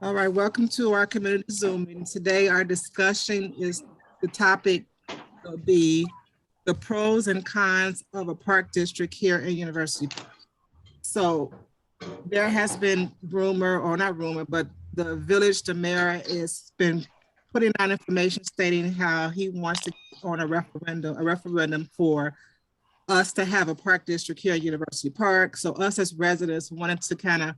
All right, welcome to our community Zoom meeting. Today, our discussion is the topic will be the pros and cons of a park district here in University Park. So there has been rumor, or not rumor, but the village, the mayor has been putting out information stating how he wants to on a referendum for us to have a park district here at University Park. So us as residents wanted to kind of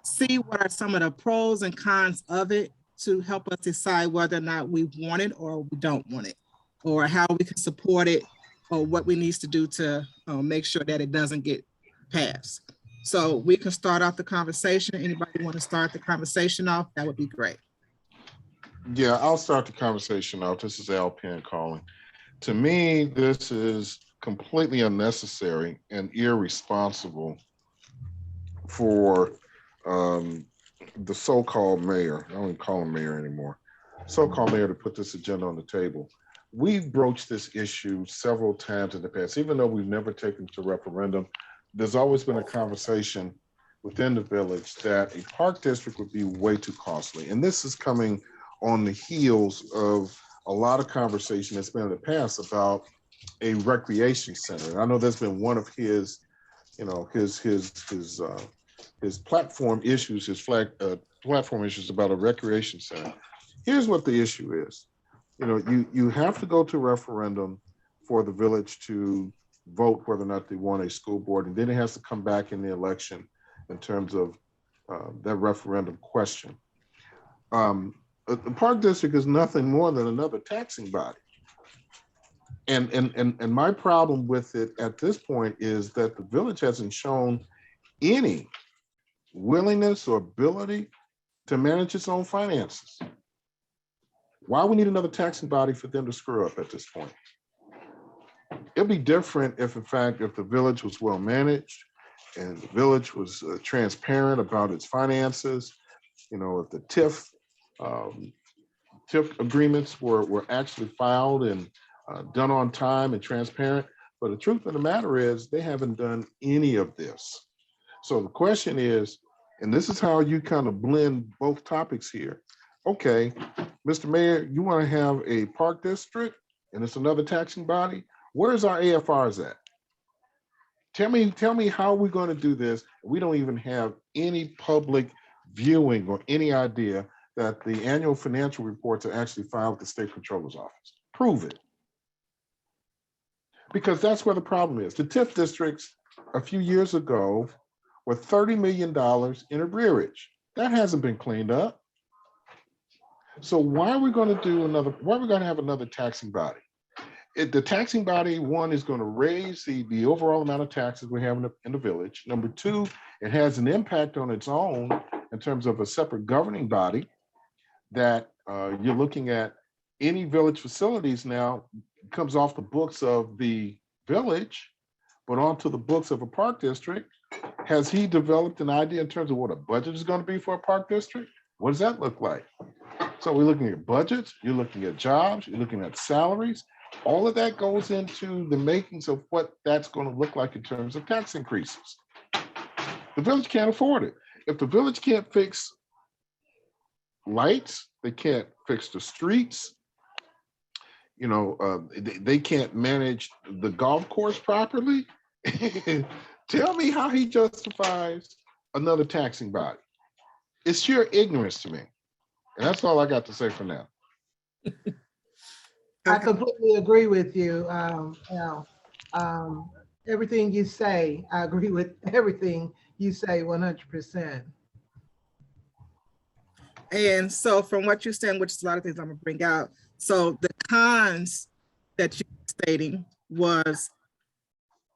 see what are some of the pros and cons of it to help us decide whether or not we want it or we don't want it, or how we can support it, or what we need to do to make sure that it doesn't get passed. So we can start off the conversation. Anybody want to start the conversation off? That would be great. Yeah, I'll start the conversation off. This is Al Penn calling. To me, this is completely unnecessary and irresponsible for the so-called mayor. I don't even call him mayor anymore. So-called mayor to put this agenda on the table. We've broached this issue several times in the past, even though we've never taken it to referendum. There's always been a conversation within the village that a park district would be way too costly. And this is coming on the heels of a lot of conversation that's been in the past about a recreation center. And I know there's been one of his, his platform issues, platform issues about a recreation center. Here's what the issue is. You have to go to referendum for the village to vote whether or not they want a school board, and then it has to come back in the election in terms of that referendum question. The park district is nothing more than another taxing body. And my problem with it at this point is that the village hasn't shown any willingness or ability to manage its own finances. Why we need another taxing body for them to screw up at this point? It'd be different if, in fact, if the village was well managed and the village was transparent about its finances, if the TIF agreements were actually filed and done on time and transparent. But the truth of the matter is they haven't done any of this. So the question is, and this is how you kind of blend both topics here. Okay, Mr. Mayor, you want to have a park district and it's another taxing body? Where's our AFRs at? Tell me how we're going to do this. We don't even have any public viewing or any idea that the annual financial reports are actually filed with the state controller's office. Prove it. Because that's where the problem is. The TIF districts a few years ago were $30 million in arrearage. That hasn't been cleaned up. So why are we going to have another taxing body? The taxing body, one, is going to raise the overall amount of taxes we have in the village. Number two, it has an impact on its own in terms of a separate governing body that you're looking at. Any village facilities now comes off the books of the village, but onto the books of a park district. Has he developed an idea in terms of what a budget is going to be for a park district? What does that look like? So we're looking at budgets, you're looking at jobs, you're looking at salaries. All of that goes into the makings of what that's going to look like in terms of tax increases. The village can't afford it. If the village can't fix lights, they can't fix the streets, they can't manage the golf course properly. Tell me how he justifies another taxing body. It's sheer ignorance to me. And that's all I got to say for now. I completely agree with you, Al. Everything you say, I agree with everything you say 100%. And so from what you're saying, which is a lot of things I'm gonna bring out. So the cons that you're stating was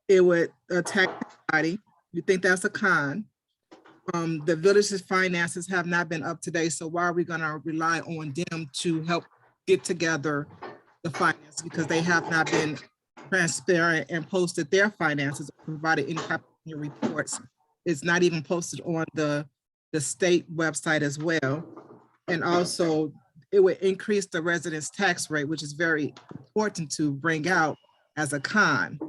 it would attack the body. You think that's a con? The village's finances have not been up to date. So why are we gonna rely on them to help get together the finances? Because they have not been transparent and posted their finances, provided any type of reports. It's not even posted on the state website as well. And also it would increase the residents' tax rate, which is very important to bring out as a con,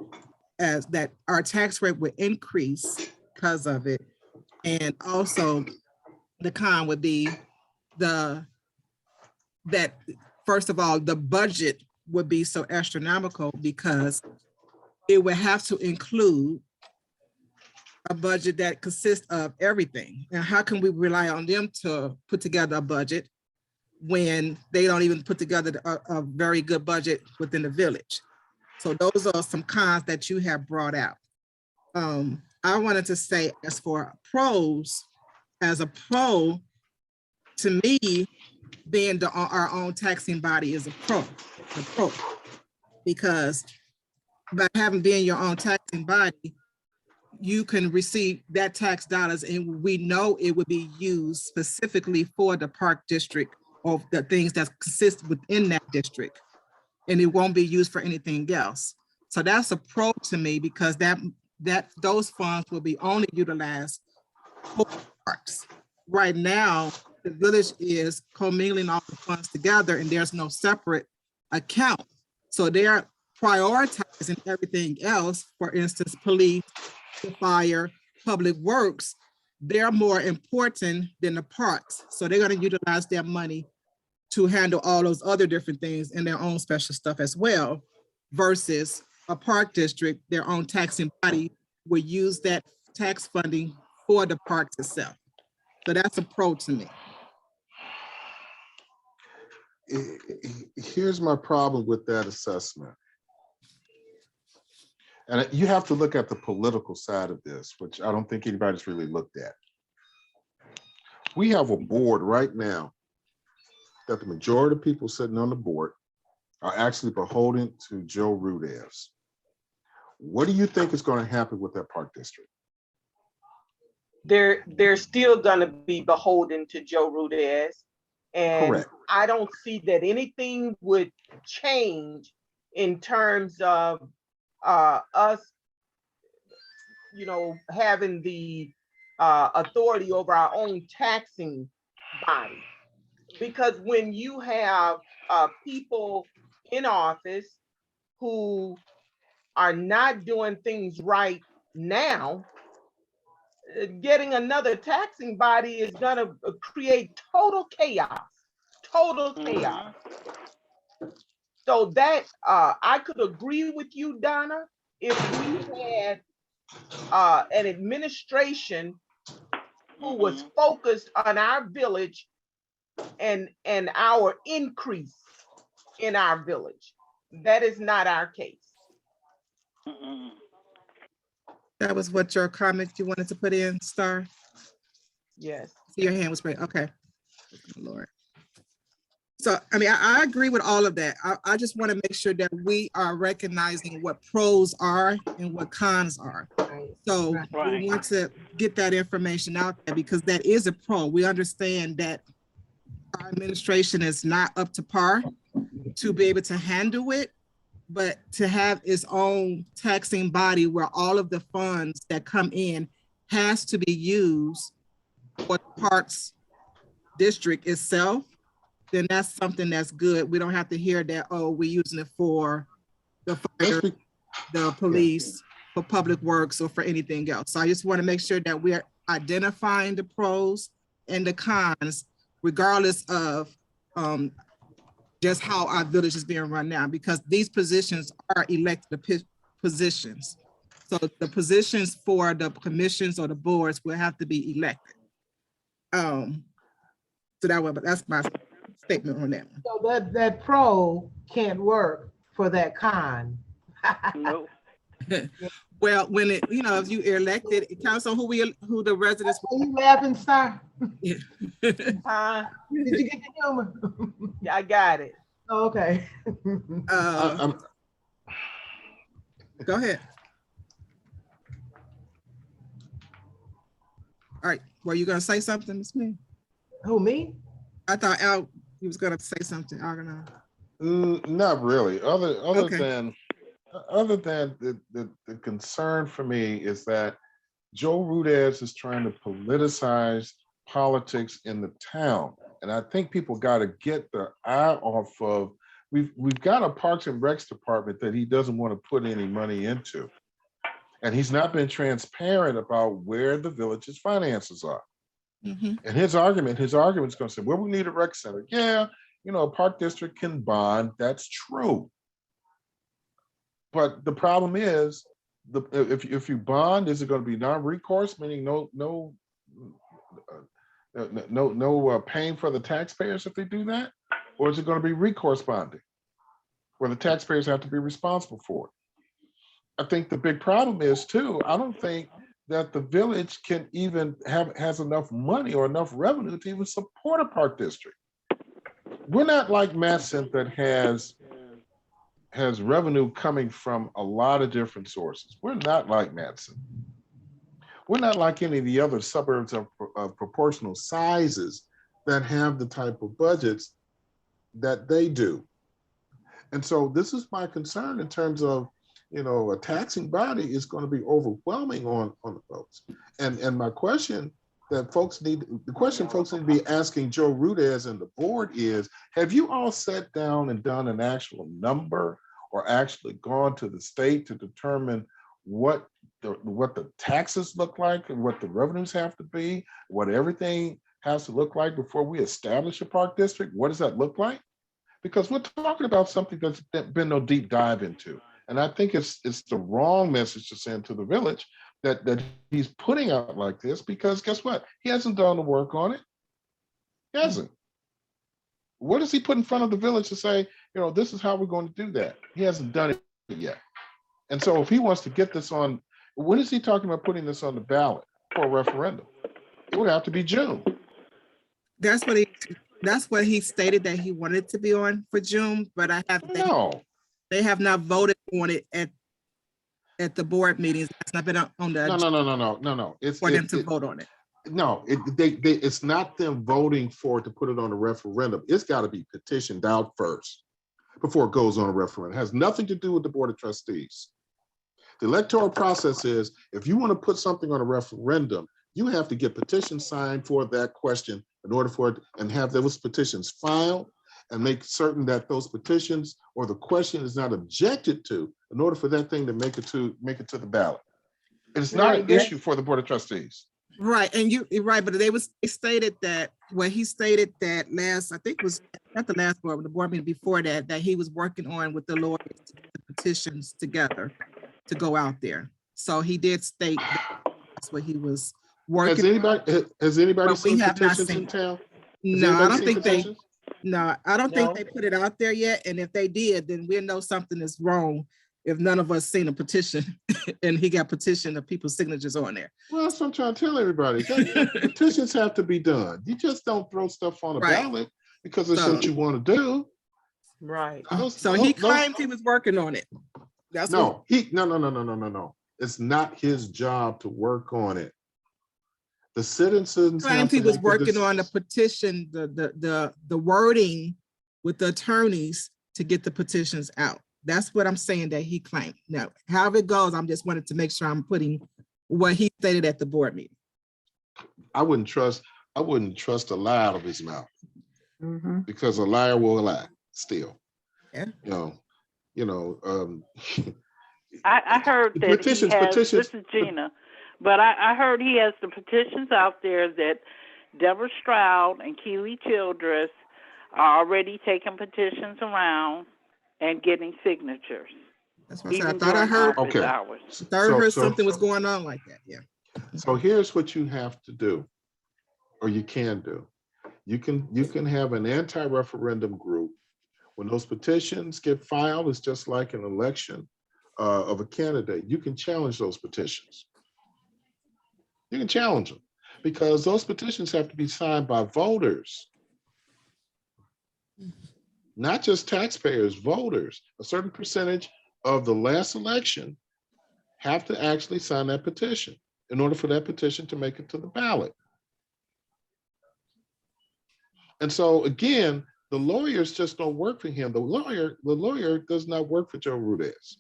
as that our tax rate would increase because of it. And also the con would be that first of all, the budget would be so astronomical because it would have to include a budget that consists of everything. And how can we rely on them to put together a budget when they don't even put together a very good budget within the village? So those are some cons that you have brought out. I wanted to say, as for pros, as a pro, to me, being our own taxing body is a pro, because by having being your own taxing body, you can receive that tax dollars, and we know it would be used specifically for the park district or the things that consist within that district, and it won't be used for anything else. So that's a pro to me, because those funds will be only utilized for parks. Right now, the village is commingling all the funds together, and there's no separate account. So they're prioritizing everything else. For instance, police, the fire, public works, they're more important than the parks. So they're going to utilize their money to handle all those other different things and their own special stuff as well, versus a park district, their own taxing body will use that tax funding for the parks itself. So that's a pro to me. Here's my problem with that assessment. And you have to look at the political side of this, which I don't think anybody's really looked at. We have a board right now that the majority of people sitting on the board are actually beholden to Joe Rudez. What do you think is going to happen with that park district? They're still going to be beholden to Joe Rudez. And Correct. I don't see that anything would change in terms of us, having the authority over our own taxing body. Because when you have people in office who are not doing things right now, getting another taxing body is going to create total chaos. So that I could agree with you, Donna, if we had an administration who was focused on our village and our increase in our village. That is not our case. That was what your comment you wanted to put in, Star? Yes. See, your hand was raised. Okay. Lord. So, I mean, I agree with all of that. I just want to make sure that we are recognizing what pros are and what cons are. So we want to get that information out there, because that is a pro. We understand that our administration is not up to par to be able to handle it, but to have its own taxing body where all of the funds that come in has to be used for the parks district itself, then that's something that's good. We don't have to hear that, oh, we're using it for the fire, the police, for public works, or for anything else. So I just want to make sure that we're identifying the pros and the cons, regardless of just how our village is being run now, because these positions are elected positions. So the positions for the commissions or the boards will have to be elected. So that's my statement on that one. So that pro can't work for that con. No. Well, when it, if you elected, it counts on who the residents. Are you laughing, Star? Yeah. Did you get the humor? Yeah, I got it. Oh, okay. Go ahead. All right. Were you going to say something, Ms. Me? Who, me? I thought Al, he was going to say something. I don't know. Not really. Other Okay. than the concern for me is that Joe Rudez is trying to politicize politics in the town. And I think people got to get their eye off of, we've got a Parks and Recs department that he doesn't want to put any money into. And he's not been transparent about where the village's finances are. Mhm. And his argument is going to say, well, we need a rec center. Yeah, a park district can bond. That's true. But the problem is, if you bond, is it going to be non-recourse, meaning no paying for the taxpayers if they do that, or is it going to be recourse bonding, where the taxpayers have to be responsible for it? I think the big problem is too, I don't think that the village can even has enough money or enough revenue to even support a park district. We're not like Madison that has revenue coming from a lot of different sources. We're not like Madison. We're not like any of the other suburbs of proportional sizes that have the type of budgets that they do. And so this is my concern in terms of, a taxing body is going to be overwhelming on the folks. And my question that folks need to be asking Joe Rudez and the board is, have you all sat down and done an actual number or actually gone to the state to determine what the taxes look like and what the revenues have to be, what everything has to look like before we establish a park district? What does that look like? Because we're talking about something that's been no deep dive into. And I think it's the wrong message to send to the village that he's putting out like this, because guess what? He hasn't done the work on it. He hasn't. What does he put in front of the village to say, this is how we're going to do that? He hasn't done it yet. And so if he wants to get this on, when is he talking about putting this on the ballot for a referendum? It would have to be June. That's what he stated that he wanted to be on for June, but they have not voted on it at the board meetings. It's not been on the No. It's for them to vote on it. No, it's not them voting for it to put it on a referendum. It's got to be petitioned out first before it goes on a referendum. It has nothing to do with the Board of Trustees. The electoral process is, if you want to put something on a referendum, you have to get petitions signed for that question in order for it, and have those petitions filed and make certain that those petitions or the question is not objected to in order for that thing to make it to the ballot. It's not an issue for the Board of Trustees. Right, and you're right, but they stated that he stated that I think was not the last board, but the board meeting before that he was working on with the lawyers to get the petitions together to go out there. So he did state that's what he was working. Has anybody seen petitions in town? No, I don't think they put it out there yet. And if they did, then we'll know something is wrong if none of us seen a petition and he got petition of people's signatures on there. Well, that's what I'm trying to tell everybody. Petitions have to be done. You just don't throw stuff on a ballot because it's what you want to do. Right. He claimed he was working on it. No. It's not his job to work on it. The citizens claimed he was working on the petition, the wording with the attorneys to get the petitions out. That's what I'm saying that he claimed. Now, however it goes, I'm just wanted to make sure I'm putting what he stated at the board meeting. I wouldn't trust a lie out of his mouth, because a liar will lie still. Yeah. I heard that petitions. This is Gina, but I heard he has the petitions out there that Deborah Stroud and Keely Childress are already taking petitions around and getting signatures. That's what I said. I thought I heard. Okay. I heard something was going on like that. Yeah. So here's what you have to do, or you can do. You can have an anti-referendum group. When those petitions get filed, it's just like an election of a candidate. You can challenge those petitions. You can challenge them because those petitions have to be signed by voters. Not just taxpayers, voters. A certain percentage of the last election have to actually sign that petition in order for that petition to make it to the ballot. And so again, the lawyers just don't work for him. The lawyer does not work for Joe Rudez.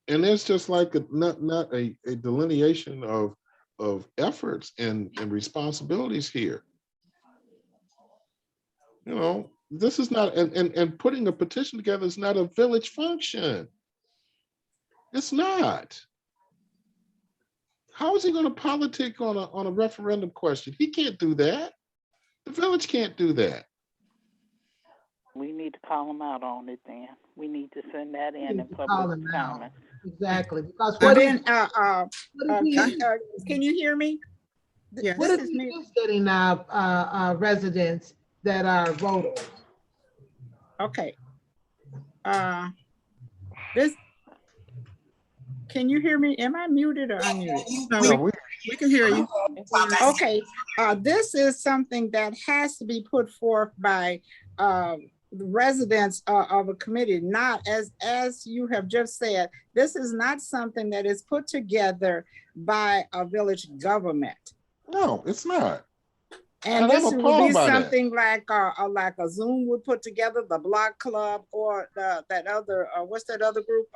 And it's just like not a delineation of efforts and responsibilities here. This is not, and putting a petition together is not a village function. It's not. How is he going to politic on a referendum question? He can't do that. The village can't do that. We need to call him out on it then. We need to send that in need to call public him out. comment. Exactly, because Well, what then, if he, can you hear me? Yes. what This if is he me. is getting residents that are voters? Okay. This, can you hear me? Am I muted or unmuted? No, No, we can hear you. Okay, this is something that has to be put forth by the residents of a committee, not as you have just said. This is not something that is put together by a village government. no, it's not. And And this I'm would be appalled by that. something like a Zoom would put together, the Block Club, or that other what's that other group?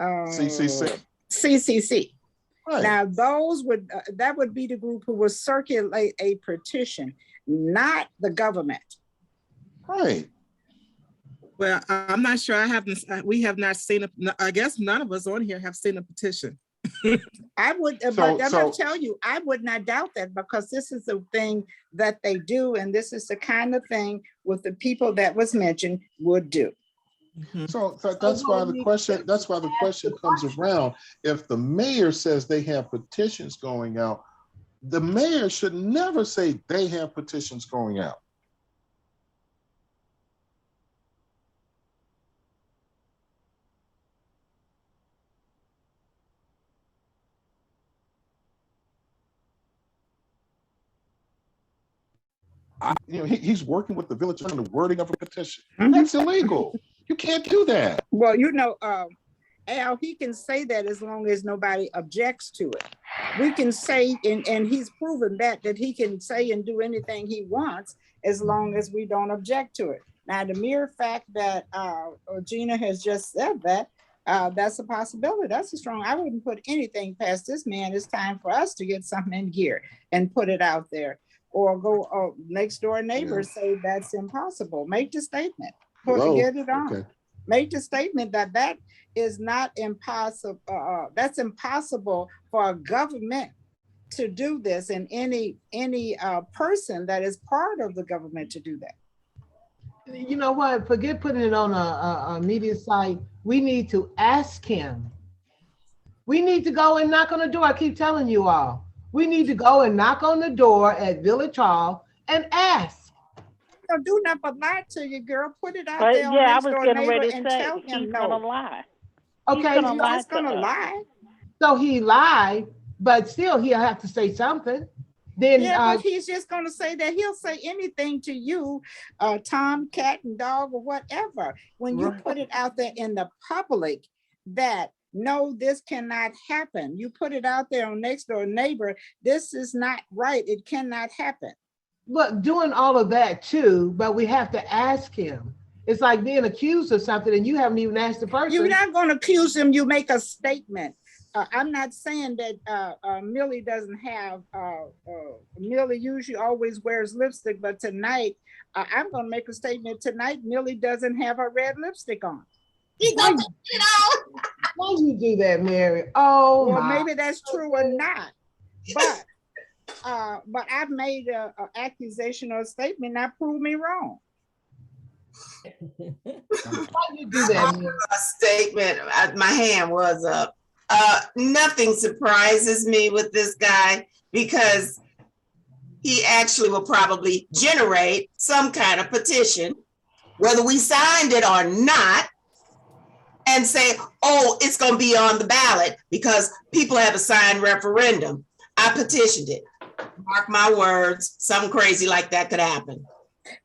CCC. CCC. Right. Now, those would that would be the group who would circulate a petition, not the government. Right. Well, I'm not sure. We have not seen I guess none of us on here have seen a petition. I would, but I'm gonna tell you, I would not doubt that, because this is the thing that they do, and this is the kind of thing with the people that was mentioned would do. So that's why the question comes around. If the mayor says they have petitions going out, the mayor should never say they have petitions going out. He's working with the village on the wording of a petition. That's illegal. You can't do that. Well, Al, he can say that as long as nobody objects to it. We can say, and he's proven that he can say and do anything he wants as long as we don't object to it. Now, the mere fact that Gina has just said that, that's a possibility. That's a strong, I wouldn't put anything past this man. It's time for us to get something in gear and put it out there. Or go next door neighbors say that's impossible. Make the statement. Get it on. Okay. Make the statement that is not impossible. That's impossible for a government to do this, and any person that is part of the government to do that. You know what? Forget putting it on a media site. We need to ask him. We need to go and knock on the door. I keep telling you all. We need to go and knock on the door at Village Hall and ask. Don't do nothing but lie to you, girl. Put it out But there on yeah, I next was door getting neighbor ready to and say tell him he's no. gonna lie. Okay, He's gonna lie He's gonna to us. lie. so he lied, but still he'll have to say something. Then Yeah, but he's just gonna say that. He'll say anything to you, Tom, cat, and dog, or whatever. When you put it out there in the public that no, this cannot happen. You put it out there on next door neighbor. This is not right. It cannot happen. but doing all of that too, but we have to ask him. It's like being accused of something and you haven't even asked the person. You're not going to accuse him. You make a statement. I'm not saying that Millie doesn't have, Millie usually always wears lipstick, but tonight, I'm going to make a statement tonight. Millie doesn't have her red lipstick on. Why you do that, Mary? Oh, well, my. maybe that's true or not, but I've made an accusation or a statement that proved me wrong. Why you do that, Mary? A statement. My hand was up. Nothing surprises me with this guy because he actually will probably generate some kind of petition, whether we signed it or not, and say, oh, it's going to be on the ballot because people have a signed referendum. I petitioned it. Mark my words, something crazy like that could happen.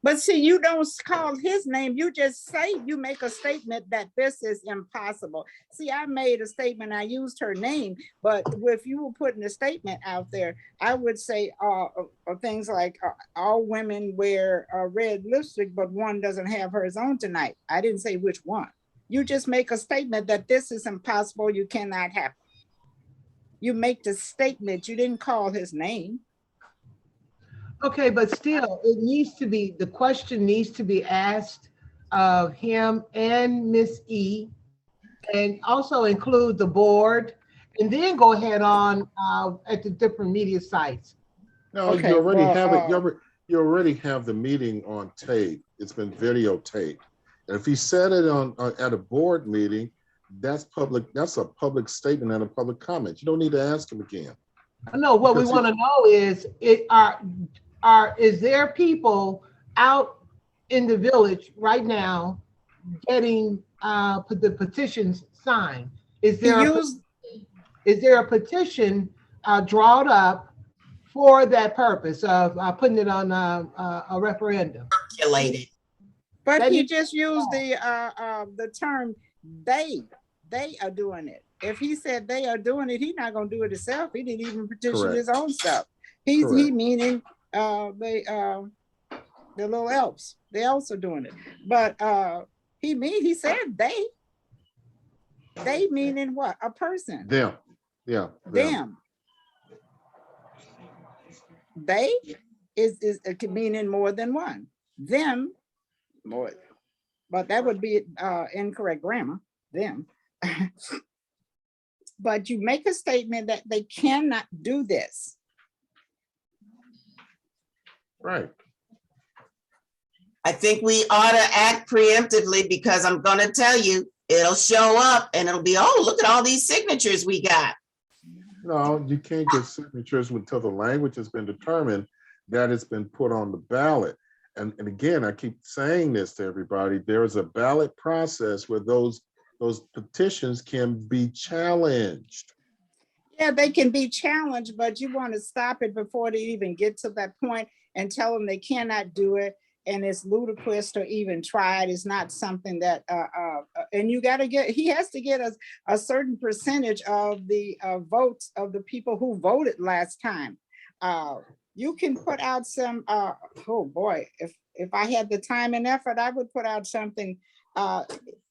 But see, you don't call his name. You just say, you make a statement that this is impossible. See, I made a statement. I used her name, but if you were putting a statement out there, I would say things like all women wear red lipstick, but one doesn't have hers on tonight. I didn't say which one. You just make a statement that this is impossible. You cannot happen. You make the statement. You didn't call his name. Okay, but still, it needs to be, the question needs to be asked of him and Miss E, and also include the board and then go ahead on at the different media sites. No, Okay, you already well, have it. You already have the meeting on tape. It's been videotaped. And if he said it on at a board meeting, that's public. That's a public statement and a public comment. You don't need to ask him again. No, what we Because want to know is, is there people out in the village right now getting the petitions signed? Is he there used, a petition drawn up for that purpose of putting it on a referendum? Circulated. but That he needs- just used the term they are doing it. If he said they are doing it, he's not gonna do it himself. He didn't even petition Correct. his own stuff. He Correct. meaning the little elves. They also doing it. But he said they. They meaning what? A person. Them. Yeah. Them. They is it can mean in more than one. Them more, but that would be incorrect grammar. Them. But you make a statement that they cannot do this. Right. I think we ought to act preemptively, because I'm going to tell you, it'll show up and it'll be, oh, look at all these signatures we got. No, you can't get signatures until the language has been determined that it's been put on the ballot. And again, I keep saying this to everybody, there is a ballot process where those petitions can be challenged. Yeah, they can be challenged, but you want to stop it before they even get to that point and tell them they cannot do it. And it's ludicrous to even try it. It's not something that, and you got to he has to get a certain percentage of the votes of the people who voted last time. You can put out some, oh boy, if I had the time and effort, I would put out something.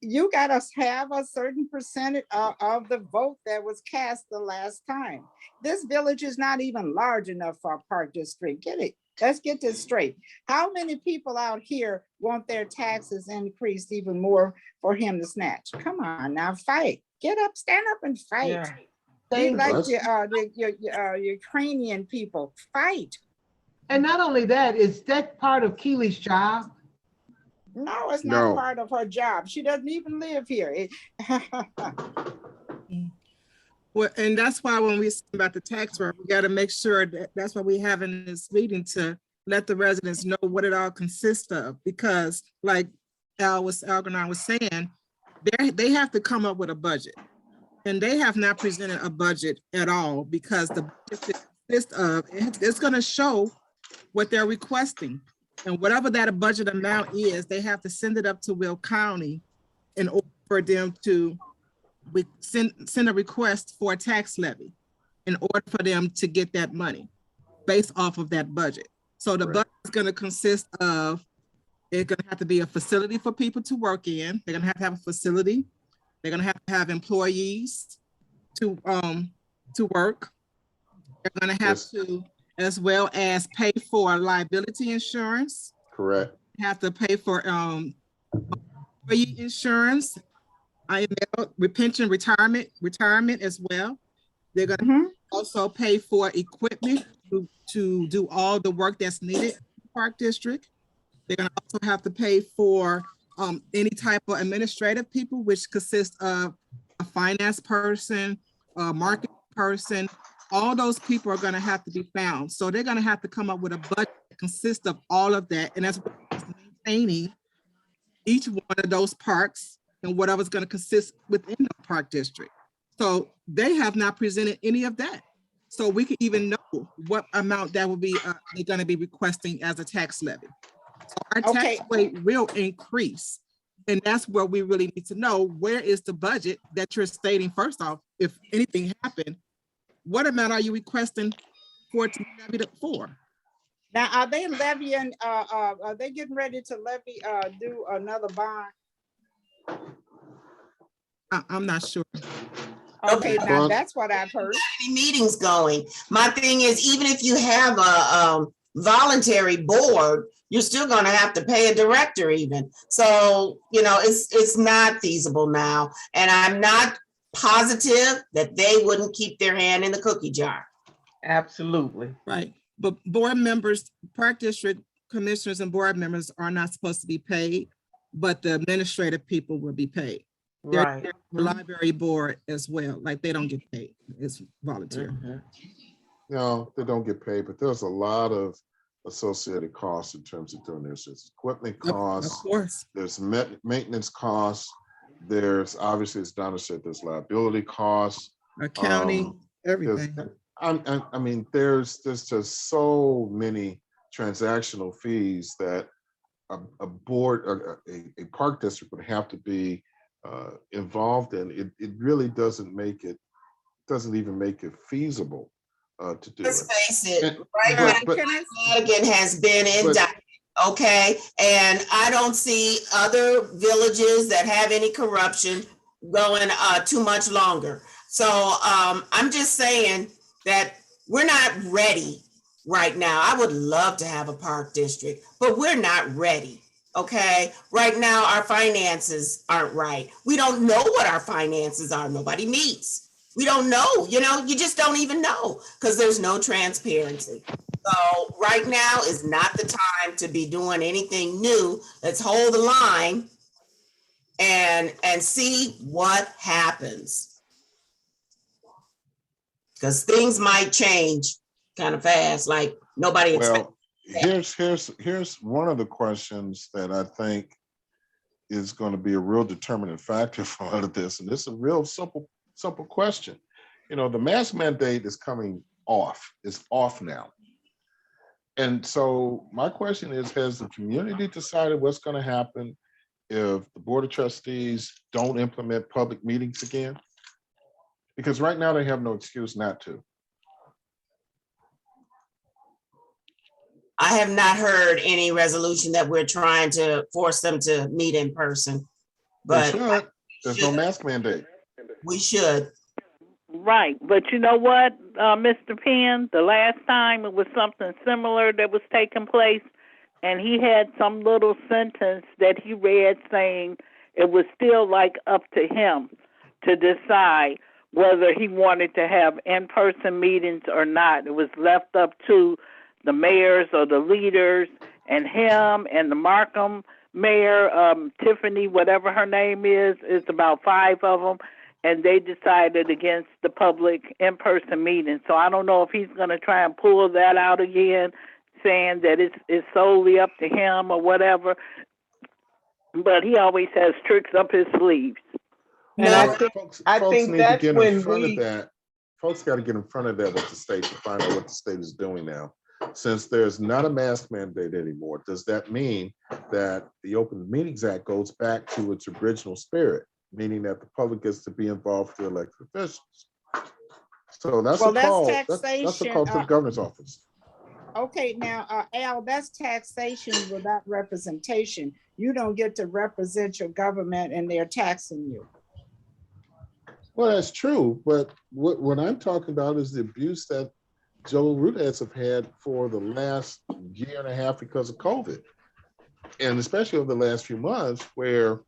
You got to have a certain percentage of the vote that was cast the last time. This village is not even large enough for a park district. Get it? Let's get this straight. How many people out here want their taxes increased even more for him to snatch? Come on now, fight. Get up, stand up and fight. Yeah. Be like Us. your Ukrainian people, fight. And not only that, is that part of Keely's job? No, it's not No. part of her job. She doesn't even live here. Well, and that's why when we speak about the tax rate, we got to make sure that that's why we have in this meeting, to let the residents know what it all consists of. Because like Algernon was saying, they have to come up with a budget. And they have not presented a budget at all, because the budget consists of, it's going to show what they're requesting. And whatever that budget amount is, they have to send it up to Will County in order for them to send a request for a tax levy, in order for them to get that money based off of that budget. So the budget is going to consist of, it's going to have to be a facility for people to work in. They're going to have a facility. They're going to have employees to work. They're going to have to, as well as pay for liability insurance. Correct. Have to pay for employee insurance, IML, pension, retirement as well. They're going to also pay for equipment to do all the work that's needed in the Park District. They're going to also have to pay for any type of administrative people, which consists of a finance person, a marketing person. All those people are going to have to be found. So they're going to have to come up with a budget that consists of all of that. And that's maintaining each one of those parks and whatever's going to consist within the Park District. So they have not presented any of that. So we can even know what amount that will be they're going to be requesting as a tax levy. So our tax rate will increase. And that's where we really need to know, where is the budget that you're stating? First off, if anything happened, what amount are you requesting for it to be levied for? Now, are they levying, are they getting ready to levy, do another bond? I'm not sure. Okay, now that's what I've heard. Meetings going. My thing is, even if you have a voluntary board, you're still going to have to pay a director even. So, you know, it's not feasible now. And I'm not positive that they wouldn't keep their hand in the cookie jar. Absolutely. Right, but board members, park district commissioners and board members are not supposed to be paid, but the administrative people will be paid. They're Right. the library board as well, like they don't get paid, it's volunteer. Mhm. No, they don't get paid, but there's a lot of associated costs in terms of doing this. There's equipment Of costs, course, there's maintenance costs, there's obviously, as Donna said, there's liability costs. accounting, There's, everything. I mean, there's just so many transactional fees that a board, a park district would have to be involved in. It really doesn't even make it feasible to do Let's it. face it, And- right but- now, Madigan has been indicted, okay? And I don't see other villages that have any corruption going too much longer. So I'm just saying that we're not ready right now. I would love to have a park district, but we're not ready. Okay, right now our finances aren't right. We don't know what our finances are. Nobody meets. We don't know, you just don't even know because there's no transparency. So right now is not the time to be doing anything new. Let's hold the line and see what happens. Because things might change kind of fast, like nobody expects. Well, here's one of the questions that I think is going to be a real determining factor for all of this, and this is a real simple question. The mask mandate is coming off. It's off now, and so my question is: has the community decided what's going to happen if the Board of Trustees don't implement public meetings again? Because right now they have no excuse not to. I have not heard any resolution that we're trying to force them to meet in person, but There's no mask mandate. we should. Right, but you know what, Mr. Penn, the last time it was something similar that was taking place, and he had some little sentence that he read saying it was still like up to him to decide whether he wanted to have in-person meetings or not. It was left up to the mayors or the leaders and him and the Markham mayor, Tiffany, whatever her name is. It's about 5 of them. And they decided against the public in-person meeting. So I don't know if he's going to try and pull that out again, saying that it's solely up to him or whatever. But he always has tricks up his sleeves. And No, Folks think need that's to get when in front we- of that. Folks got to get in front of that with the state to find out what the state is doing now. Since there's not a mask mandate anymore, does that mean that the Open Meetings Act goes back to its original spirit, meaning that the public gets to be involved through elected officials? So that's a call. That's a call to the governor's office. Okay, now, Al, that's taxation without representation. You don't get to represent your government and they're taxing you. Well, that's true, but what I'm talking about is the abuse that Joe Rudess have had for the last year and a half because of COVID. And especially over the last few months where,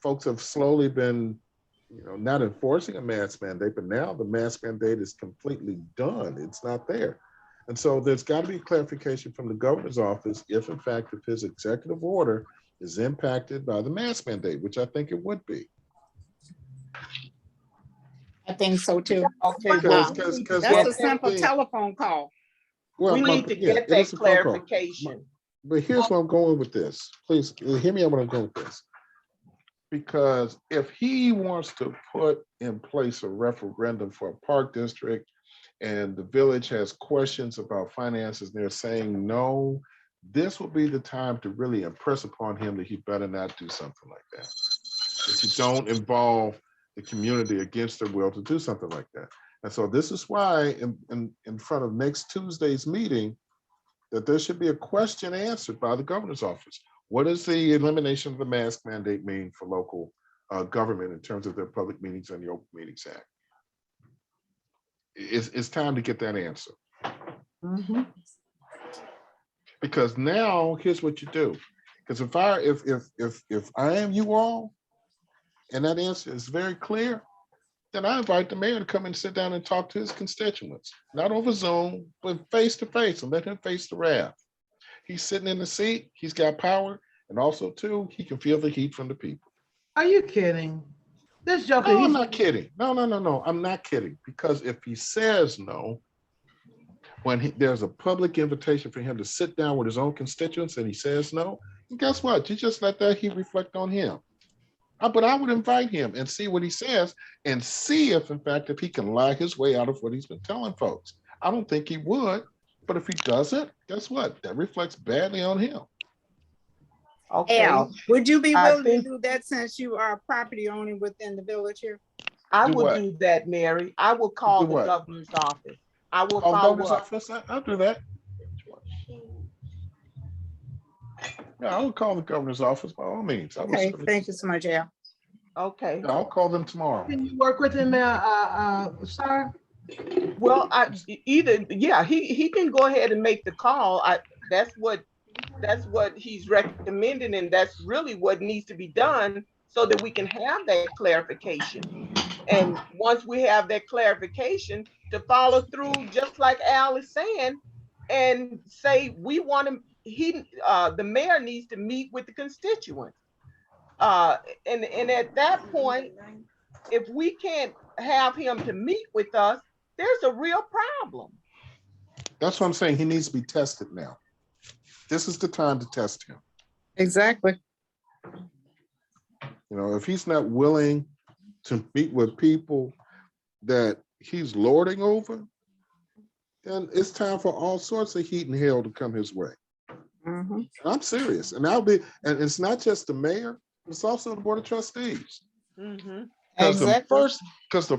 folks have slowly been, not enforcing a mask mandate, but now the mask mandate is completely done. It's not there. And so there's got to be clarification from the governor's office if his executive order is impacted by the mask mandate, which I think it would be. I think so too. Okay, Because That's a simple telephone call. Well, we need to get it that is a phone call. clarification. But here's where I'm going with this. Please hear me out when I'm going with this. Because if he wants to put in place a referendum for a park district and the village has questions about finances, they're saying no, this will be the time to really impress upon him that he better not do something like that. That you don't involve the community against their will to do something like that. And so this is why in front of next Tuesday's meeting, that there should be a question answered by the governor's office. What does the elimination of the mask mandate mean for local government in terms of their public meetings and the Open Meetings Act? It's time to get that answer. Mhm. Because now here's what you do. Because if I am you all, and that answer is very clear, then I invite the mayor to come and sit down and talk to his constituents, not over Zoom, but face to face, and let him face the wrath. He's sitting in the seat, he's got power, and also too, he can feel the heat from the people. Are you kidding? This joker, No, I'm he's not kidding. No, I'm not kidding. Because if he says no, when there's a public invitation for him to sit down with his own constituents and he says no, guess what? You just let that heat reflect on him. But I would invite him and see what he says and see if, in fact, if he can lie his way out of what he's been telling folks. I don't think he would, but if he doesn't, guess what? That reflects badly on him. Okay, Al, would you be I willing think- to do that since you are a property owner within the village here? I Do will what? do that, Mary. I will call Do the what? governor's office. I will Call the follow governor's up. office. I'll do that. Yeah, I will call the governor's office by all means. I will Okay, certainly- thank you so much, Al. Okay. I'll call them tomorrow. can you work with him, sir? Well, he can go ahead and make the call. That's what he's recommending, and that's really what needs to be done so that we can have that clarification. And once we have that clarification, to follow through, just like Al is saying, and say we want him. The mayor needs to meet with the constituents. And at that point, if we can't have him to meet with us, there's a real problem. That's what I'm saying. He needs to be tested now. This is the time to test him. Exactly. You know, if he's not willing to meet with people that he's lording over, then it's time for all sorts of heat and hell to come his way. Mm-hmm. I'm serious. And it's not just the mayor, it's also the board of trustees. Mm-hmm. Because Exactly. the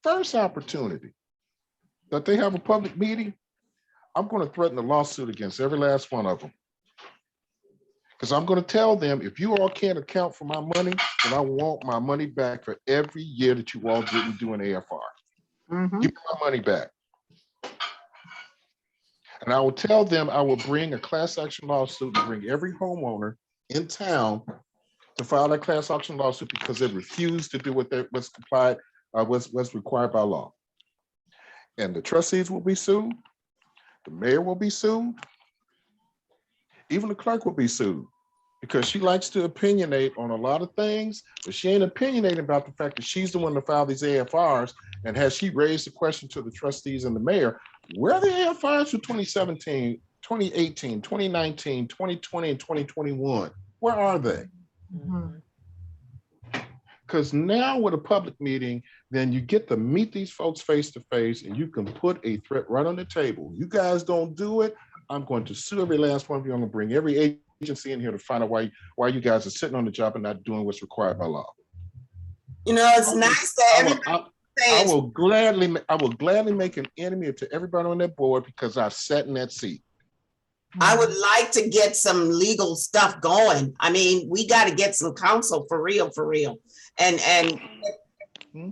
first opportunity that they have a public meeting, I'm going to threaten a lawsuit against every last one of them. Because I'm going to tell them, if you all can't account for my money, then I want my money back for every year that you all didn't do an AFR. Mm-hmm. Give me my money back. And I will tell them I will bring a class action lawsuit and bring every homeowner in town to file that class action lawsuit because they refused to do what's required by law. And the trustees will be sued. The mayor will be sued. Even the clerk will be sued because she likes to opinionate on a lot of things, but she ain't opinionating about the fact that she's the one to file these AFRs. And has she raised the question to the trustees and the mayor, where are the AFRs for 2017, 2018, 2019, 2020, and 2021? Where are they? Because now with a public meeting, then you get to meet these folks face to face and you can put a threat right on the table. You guys don't do it, I'm going to sue every last one of you. I'm going to bring every agency in here to find out why you guys are sitting on the job and not doing what's required by law. You know, it's nice that everybody I will gladly make an enemy to everybody on that board because I sat in that seat. I would like to get some legal stuff going. I mean, we got to get some counsel for real. And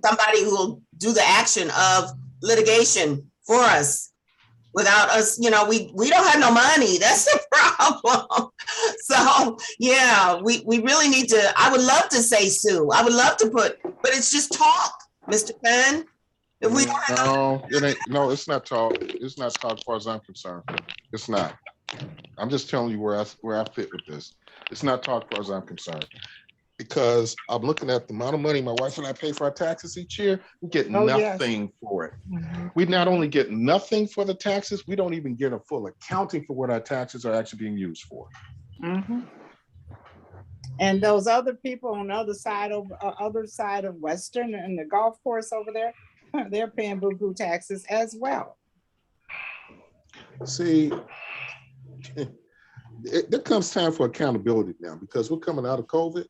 somebody who will do the action of litigation for us without us, you know, we don't have no money. That's the problem. So yeah, we really need to, I would love to say sue. I would love to but it's just talk, Mr. Penn. If we don't have it's not talk. It's not talk as far as I'm concerned. It's not. I'm just telling you where I fit with this. It's not talk as far as I'm concerned. Because I'm looking at the amount of money my wife and I pay for our taxes each year, we get nothing for it. We not only get nothing for the taxes, we don't even get a full accounting for what our taxes are actually being used for. Mm-hmm. And those other people on the other side of Western and the golf course over there, they're paying buku taxes as well. See, there comes time for accountability now because we're coming out of COVID.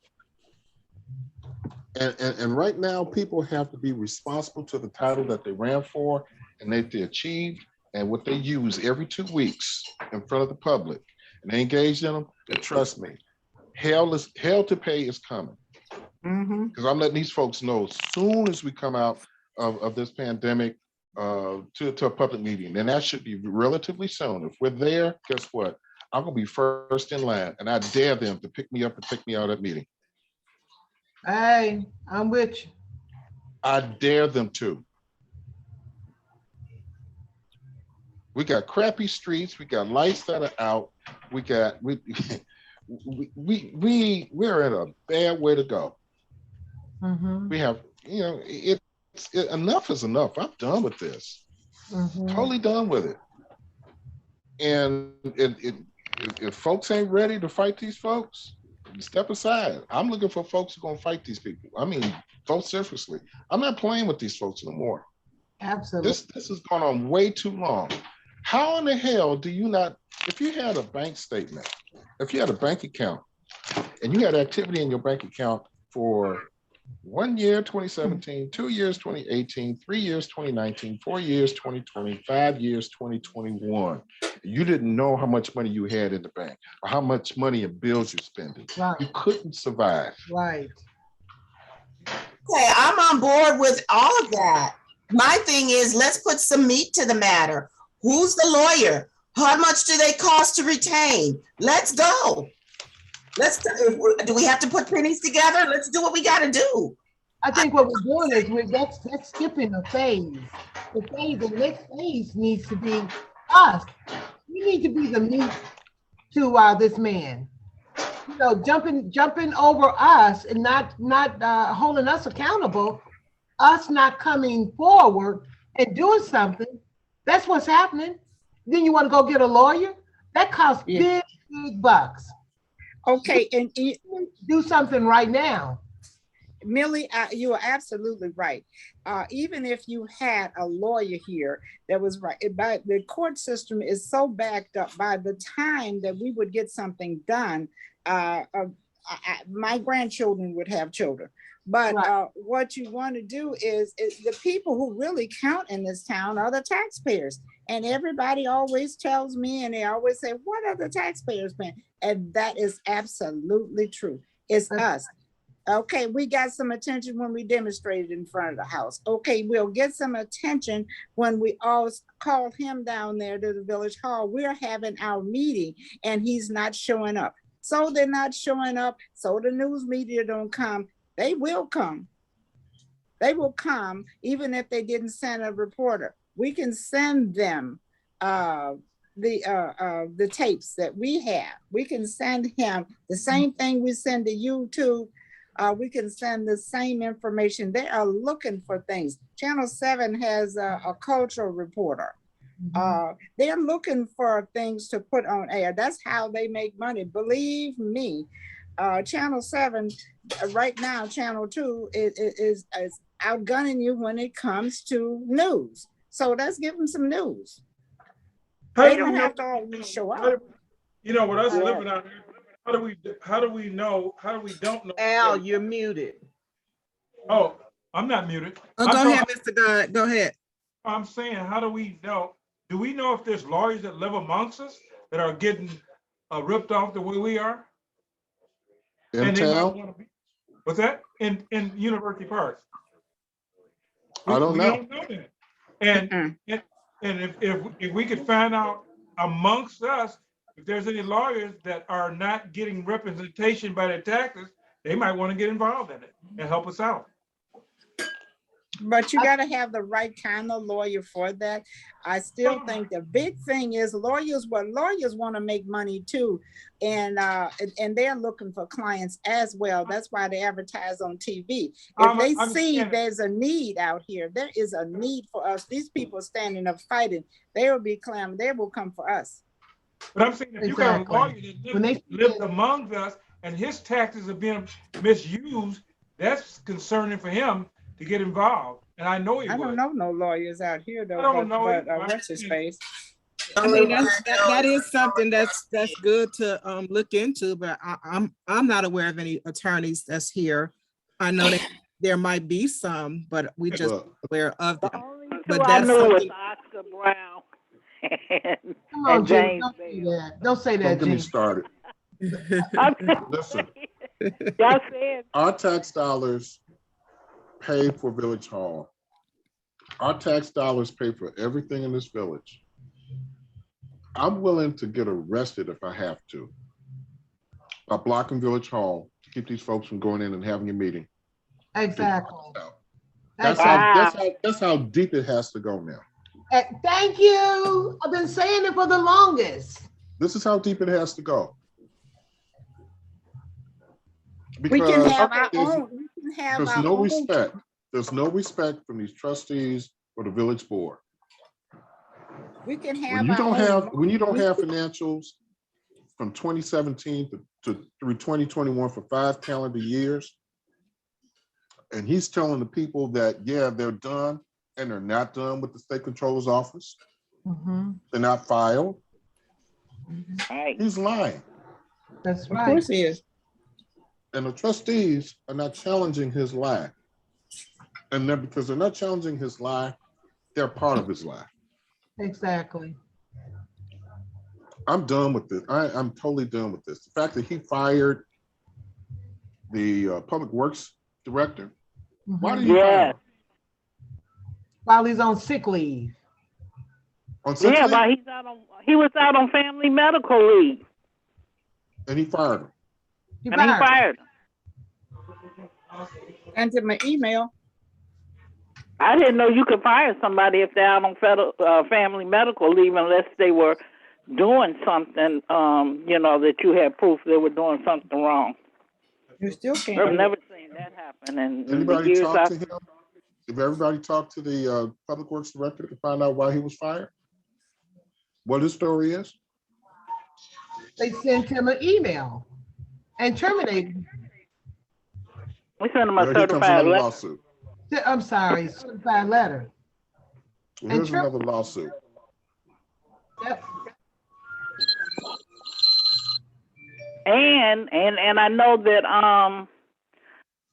And right now, people have to be responsible to the title that they ran for and that they achieved and what they use every 2 weeks in front of the public. And they engage in them, and trust me, hell to pay is coming. Because I'm letting these folks know as soon as we come out of this pandemic to a public meeting, and that should be relatively soon. If we're there, guess what? I'm going to be first in line, and I dare them to pick me up and take me out of that meeting. Hey, I'm with you. I dare them to. We got crappy streets. We got lights that are out. We got we're at a bad way to go. Mm-hmm. We have, enough is enough. I'm done with this. Mm-hmm. Totally done with it. And if folks ain't ready to fight these folks, step aside. I'm looking for folks who are gonna fight these people. I mean, vociferously. I'm not playing with these folks no more. Absolutely. This has gone on way too long. How in the hell do you not, if you had a bank statement, if you had a bank account and you had activity in your bank account for 1 year 2017, 2 years 2018, 3 years 2019, 4 years 2020, 5 years 2021, you didn't know how much money you had in the bank or how much money in bills you're spending, Right. you couldn't survive. Right. Okay, I'm on board with all of that. My thing is, let's put some meat to the matter. Who's the lawyer? How much do they cost to retain? Let's go. Do we have to put pennies together? Let's do what we got to do. I think what we're doing is that's skipping a phase. The next phase needs to be us. We need to be the meat to this man. Jumping over us and not holding us accountable. Us not coming forward and doing something. That's what's happening. Then you want to go get a lawyer? That costs big bucks. Okay, and do something right now. Millie, you are absolutely right. Even if you had a lawyer here that was right, but the court system is so backed up. By the time that we would get something done, my grandchildren would have children. But what you want to do is the people who really count in this town are the taxpayers. And everybody always tells me, and they always say, what are the taxpayers paying? And that is absolutely true. It's us. Okay, we got some attention when we demonstrated in front of the house. Okay, we'll get some attention when we all call him down there to the village hall. We're having our meeting and he's not showing up. So they're not showing up. So the news media don't come. They will come. They will come even if they didn't send a reporter. We can send them the tapes that we have. We can send him the same thing we send to YouTube. We can send the same information. They are looking for things. Channel 7 has a cultural reporter. They're looking for things to put on air. That's how they make money. Believe me, Channel 7, right now, Channel 2 is outgunning you when it comes to news. So let's give them some news. They don't have to always show up. With us living out here, how do we don't know? Al, you're muted. Oh, I'm not muted. Go ahead, Mr. God. Go ahead. I'm saying, how do we know? Do we know if there's lawyers that live amongst us that are getting ripped off the way we are? In town? What's that? In University Park. I don't know. We don't know that. And if we could find out amongst us, if there's any lawyers that are not getting representation by their taxes, they might want to get involved in it and help us out. But you got to have the right kind of lawyer for that. I still think the big thing is lawyers want to make money too. And they're looking for clients as well. That's why they advertise on TV. If they see there's a need out here, there is a need for us. These people standing up fighting, they will be clamoring, they will come for us. But I'm saying if you got a lawyer that lives among us and his taxes are being misused, that's concerning for him to get involved. And I know he would. I don't know no lawyers out here though. I don't know. But what's his face? I mean, that is something that's good to look into, but I'm not aware of any attorneys that's here. I know that there might be some, but we just aware of them. But that's something. Oscar Brown Come on, James. Don't say that. Don't get me started. Listen, y'all said our tax dollars pay for Village Hall. Our tax dollars pay for everything in this village. I'm willing to get arrested if I have to. by blocking Village Hall to keep these folks from going in and having a meeting. Exactly. That's Exactly. that's how deep it has to go now. Thank you. I've been saying it for the longest. This is how deep it has to go. We can Because have our there's, own. We can have there's our no own. respect. There's no respect from these trustees or the village board. We can have When you our don't own. have financials from 2017 to through 2021 for 5 calendar years, and he's telling the people that, yeah, they're done, and they're not done with the state controller's office. They're not filed. Right. He's lying. That's Of right. course he is. And the trustees are not challenging his lie. And then because they're not challenging his lie, they're part of his lie. Exactly. I'm done with this. I'm totally done with this. The fact that he fired the public works director. Why did he fire him? While he's on sick leave. On sick leave? But he was out on family medical leave. And he fired him. He fired him. And to my email. I didn't know you could fire somebody if they're out on family medical leave unless they were doing something, that you had proof they were doing something wrong. You still can't. I've never seen that happen. And Anybody talk to him? If everybody talked to the public works director to find out why he was fired? What his story is? They sent him an email and terminated him. We sent him a Here comes certified another letter. lawsuit. I'm sorry, certified letter. Well, here's another lawsuit. Yep. And I know that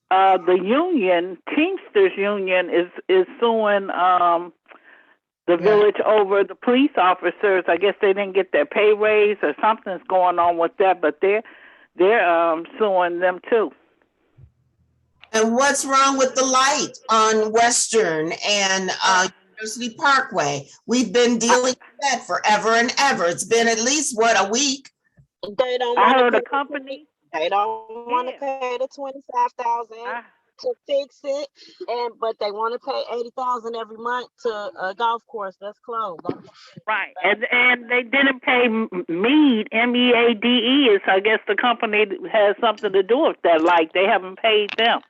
the union, Teamsters Union, is suing the village over the police officers. I guess they didn't get their pay raise or something's going on with that, but they're suing them too. And what's wrong with the light on Western and University Parkway? We've been dealing with that forever and ever. It's been at least, a week? They don't. I heard a company. They don't want to pay the $25,000 to fix it, but they want to pay $80,000 every month to a golf course that's closed. Right, and they didn't pay Meade, MEADE. Is I guess the company has something to do with that. Like they haven't paid them.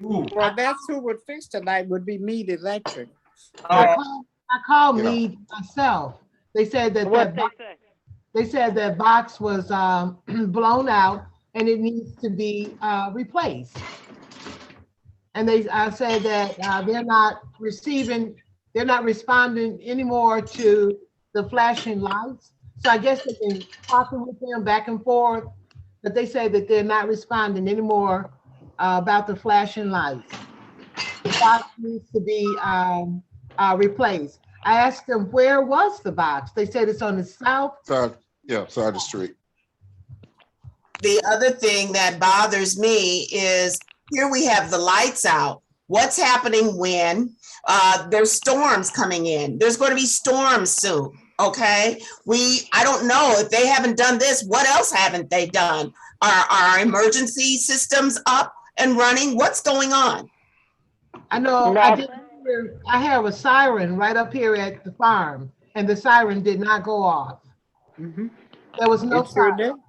Well, that's who would fix the light, would be Meade Electric. I called Meade myself. They said that they said that box was blown out and it needs to be replaced. And I said that they're not responding anymore to the flashing lights. So I guess they've been talking with them back and forth, but they say that they're not responding anymore about the flashing lights. The box needs to be replaced. I asked them, where was the box? They said it's on the south side of the street. The other thing that bothers me is here we have the lights out. What's happening when there's storms coming in? There's going to be storms soon, okay? I don't know if they haven't done this, what else haven't they done? Are our emergency systems up and running? What's going on? I know. I have a siren right up here at the farm, and the siren did not go off. There was no siren.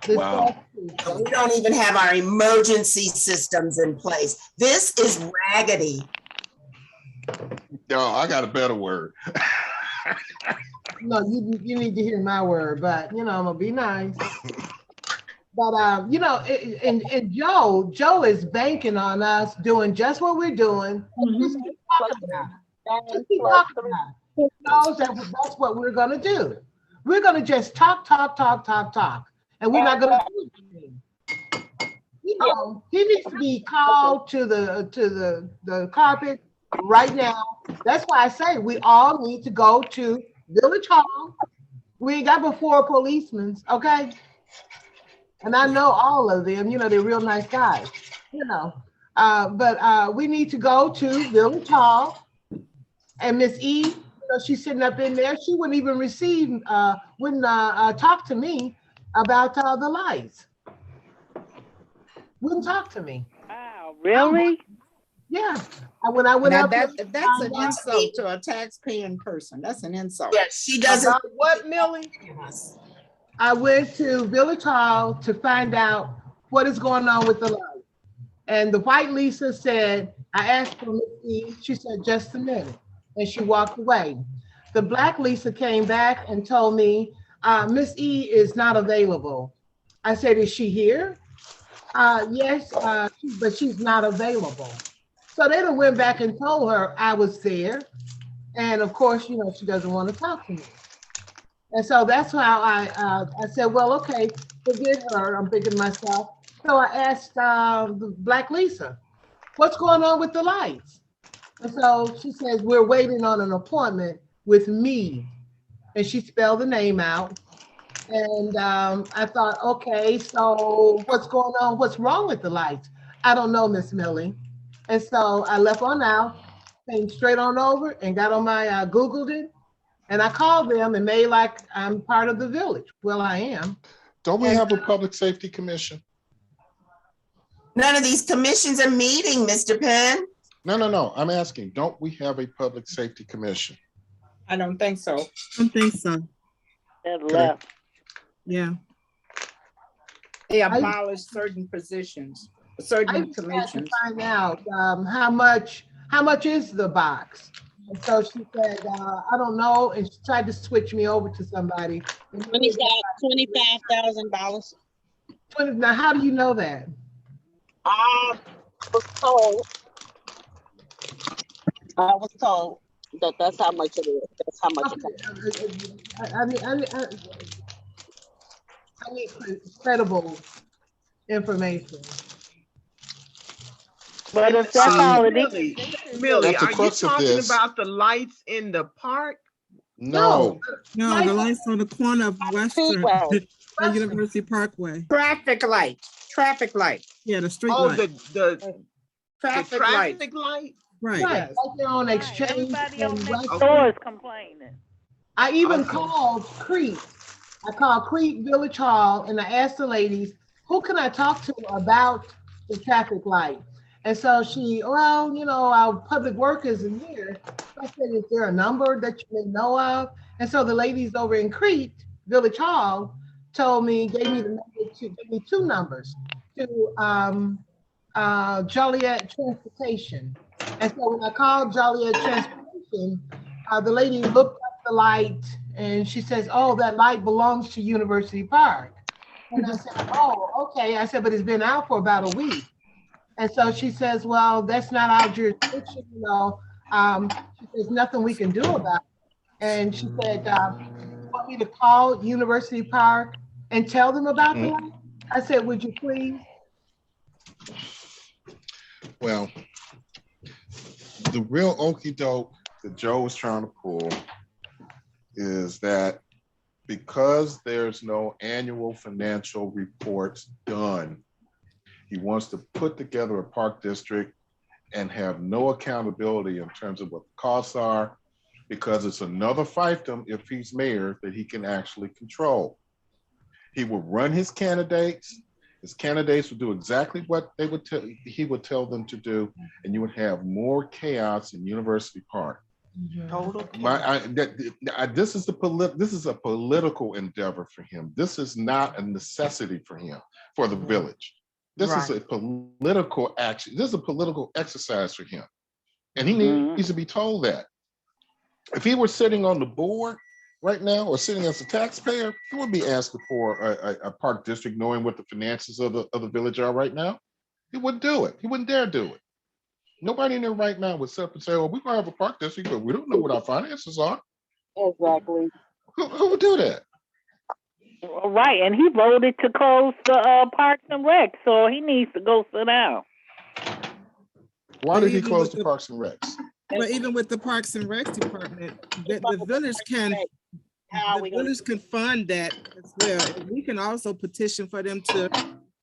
Wow. We don't even have our emergency systems in place. This is raggedy. Yo, I got a better word. No, you need to hear my word, but I'm gonna be nice. But and Joe is banking on us doing just what we're doing. Just keep talking about it. Just keep talking about it. He knows that's what we're gonna do. We're gonna just talk, and we're not gonna do anything. He needs to be called to the carpet right now. That's why I say we all need to go to Village Hall. We ain't got but 4 policemen, okay? And I know all of them, they're real nice guys, but we need to go to Village Hall. And Miss E, she's sitting up in there. She wouldn't even wouldn't talk to me about the lights. Wouldn't talk to me. Wow, really? Yeah. When I went Now up there, that's an insult to a taxpaying person. That's an insult. Yes, she doesn't. About what, Millie? I went to Village Hall to find out what is going on with the light. And the white Lisa said, I asked for Miss E. She said, just a minute. And she walked away. The black Lisa came back and told me, Miss E is not available. I said, is she here? Yes, but she's not available. So they done went back and told her I was there. And of course, you know, she doesn't want to talk to me. And so that's how I said, well, okay, forget her. I'm thinking to myself. So I asked the Black Lisa, what's going on with the lights? And so she says, we're waiting on an appointment with me. And she spelled the name out. And I thought, okay, so what's going on? What's wrong with the lights? I don't know, Miss Millie. And so I left on out, came straight on over and got on my, Googled it. And I called them and made like I'm part of the village. Well, I am. Don't we have a public safety commission? None of these commissions are meeting, Mr. Penn. No. I'm asking, don't we have a public safety commission? I don't think so. I don't think so. That Okay. left. Yeah. They abolished certain positions, certain I just had to commissions. find out how much is the box. And so she said, I don't know. And she tried to switch me over to somebody. $25,000. Now, how do you know that? I was told that that's how much it is. That's how much it costs. I need credible information. But if that's all it is, Millie, That's the are you crux of talking this. about the lights in the park? No. No, the lights on the corner of Western Speedway. and University Parkway. Traffic light. Yeah, the street Oh, light. the Traffic light. traffic light? Right. Right, like they're on Exchange. everybody on and next West- door is complaining. I even Okay. called Crete. I called Crete Village Hall and I asked the ladies, who can I talk to about the traffic light? And so well, you know, our public work isn't here. I said, is there a number that you may know of? And so the ladies over in Crete Village Hall gave me two numbers to Joliet Transportation. And so when I called Joliet Transportation, the lady looked up the light and she says, oh, that light belongs to University Park. And I said, oh, okay. I said, but it's been out for about a week. And so she says, well, that's not our jurisdiction, you know. She says, nothing we can do about it. And she said, you want me to call University Park and tell them about the light? I said, would you please? Well, the real okie doke that Joe was trying to pull is that because there's no annual financial reports done, he wants to put together a park district and have no accountability in terms of what the costs are, because it's another fiefdom if he's mayor that he can actually control. He will run his candidates. His candidates would do exactly what he would tell them to do, and you would have more chaos in University Park. Total. This is a political endeavor for him. This is not a necessity for him, for the village. This is a political action. This is a political exercise for him. And he needs to be told that. If he were sitting on the board right now or sitting as a taxpayer, he would be asking for a park district knowing what the finances of the village are right now. He wouldn't do it. He wouldn't dare do it. Nobody in there right now would sit up and say, well, we're going to have a park district, but we don't know what our finances are. Exactly. Who would do that? Right, and he voted to close the Parks and Rec, so he needs to go sit down. Why did he close the Parks and Recs? But even with the Parks and Rec department, the village can fund that as well. And we can also petition for them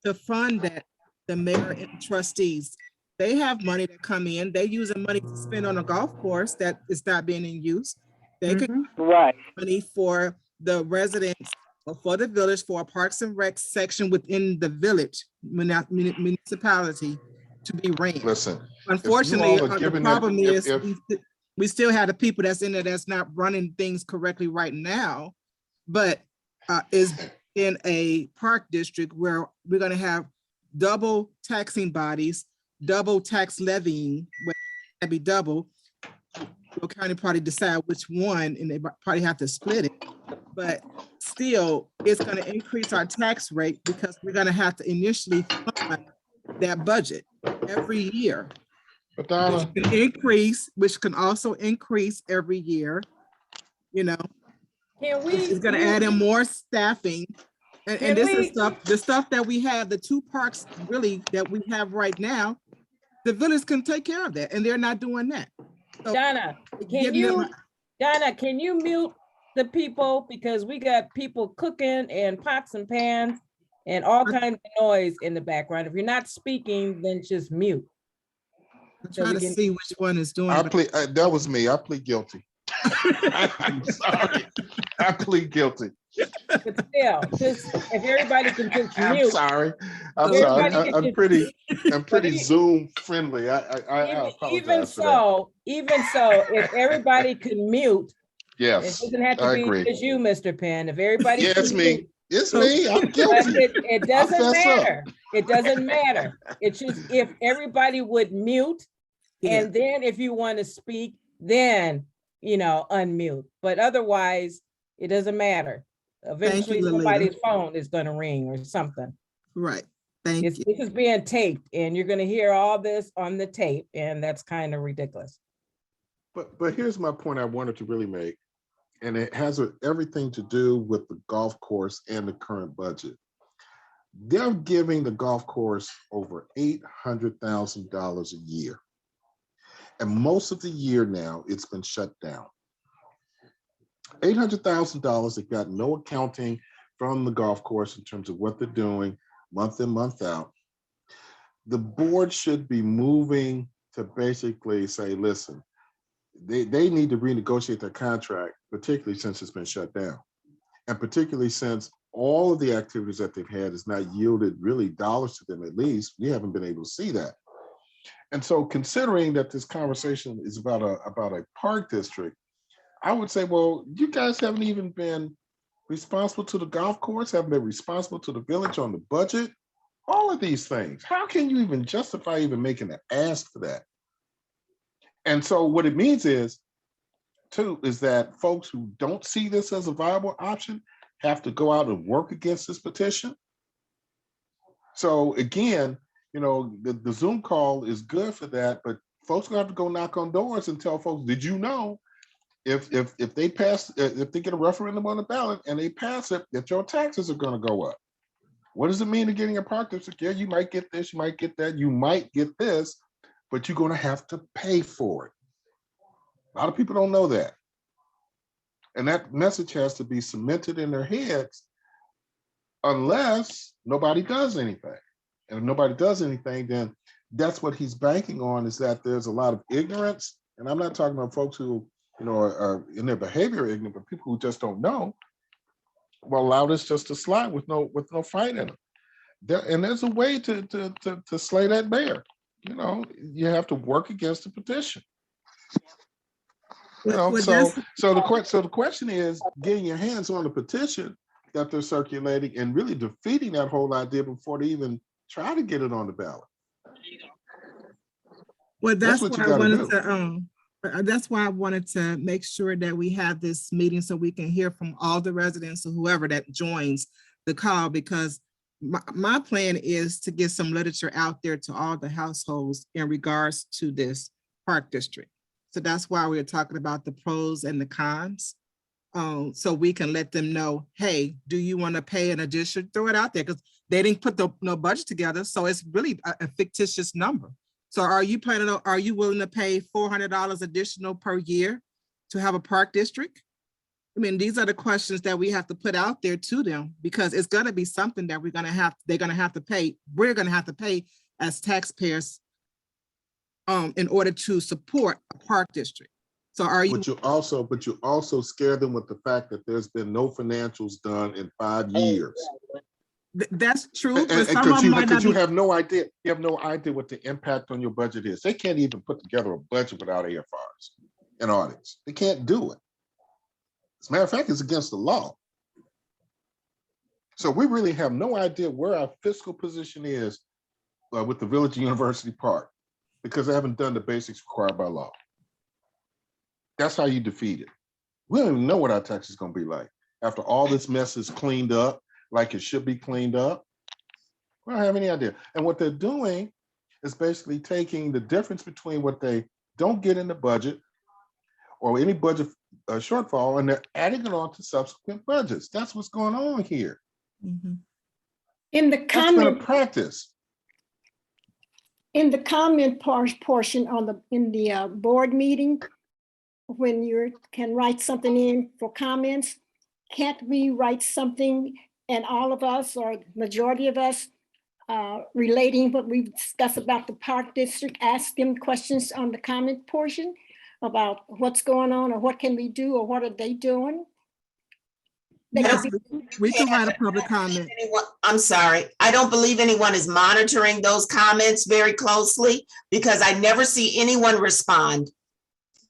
to fund that, the mayor and trustees. They have money that come in. They use the money to spend on a golf course that is not being in use. They could Right. money for the residents or for the village for a Parks and Rec section within the village municipality to be ran. Listen, Unfortunately, if you all are the giving problem it, is we still have the people that's in there that's not running things correctly right now, but is in a park district where we're going to have double taxing bodies, double tax levying, where it be double. The county probably decide which one, and they probably have to split it. But still, it's going to increase our tax rate because we're going to have to initially fund that budget every year. but Donna, Which can also increase every year. You know, Can we? it's going to add in more staffing. And this is the stuff that we have, the two parks really that we have right now, the village can take care of that, and they're not doing that. So Donna, can you mute the people, because we got people cooking and pots and pans and all kinds of noise in the background. If you're not speaking, then just mute. I'm trying to see which one is doing it. That was me. I plead guilty. I'm sorry. I plead guilty. But still, just if everybody can just mute. I'm sorry. I'm pretty Zoom friendly. I apologize. Even so, if everybody can mute, yes, it doesn't have to be just you, Mr. Penn. If everybody, it's me. It's me. I'm guilty. It doesn't matter. It doesn't matter. It's just if everybody would mute, and then if you want to speak, then unmute. But otherwise, it doesn't matter. Eventually, somebody's phone is going to ring or something. Right. Thank you. This is being taped, and you're going to hear all this on the tape, and that's kind of ridiculous. But here's my point I wanted to really make, and it has everything to do with the golf course and the current budget. They're giving the golf course over $800,000 a year. And most of the year now, it's been shut down. $800,000, they got no accounting from the golf course in terms of what they're doing month in, month out. The board should be moving to basically say, listen, they need to renegotiate their contract, particularly since it's been shut down. And particularly since all of the activities that they've had has not yielded really dollars to them, at least, we haven't been able to see that. And so considering that this conversation is about a park district, I would say, well, you guys haven't even been responsible to the golf course, haven't been responsible to the village on the budget, all of these things. How can you even justify even making an ask for that? And so what it means is, too, is that folks who don't see this as a viable option have to go out and work against this petition. So again, the Zoom call is good for that, but folks are gonna have to go knock on doors and tell folks, did you know if they get a referendum on the ballot and they pass it, that your taxes are going to go up? What does it mean to getting a park district? Yeah, you might get this, you might get that, you might get this, but you're going to have to pay for it. A lot of people don't know that. And that message has to be cemented in their heads unless nobody does anything. And if nobody does anything, then that's what he's banking on, is that there's a lot of ignorance. And I'm not talking about folks who are in their behavior ignorant, but people who just don't know will allow this just to slide with no fight in it. And there's a way to slay that bear. You have to work against the petition. So the question is getting your hands on the petition that they're circulating and really defeating that whole idea before they even try to get it on the ballot. Well, that's what I wanted to. That's why I wanted to make sure that we have this meeting so we can hear from all the residents or whoever that joins the call, because my plan is to get some literature out there to all the households in regards to this park district. So that's why we're talking about the pros and the cons. So we can let them know, hey, do you want to pay an addition? Throw it out there, because they didn't put no budget together. So it's really a fictitious number. So are you willing to pay $400 additional per year to have a park district? I mean, these are the questions that we have to put out there to them, because it's going to be something that they're going to have to pay. We're going to have to pay as taxpayers in order to support a park district. So are you? But you also scare them with the fact that there's been no financials done in 5 years. That's true, but some Because of them might not you be. have no idea. You have no idea what the impact on your budget is. They can't even put together a budget without AFRs and audits. They can't do it. As a matter of fact, it's against the law. So we really have no idea where our fiscal position is with the Village and University Park, because they haven't done the basics required by law. That's how you defeat it. We don't even know what our tax is going to be like after all this mess is cleaned up like it should be cleaned up. We don't have any idea. And what they're doing is basically taking the difference between what they don't get in the budget or any budget shortfall, and they're adding it on to subsequent budgets. That's what's going on here. Mhm. In the That's been a comment, practice. in the comment portion in the board meeting, when you can write something in for comments, can't we write something, and all of us or majority of us relating what we discussed about the park district, ask them questions on the comment portion about what's going on or what can we do or what are they doing? Yes, we can write a public comment. I'm sorry. I don't believe anyone is monitoring those comments very closely because I never see anyone respond.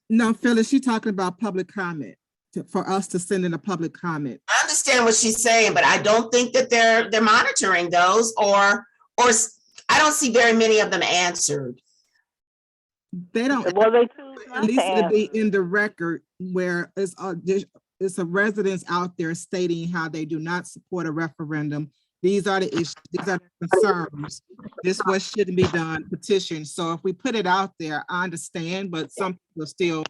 No, Phyllis, she's talking about public comment, for us to send in a public comment. I understand what she's saying, but I don't think that they're monitoring those, or I don't see very many of them answered. They don't. Well, they At least it'll be in the record where it's a residents out there stating how they do not support a referendum. These are the issues, these are the concerns. This what shouldn't be done, petition. So if we put it out there, I understand, but some people still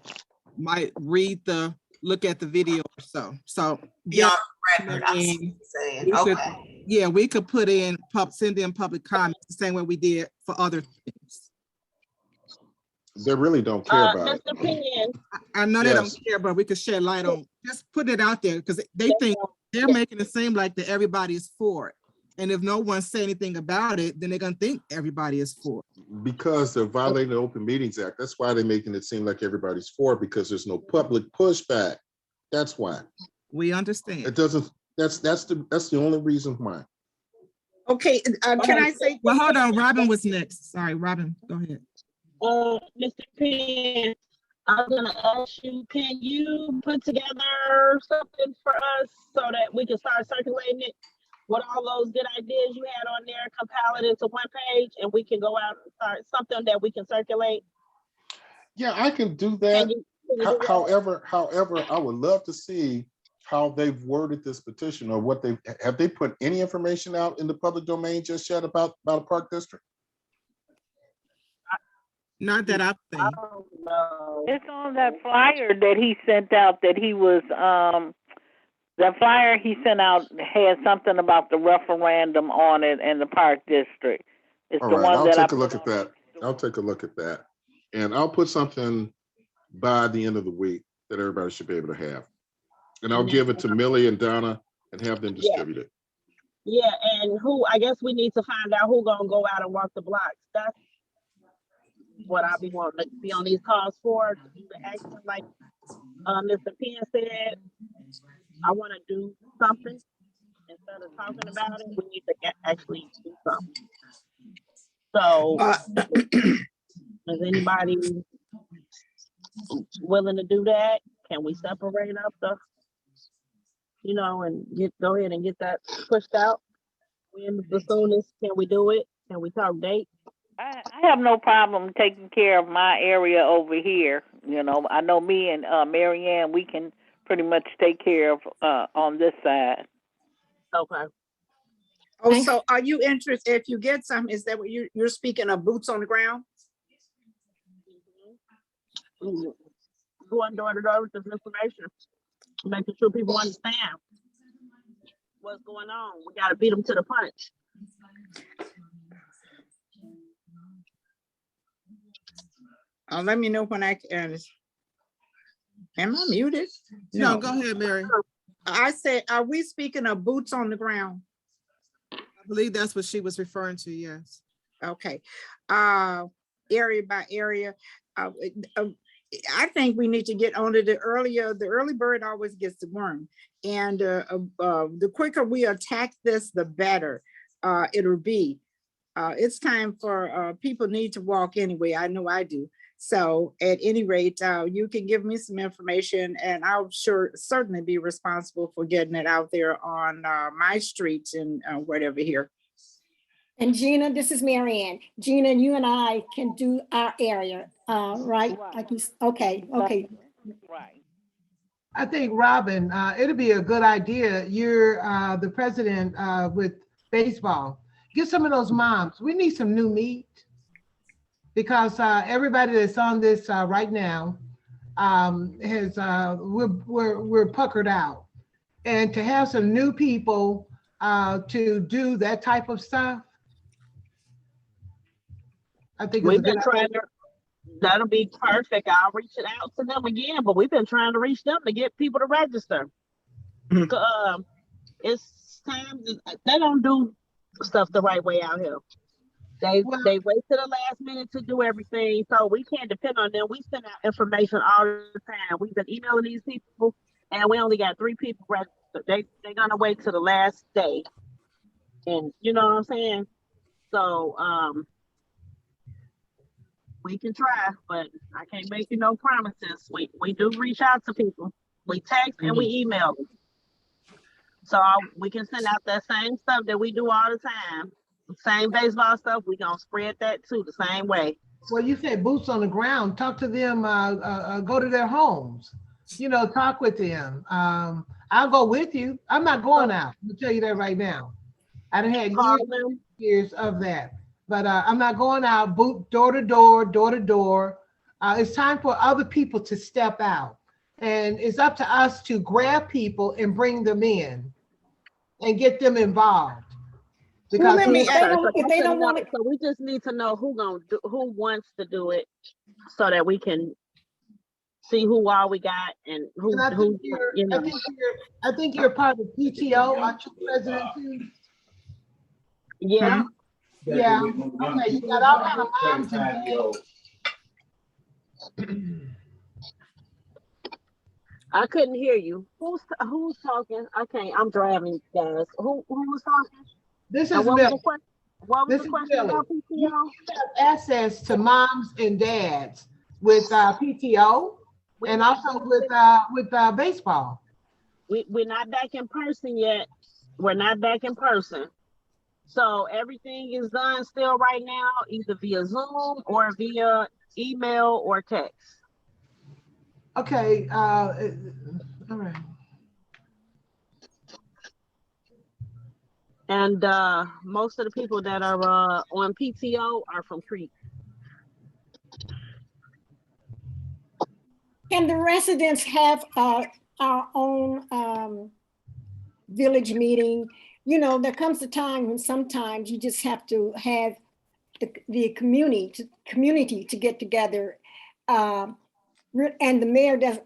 might look at the video or so. So yeah, Record, I see what you're saying. Okay. yeah, we could put in, send in public comments the same way we did for other things. They really don't care about it. Mr. Penn. I know they don't care, but we could shed light on, just put it out there because they think they're making it seem like that everybody is for it. And if no one say anything about it, then they're gonna think everybody is for it. Because they're violating the Open Meetings Act. That's why they're making it seem like everybody's for it, because there's no public pushback. That's why. We understand. It doesn't, that's the only reason why. Okay, can I say? Well, hold on, Robin was next. Sorry, Robin, go ahead. Mr. Penn, I'm gonna ask you, can you put together something for us so that we can start circulating it? With all those good ideas you had on there, compile it into one page, and we can go out and start something that we can circulate. Yeah, I can do that. Can you do that? However, I would love to see how they've worded this petition, or what have they put any information out in the public domain just yet about a park district? Not that I think. I don't know. It's on that flyer that he sent out that he was, the flyer he sent out had something about the referendum on it and the park district. It's All the right, one I'll that take a look at that. I'll take a look at that. And I'll put something by the end of the week that everybody should be able to have. And I'll give it to Millie and Donna and have them distribute it. Yeah, and I guess we need to find out who gonna go out and walk the blocks. That's what I be wanting to be on these calls for, to do the action like Mr. Penn said. I want to do something instead of talking about it. We need to actually do something. So, is anybody willing to do that? Can we separate up and go ahead and get that pushed out? When the soonest can we do it? Can we talk date? I have no problem taking care of my area over here. I know me and Mary Ann, we can pretty much take care of on this side. Okay. Oh, so are you interested, if you get some, is that what you're speaking of, boots on the ground? Going door to door with this information, making sure people understand what's going on. We got to beat them to the punch. Let me know when I can. Am I muted? No, go ahead, Mary. I said, are we speaking of boots on the ground? I believe that's what she was referring to, yes. Okay. Area by area. I think we need to get on it earlier. The early bird always gets the worm. And the quicker we attack this, the better it'll be. It's time for people need to walk anyway. I know I do. So at any rate, you can give me some information and I'll certainly be responsible for getting it out there on my streets and whatever here. And Gina, this is Mary Ann. Gina, you and I can do our area, right? Like you, okay. Right. I think, Robin, it'll be a good idea. You're the president with baseball. Get some of those moms. We need some new meat because everybody that's on this right now has we're puckered out, and to have some new people to do that type of stuff, I think we've been trying to. That'll be perfect. I'll reach it out to them again, but we've been trying to reach them to get people to register. It's time they don't do stuff the right way out here. They wait to the last minute to do everything, so we can't depend on them. We send out information all the time. We've been emailing these people, and we only got 3 people registered. They're gonna wait to the last day, and you know what I'm saying. So we can try, but I can't make you no promises. We do reach out to people. We text and we email them. So we can send out that same stuff that we do all the time. Same baseball stuff, we gonna spread that too the same way. Well, you said boots on the ground. Talk to them, go to their homes. You know, talk with them. I'll go with you. I'm not going out. I'll tell you that right now. I done had years of that. But I'm not going out door to door. It's time for other people to step out. And it's up to us to grab people and bring them in and get them involved. Because if they don't want it. So we just need to know who wants to do it so that we can see who all we got and who you know. I think you're part of PTO, aren't you president too? Yeah. Yeah, okay, you got all kind of moms and dads. I couldn't hear you. Who's talking? Okay, I'm driving, guys. Who was talking? This is what Billy. Was the question about PTO? You have access to moms and dads with PTO and also with baseball. We're not back in person yet. We're not back in person. So everything is done still right now, either via Zoom or via email or text. Okay, all right. And most of the people that are on PTO are from Crete. Can the residents have our own village meeting? You know, there comes a time when sometimes you just have to have the community to get together, and the mayor doesn't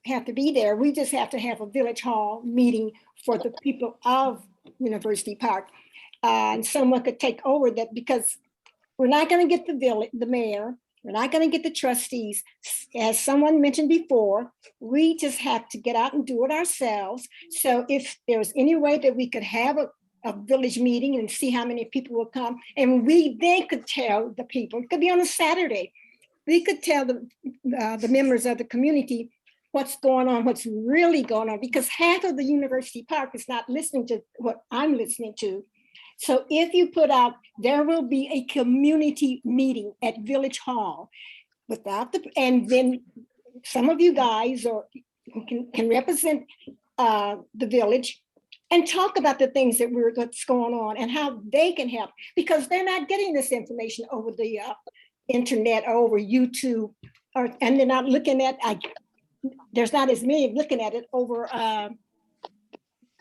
have to be there. We just have to have a village hall meeting for the people of University Park, and someone could take over that, because we're not going to get the mayor. We're not going to get the trustees. As someone mentioned before, we just have to get out and do it ourselves. So if there's any way that we could have a village meeting and see how many people will come, and we then could tell the people, it could be on a Saturday, we could tell the members of the community what's going on, what's really going on, because half of the University Park is not listening to what I'm listening to. So if you put out, there will be a community meeting at Village Hall and then some of you guys who can represent the village and talk about the things that's going on and how they can help, because they're not getting this information over the internet or over YouTube, and they're not looking at, there's not as many looking at it over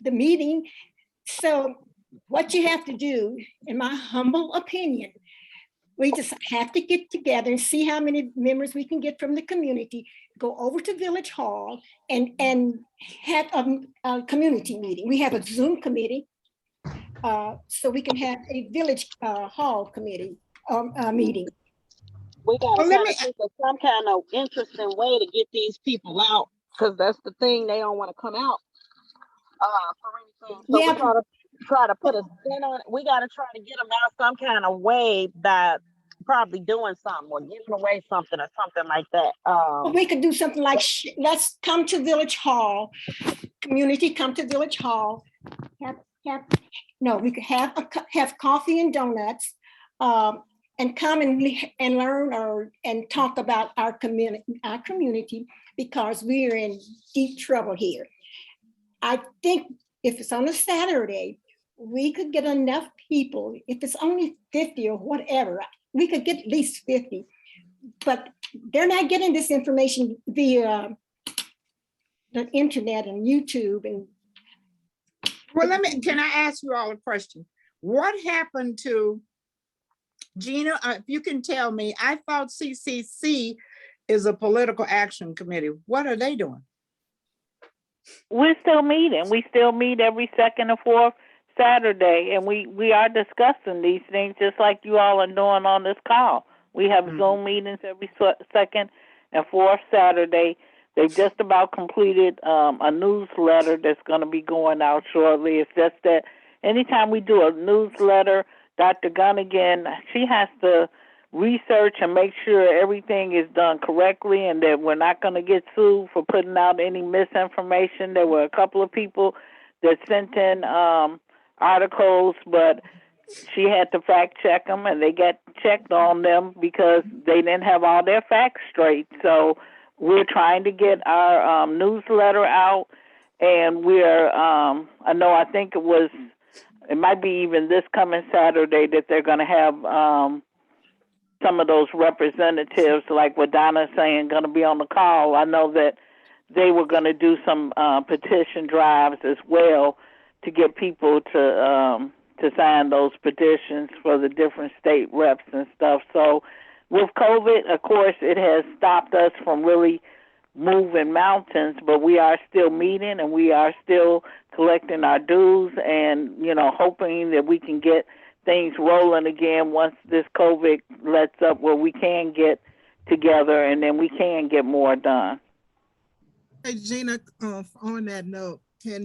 the meeting. So what you have to do, in my humble opinion, we just have to get together and see how many members we can get from the community, go over to Village Hall and have a community meeting. We have a Zoom committee, so we can have a Village Hall committee meeting. We gotta Well, let kind me, of think of some kind of interesting way to get these people out, because that's the thing, they don't want to come out for anything. So Yeah, we gotta try to put a spin on it. We gotta try to get them out some kind of way, that probably doing something or giving away something or something like that. we could do something like, let's come to Village Hall, community come to Village Hall. No, we could have coffee and donuts, and come and learn and talk about our community, because we're in deep trouble here. I think if it's on a Saturday, we could get enough people. If it's only 50 or whatever, we could get at least 50. But they're not getting this information via the internet and YouTube. And well, can I ask you all a question? What happened to Gina? If you can tell me, I thought CCC is a political action committee. What are they doing? We're still meeting. We still meet every second and fourth Saturday, and we are discussing these things just like you all are doing on this call. We have Zoom meetings every second and fourth Saturday. They've just about completed a newsletter that's going to be going out shortly. It's just that anytime we do a newsletter, Dr. Gunnigan, she has to research and make sure everything is done correctly and that we're not going to get sued for putting out any misinformation. There were a couple of people that sent in articles, but she had to fact check them, and they got checked on them because they didn't have all their facts straight. So we're trying to get our newsletter out, and I think it might be even this coming Saturday that they're going to have some of those representatives, like what Donna's saying, going to be on the call. I know that they were going to do some petition drives as well to get people to sign those petitions for the different state reps and stuff. So with COVID, of course, it has stopped us from really moving mountains, but we are still meeting and we are still collecting our dues and, hoping that we can get things rolling again once this COVID lets up, where we can get together and then we can get more done. Hey, Gina, on that note, I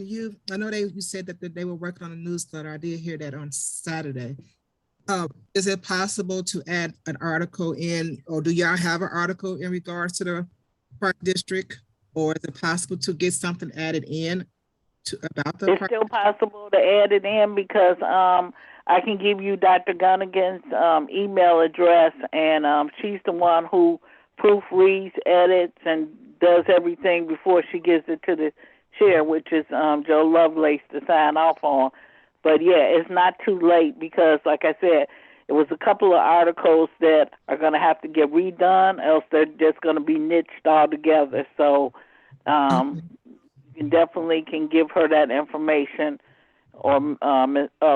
know you said that they were working on a newsletter. I did hear that on Saturday. Is it possible to add an article in, or do y'all have an article in regards to the Park District? Or is it possible to get something added in about the It's Park still possible to add it in because I can give you Dr. Gunnigan's email address, and she's the one who proofreads, edits, and does everything before she gives it to the chair, which is Joe Lovelace to sign off on. But yeah, it's not too late because, like I said, it was a couple of articles that are going to have to get redone, else they're just going to be niched all together. So you definitely can give her that information, or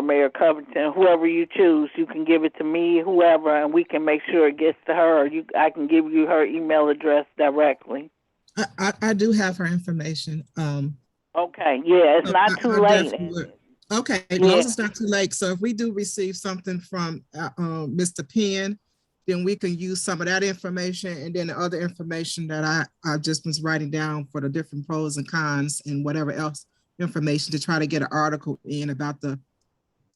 Mayor Covington, whoever you choose. You can give it to me, whoever, and we can make sure it gets to her. Or I can give you her email address directly. I do have her information. Okay, yeah, it's not too late. Okay, as long as it's not too late. So if we do receive something from Mr. Penn, then we can use some of that information and then the other information that I just was writing down for the different pros and cons and whatever else information to try to get an article in about the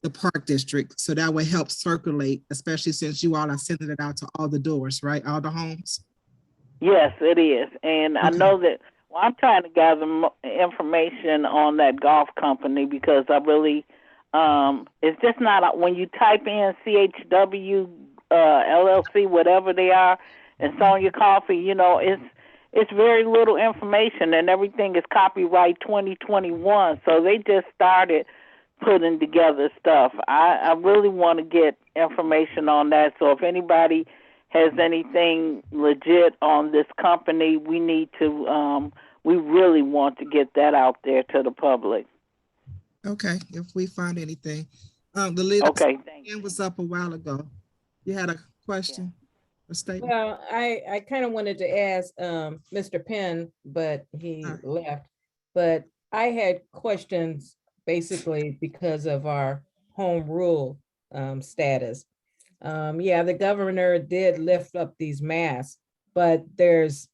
Park District. So that will help circulate, especially since you all are sending it out to all the doors, right? All the homes? Yes, it is. And I know that, I'm trying to gather information on that golf company because I really, it's just not, when you type in CHW, LLC, whatever they are, and Sonia Coffee, it's very little information and everything is copyright 2021. So they just started putting together stuff. I really want to get information on that. So if anybody has anything legit on this company, we need to, we really want to get that out there to the public. Okay, if we find anything. The leader was up a while ago. You had a question, a statement? Well, I kind of wanted to ask Mr. Penn, but he left. But I had questions basically because of our home rule status. Yeah, the governor did lift up these masks, but there's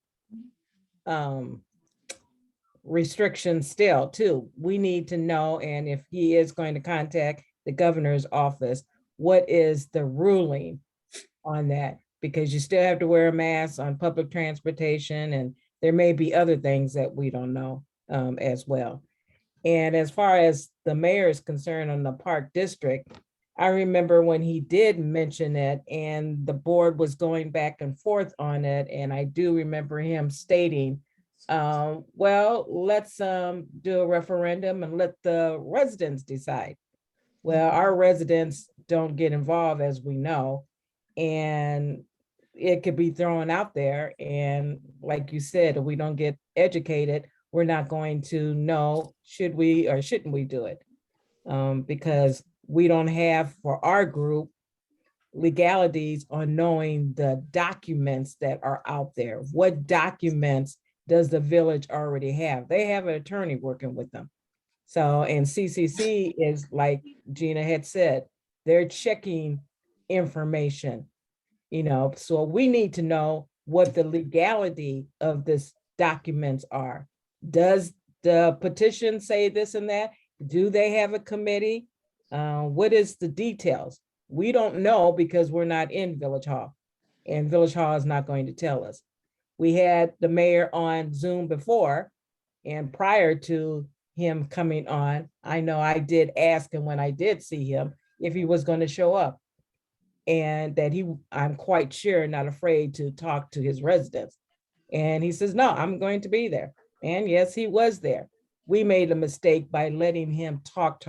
restrictions still too. We need to know, and if he is going to contact the governor's office, what is the ruling on that? Because you still have to wear a mask on public transportation, and there may be other things that we don't know as well. And as far as the mayor is concerned on the Park District, I remember when he did mention it and the board was going back and forth on it. And I do remember him stating, well, let's do a referendum and let the residents decide. Well, our residents don't get involved, as we know, and it could be thrown out there. And like you said, if we don't get educated, we're not going to know, should we or shouldn't we do it? Because we don't have, for our group, legalities on knowing the documents that are out there. What documents does the village already have? They have an attorney working with them. So, and CCC is, like Gina had said, they're checking information, so we need to know what the legality of this documents are. Does the petition say this and that? Do they have a committee? What is the details? We don't know because we're not in Village Hall, and Village Hall is not going to tell us. We had the mayor on Zoom before, and prior to him coming on, I know I did ask him when I did see him if he was going to show up, and that I'm quite sure, not afraid to talk to his residents. And he says, no, I'm going to be there. And yes, he was there. We made a mistake by letting him talk,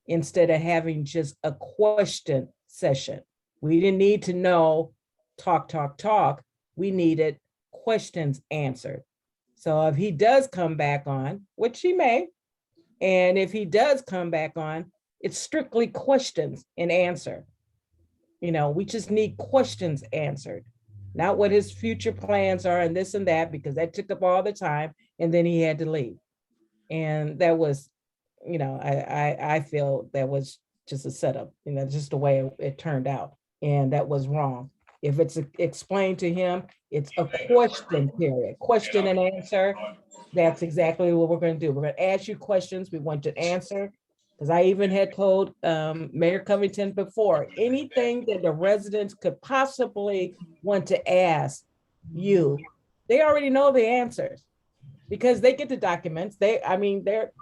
instead of having just a question session. We didn't need to know talk. We needed questions answered. So if he does come back on, which he may, and if he does come back on, it's strictly questions and answer. We just need questions answered, not what his future plans are and this and that, because that took up all the time and then he had to leave. And that was, I feel that was just a setup, just the way it turned out. And that was wrong. If it's explained to him, it's a question period, question and answer. That's exactly what we're going to do. We're going to ask you questions. We want to answer. Because I even had told Mayor Covington before, anything that the residents could possibly want to ask you, they already know the answers because they get the documents. They're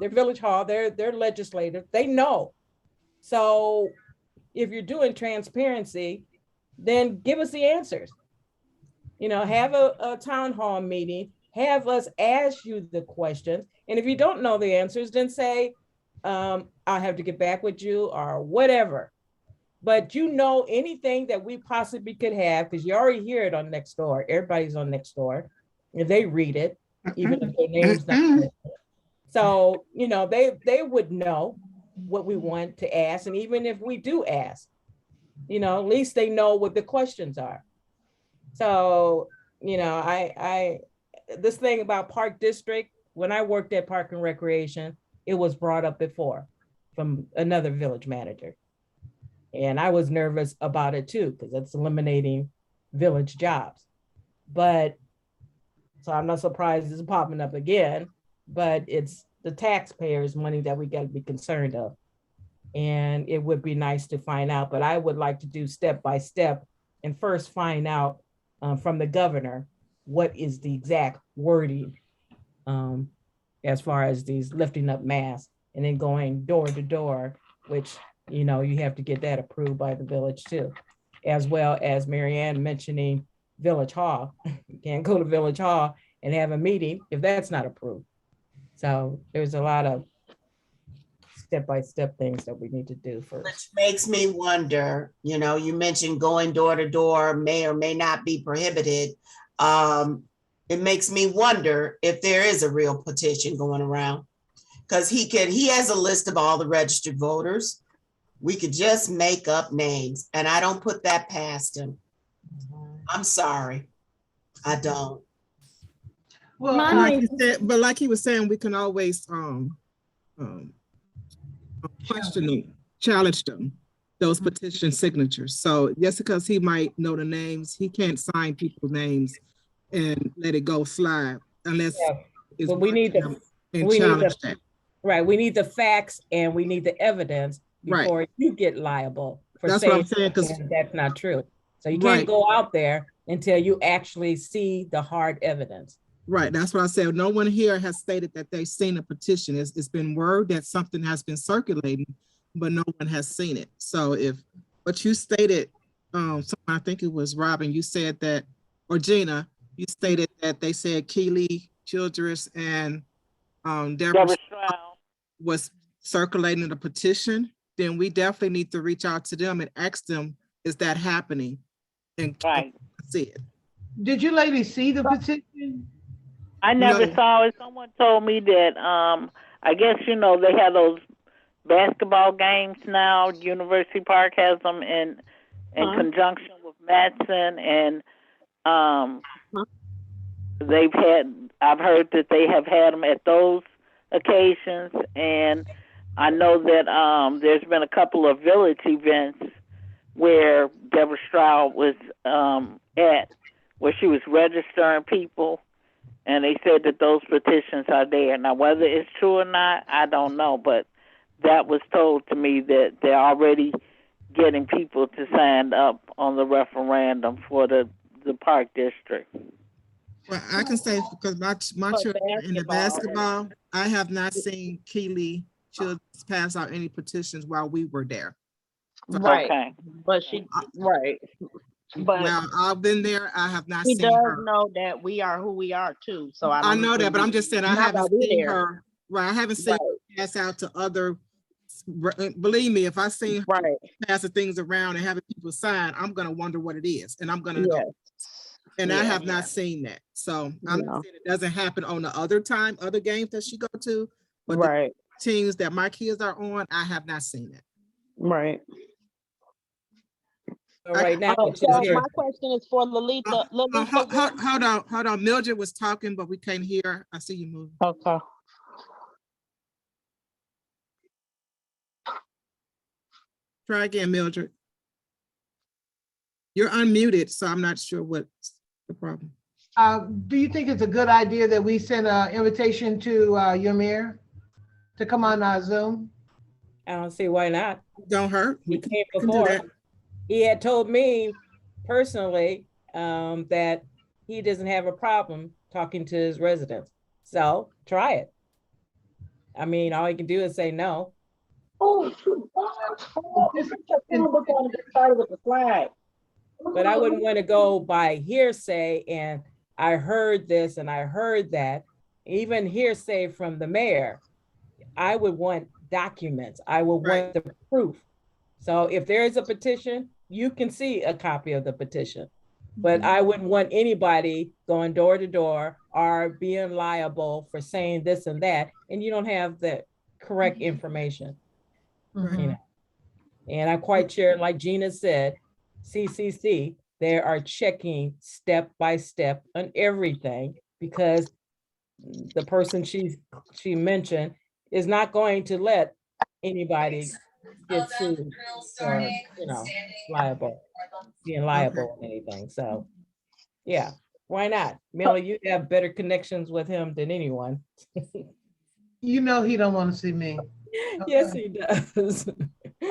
Village Hall, they're legislative, they know. So if you're doing transparency, then give us the answers. Have a town hall meeting, have us ask you the questions. And if you don't know the answers, then say, I'll have to get back with you or whatever. But anything that we possibly could have, because you already hear it on Nextdoor. Everybody's on Nextdoor and they read it, even if their name's not listed. So, they would know what we want to ask. And even if we do ask, at least they know what the questions are. So, this thing about Park District, when I worked at Park and Recreation, it was brought up before from another village manager. And I was nervous about it too, because it's eliminating village jobs. So I'm not surprised it's popping up again, but it's the taxpayers' money that we got to be concerned of. And it would be nice to find out, but I would like to do step by step and first find out from the governor, what is the exact wording as far as these lifting up masks, and then going door to door, which, you have to get that approved by the village too, as well as Marianne mentioning Village Hall. You can't go to Village Hall and have a meeting if that's not approved. So there's a lot of step-by-step things that we need to do first. Which makes me wonder, you mentioned going door to door may or may not be prohibited. It makes me wonder if there is a real petition going around, because he has a list of all the registered voters. We could just make up names, and I don't put that past him. I'm sorry, I don't. Well, but like he was saying, we can always question them, challenge them. those petition signatures. So just because he might know the names, he can't sign people's names and let it go slide unless Yeah, it's but we need the, and we need challenge the, that. right, we need the facts and we need the evidence Right. before you get liable for That's what I'm saying saying, 'cause- something that's not true. So you Right. can't go out there until you actually see the hard evidence. Right, that's what I said. No one here has stated that they've seen a petition. It's been word that something has been circulating, but no one has seen it. So if what you stated, I think it was Robin, you said that, or Gina, you stated that they said Keely Childress and Deborah Stroud was circulating the petition, then we definitely need to reach out to them and ask them, is that happening? And Right. see it. Did you ladies see the petition? I never No. saw it. Someone told me that I guess they have those basketball games now. University Park has them in conjunction with Matson, and I've heard that they have had them at those occasions, and I know that there's been a couple of village events where Deborah Stroud was at, where she was registering people. And they said that those petitions are there. Now, whether it's true or not, I don't know. But that was told to me that they're already getting people to sign up on the referendum for the Park District. Well, I can say because my children are in the basketball, I have not seen Keely Childress pass out any petitions while we were there. So, Right. Okay. But right. But while I've been there, I have not she seen does her. know that we are who we are too. So I know that, but I'm just saying I Not haven't while we're seen there. her. Right, I haven't seen her pass out to other. Believe me, if I seen her Right. passing things around and having people sign, I'm gonna wonder what it is, and I'm gonna Yes. go. And I Yeah. have not seen that. So I'm No. not saying it doesn't happen on the other games that she go to, but Right. the teams that my kids are on, I have not seen it. Right. So right now, it's So just here. my question is for Lolita. Hold on. Mildred was talking, but we can't hear her. I see you moving. Okay. Try again, Mildred. You're unmuted, so I'm not sure what's the problem. Do you think it's a good idea that we send an invitation to your mayor to come on Zoom? I don't see why not. Don't hurt. He came can do before. that. He had told me personally that he doesn't have a problem talking to his residents. So try it. I mean, all you can do is say no. Oh, shoot. Started with the flag. But I wouldn't want to go by hearsay and I heard this and I heard that. Even hearsay from the mayor, I would want documents. I would want the proof. So if there is a petition, you can see a copy of the petition. But I wouldn't want anybody going door to door or being liable for saying this and that, and you don't have the correct information. You know. And I'm quite sure, like Gina said, CCC, they are checking step by step on everything because the person she mentioned is not going to let anybody get sued or, liable, being liable on anything. So, yeah, why not? Millie, you have better connections with him than anyone. You know he don't want to see me. Yes, he does.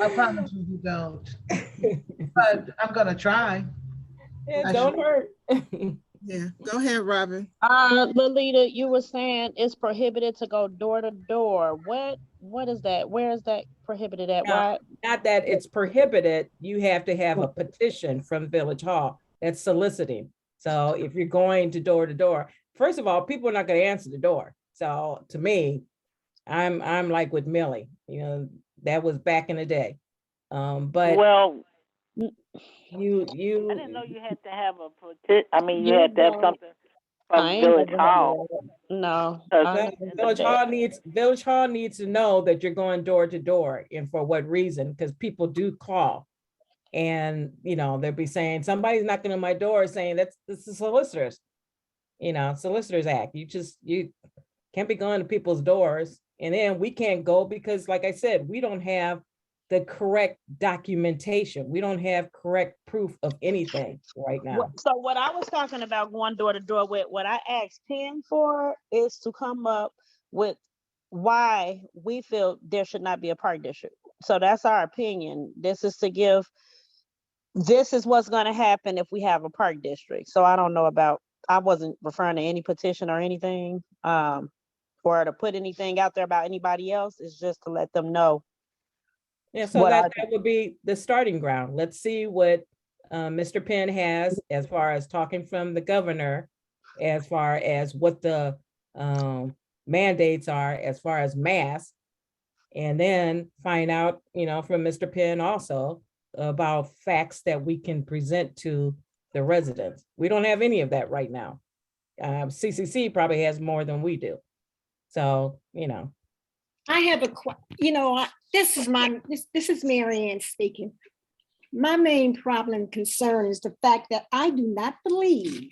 I promise you he don't. But I'm gonna try. It don't hurt. Yeah, go ahead, Robin. Lolita, you were saying it's prohibited to go door to door. What is that? Where is that prohibited at? Why? Not that it's prohibited, you have to have a petition from Village Hall that's soliciting. So if you're going to door, first of all, people are not going to answer the door. So to me, I'm like with Millie, that was back in the day. But well, you I didn't know you had to have a petition. I mean, you had to have something from Village Hall. No. Village Hall needs to know that you're going door to door and for what reason, because people do call. And they'll be saying, somebody's knocking on my door saying this is solicitors, Solicitors Act. You can't be going to people's doors. And then we can't go because, like I said, we don't have the correct documentation. We don't have correct proof of anything right now. So what I was talking about going door to door with, what I asked Penn for is to come up with why we feel there should not be a park district. So that's our opinion. This is to give, this is what's going to happen if we have a park district. So I don't know about, I wasn't referring to any petition or anything, or to put anything out there about anybody else. It's just to let them know. Yeah, so that would be the starting ground. Let's see what Mr. Penn has as far as talking from the governor, as far as what the mandates are as far as masks, and then find out, from Mr. Penn also about facts that we can present to the residents. We don't have any of that right now. CCC probably has more than we do. So, I have this is Mary Ann speaking. My main problem and concern is the fact that I do not believe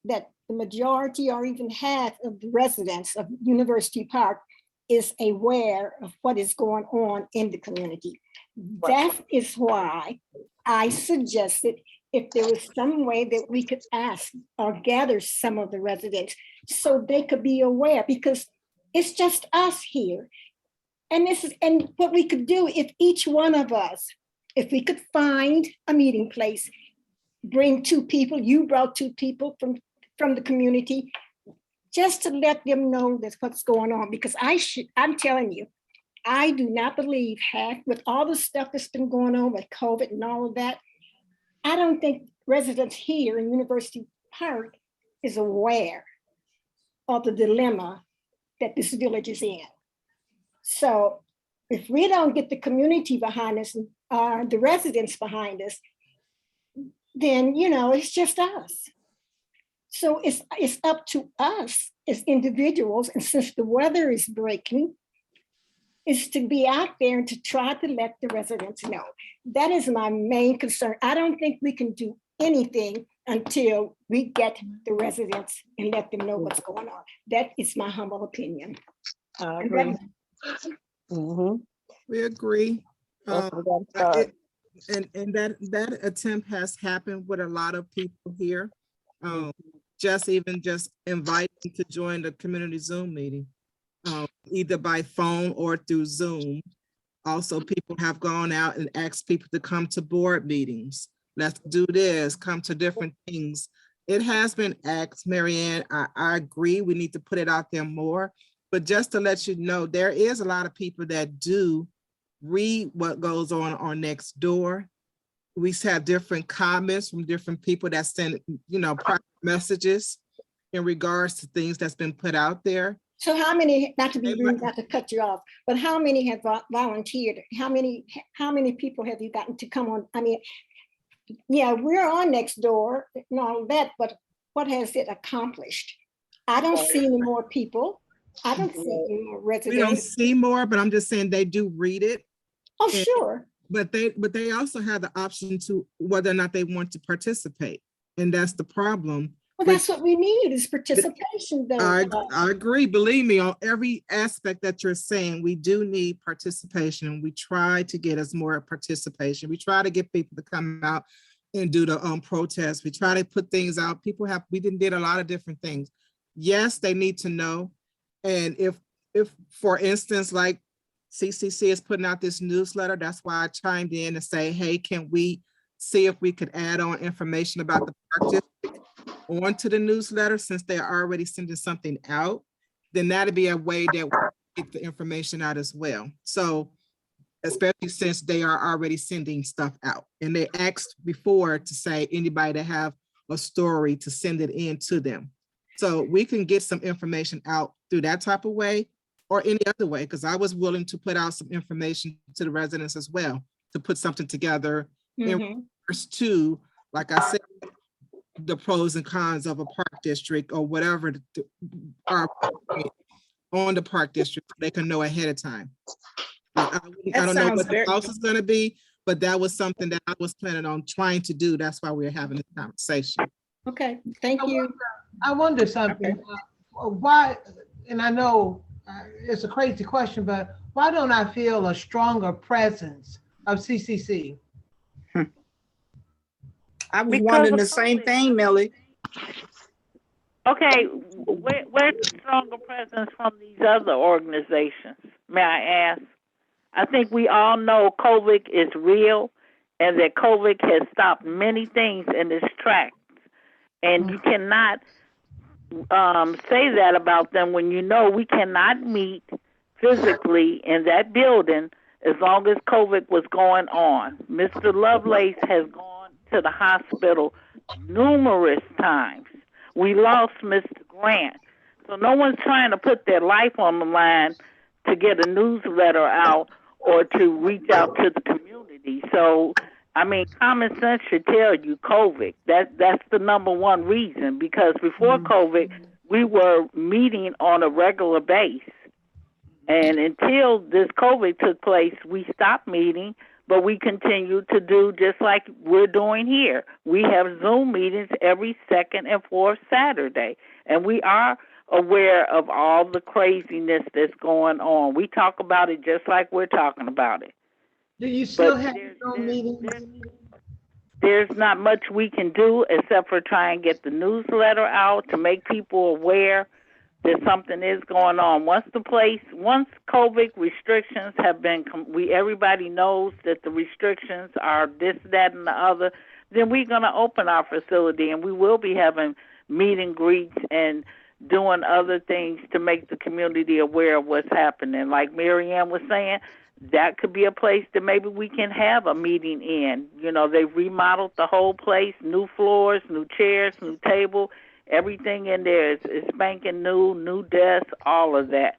that the majority or even half of the residents of University Park is aware of what is going on in the community. That is why I suggested if there was some way that we could ask or gather some of the residents so they could be aware, because it's just us here. And what we could do if each one of us, if we could find a meeting place, bring 2 people, you brought 2 people from the community, just to let them know that's what's going on. Because I'm telling you, I do not believe with all the stuff that's been going on with COVID and all of that, I don't think residents here in University Park is aware of the dilemma that this village is in. So if we don't get the community behind us, the residents behind us, then, it's just us. So it's up to us as individuals, and since the weather is breaking, is to be out there and to try to let the residents know. That is my main concern. I don't think we can do anything until we get the residents and let them know what's going on. That is my humble opinion. We agree. And that attempt has happened with a lot of people here. Just inviting to join the community Zoom meeting, either by phone or through Zoom. Also, people have gone out and asked people to come to board meetings. Let's do this, come to different things. It has been asked, Mary Ann, I agree, we need to put it out there more. But just to let you know, there is a lot of people that do read what goes on next door. We have different comments from different people that send, private messages in regards to things that's been put out there. So how many, not to be rude, not to cut you off, but how many have volunteered? How many people have you gotten to come on? I mean, yeah, we're on next door and all that, but what has it accomplished? I don't see any more people. I don't see any more residents. We don't see more, but I'm just saying they do read it. Oh, sure. But they also have the option to whether or not they want to participate. And that's the problem. Well, that's what we need is participation. Though. I agree. Believe me, on every aspect that you're saying, we do need participation. We try to get us more participation. We try to get people to come out and do the protests. We try to put things out. We did a lot of different things. Yes, they need to know. And if for instance, like CCC is putting out this newsletter, that's why I chimed in to say, hey, can we see if we could add on information about the park district onto the newsletter, since they're already sending something out, then that'd be a way that we get the information out as well. So especially since they are already sending stuff out, and they asked before to say anybody that have a story to send it in to them. So we can get some information out through that type of way or any other way, because I was willing to put out some information to the residents as well, to put something together in regards to, like I said, the pros and cons of a park district or whatever are on the park district, so they can know ahead of time. I don't know what the house is going to be, but that was something that I was planning on trying to do. That's why we're having this conversation. Okay, thank you. I wonder something. Why, and I know it's a crazy question, but why don't I feel a stronger presence of CCC? I was Because wondering of the same COVID. thing, Millie. Okay, where's the stronger presence from these other organizations? May I ask? I think we all know COVID is real and that COVID has stopped many things in its tracks. And you cannot say that about them when you know we cannot meet physically in that building as long as COVID was going on. Mr. Lovelace has gone to the hospital numerous times. We lost Mr. Grant. So no one's trying to put their life on the line to get a newsletter out or to reach out to the community. So, I mean, common sense should tell you COVID. That's the number one reason, because before COVID, we were meeting on a regular base. And until this COVID took place, we stopped meeting, but we continue to do just like we're doing here. We have Zoom meetings every second and fourth Saturday, and we are aware of all the craziness that's going on. We talk about it just like we're talking about it. Do you still But have Zoom meetings? There's not much we can do except for try and get the newsletter out to make people aware that something is going on. Once COVID restrictions have been, everybody knows that the restrictions are this, that, and the other, then we're going to open our facility and we will be having meet and greets and doing other things to make the community aware of what's happening. Like Mary Ann was saying, that could be a place that maybe we can have a meeting in. You know, they've remodeled the whole place, new floors, new chairs, new table. Everything in there is spanking new desks, all of that.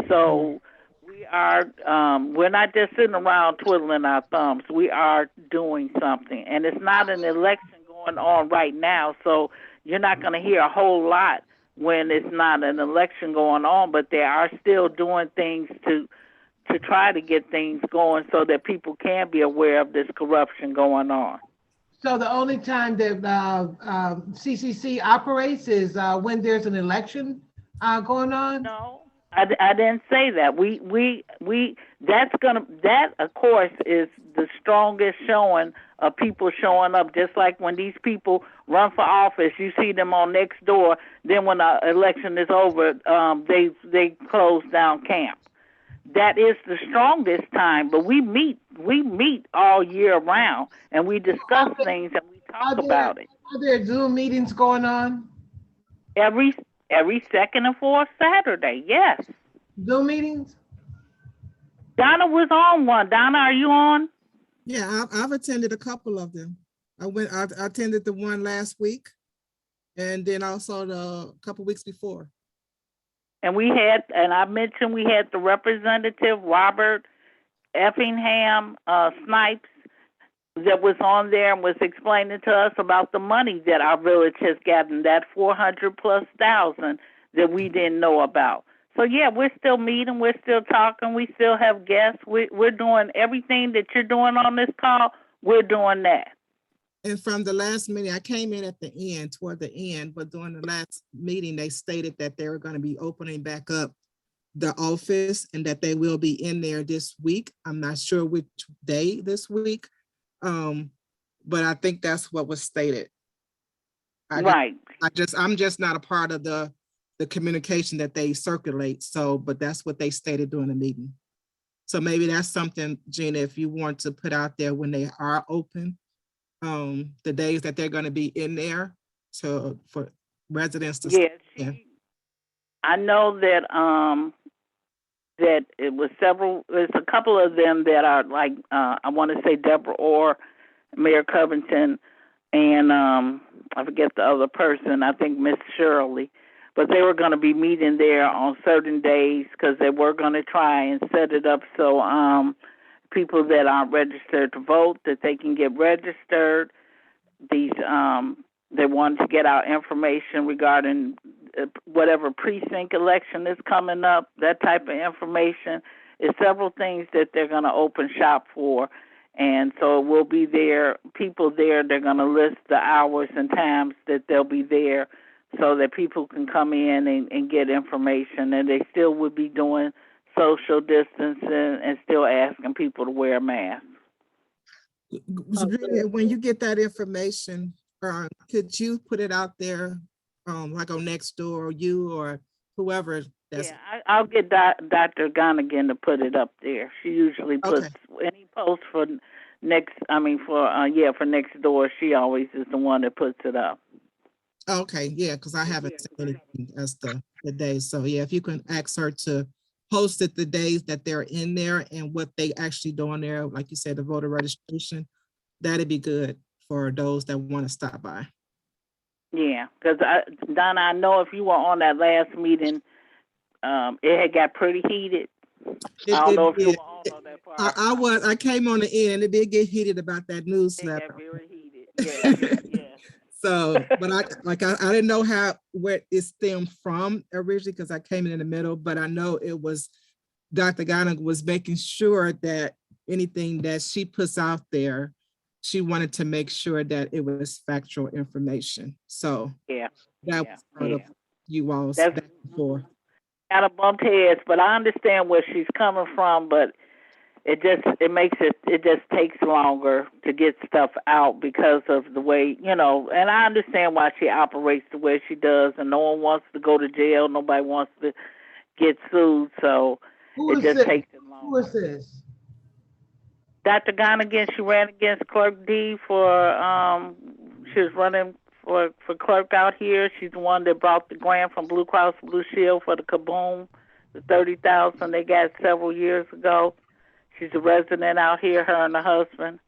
So we are, we're not just sitting around twiddling our thumbs. We are doing something. And it's not an election going on right now, so you're not going to hear a whole lot when it's not an election going on, but they are still doing things to try to get things going so that people can be aware of this corruption going on. So the only time that CCC operates is when there's an election going on? No, I didn't say that. That of course is the strongest showing of people showing up, just like when these people run for office, you see them on next door. Then when the election is over, they close down camp. That is the strongest time, but we meet all year round and we discuss things and we talk about it. Are there Zoom meetings going on? Every second and fourth Saturday, yes. Zoom meetings? Donna was on one. Donna, are you on? Yeah, I've attended a couple of them. I attended the one last week and then also the couple weeks before. And I mentioned we had the representative, Robert Ellington-Snipes, that was on there and was explaining to us about the money that our village has gotten, that 400,000+ that we didn't know about. So yeah, we're still meeting, we're still talking, we still have guests. We're doing everything that you're doing on this call, we're doing that. And from the last meeting, I came in at the end, toward the end, but during the last meeting, they stated that they were going to be opening back up the office and that they will be in there this week. I'm not sure which day this week, but I think that's what was stated. Right. I'm just not a part of the communication that they circulate. So, but that's what they stated during the meeting. So maybe that's something, Gina, if you want to put out there when they are open, the days that they're going to be in there for residents to I know that that it was there's a couple of them that are like I want to say Deborah Orr, Mayor Covington, and I forget the other person, I think Miss Shirley, but they were going to be meeting there on certain days because they were going to try and set it up so people that aren't registered to vote, that they can get registered. They wanted to get out information regarding whatever precinct election is coming up, that type of information. It's several things that they're going to open shop for. And so it will be there, people there, they're going to list the hours and times that they'll be there so that people can come in and get information, and they still would be doing social distancing and still asking people to wear a mask. Sabrina, when you get that information, could you put it out there, like on Nextdoor, or you or whoever? That's I'll get Dr. Gonnigan to put it up there. She usually puts any post for for next door. She always is the one that puts it up. Okay, yeah, because I haven't seen anything as the days. So yeah, if you can ask her to post it the days that they're in there and what they actually doing there, like you said, the voter registration, that'd be good for those that want to stop by. Yeah, because Donna, I know if you were on that last meeting, it had got pretty heated. I don't know if you were on that part. I came on the end. It did get heated about that newsletter. It got very heated. Yeah. So, but I didn't know where it stemmed from originally because I came in the middle, but I know it was Dr. Ghana was making sure that anything that she puts out there, she wanted to make sure that it was factual information. So that was part of you all's back and forth. Kind of bumped heads, but I understand where she's coming from, but it just takes longer to get stuff out because of the way, and I understand why she operates the way she does, and no one wants to go to jail, nobody wants to get sued, so it just takes it longer. Who is this? Dr. Gonnigan, she ran against Clerk D she was running for clerk out here. She's the one that brought the grant from Blue Cross Blue Shield for the Kaboom, the $30,000 they got several years ago. She's a resident out here, her and her husband,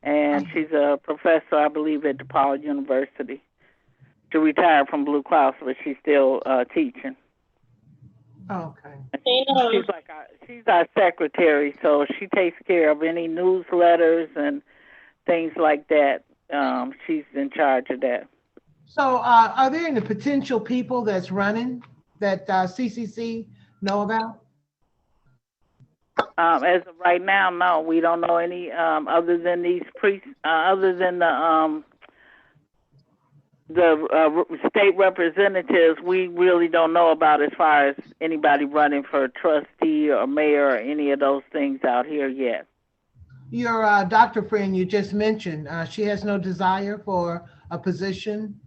and she's a professor, I believe, at DePaul University. She retired from Blue Cross, but she's still teaching. Okay. She's our secretary, so she takes care of any newsletters and things like that. She's in charge of that. So are there any potential people that's running that CCC know about? As of right now, no, we don't know any other than these other than the state representatives. We really don't know about as far as anybody running for trustee or mayor or any of those things out here yet. Your doctor friend you just mentioned, she has no desire for a position.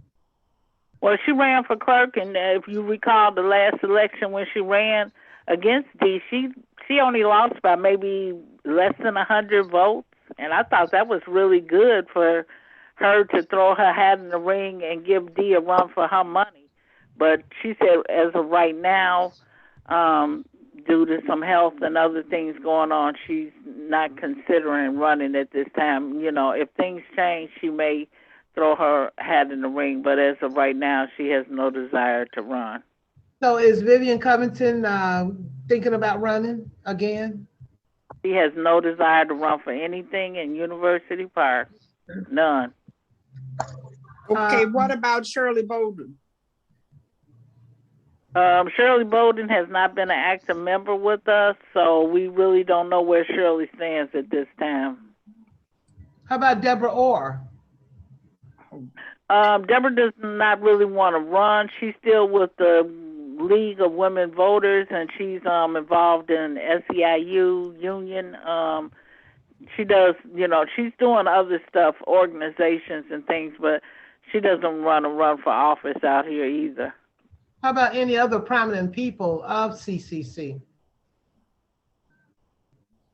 Well, she ran for clerk, and if you recall the last election when she ran against D, she only lost by maybe less than 100 votes, and I thought that was really good for her to throw her hat in the ring and give D a run for her money. But she said as of right now, due to some health and other things going on, she's not considering running at this time. If things change, she may throw her hat in the ring, but as of right now, she has no desire to run. So is Vivian Covington thinking about running again? She has no desire to run for anything in University Park. None. Okay, what about Shirley Bolden? Shirley Bolden has not been an active member with us, so we really don't know where Shirley stands at this time. How about Deborah Orr? Deborah does not really want to run. She's still with the League of Women Voters, and she's involved in SEIU union. She does, she's doing other stuff, organizations and things, but she doesn't run for office out here either. How about any other prominent people of CCC?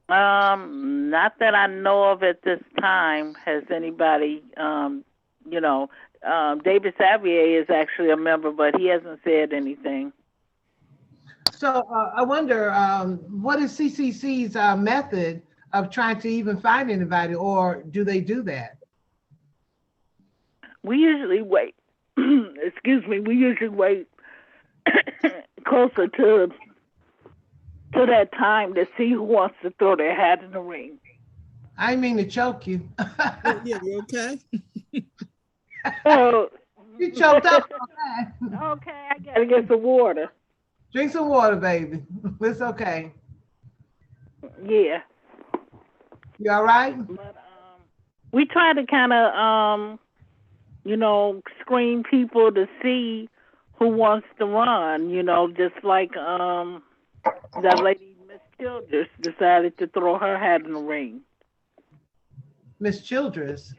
Not that I know of at this time. Has anybody, David Savier is actually a member, but he hasn't said anything. So I wonder, what is CCC's method of trying to even find anybody, or do they do that? We usually wait. Excuse me. We usually wait closer to that time to see who wants to throw their hat in the ring. I didn't mean to choke you. Yeah, you okay? You choked up. Okay, I gotta get some water. Drink some water, baby. It's okay. Yeah. You all right? But we try to kind of, screen people to see who wants to run, you know, just like that lady, Miss Childers, decided to throw her hat in the ring. Miss Childress.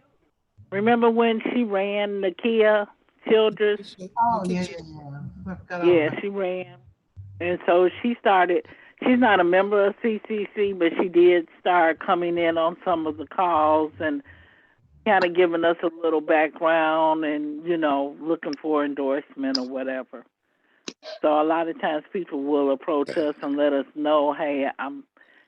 Remember when she ran, Nakia Childress? Oh, yeah, yeah, yeah. I forgot all Yeah, about she ran. And so she started, she's not a member of CCC, but she did start coming in on some of the calls and kind of giving us a little background and, you know, looking for endorsement or whatever. So a lot of times people will approach us and let us know, hey, I'm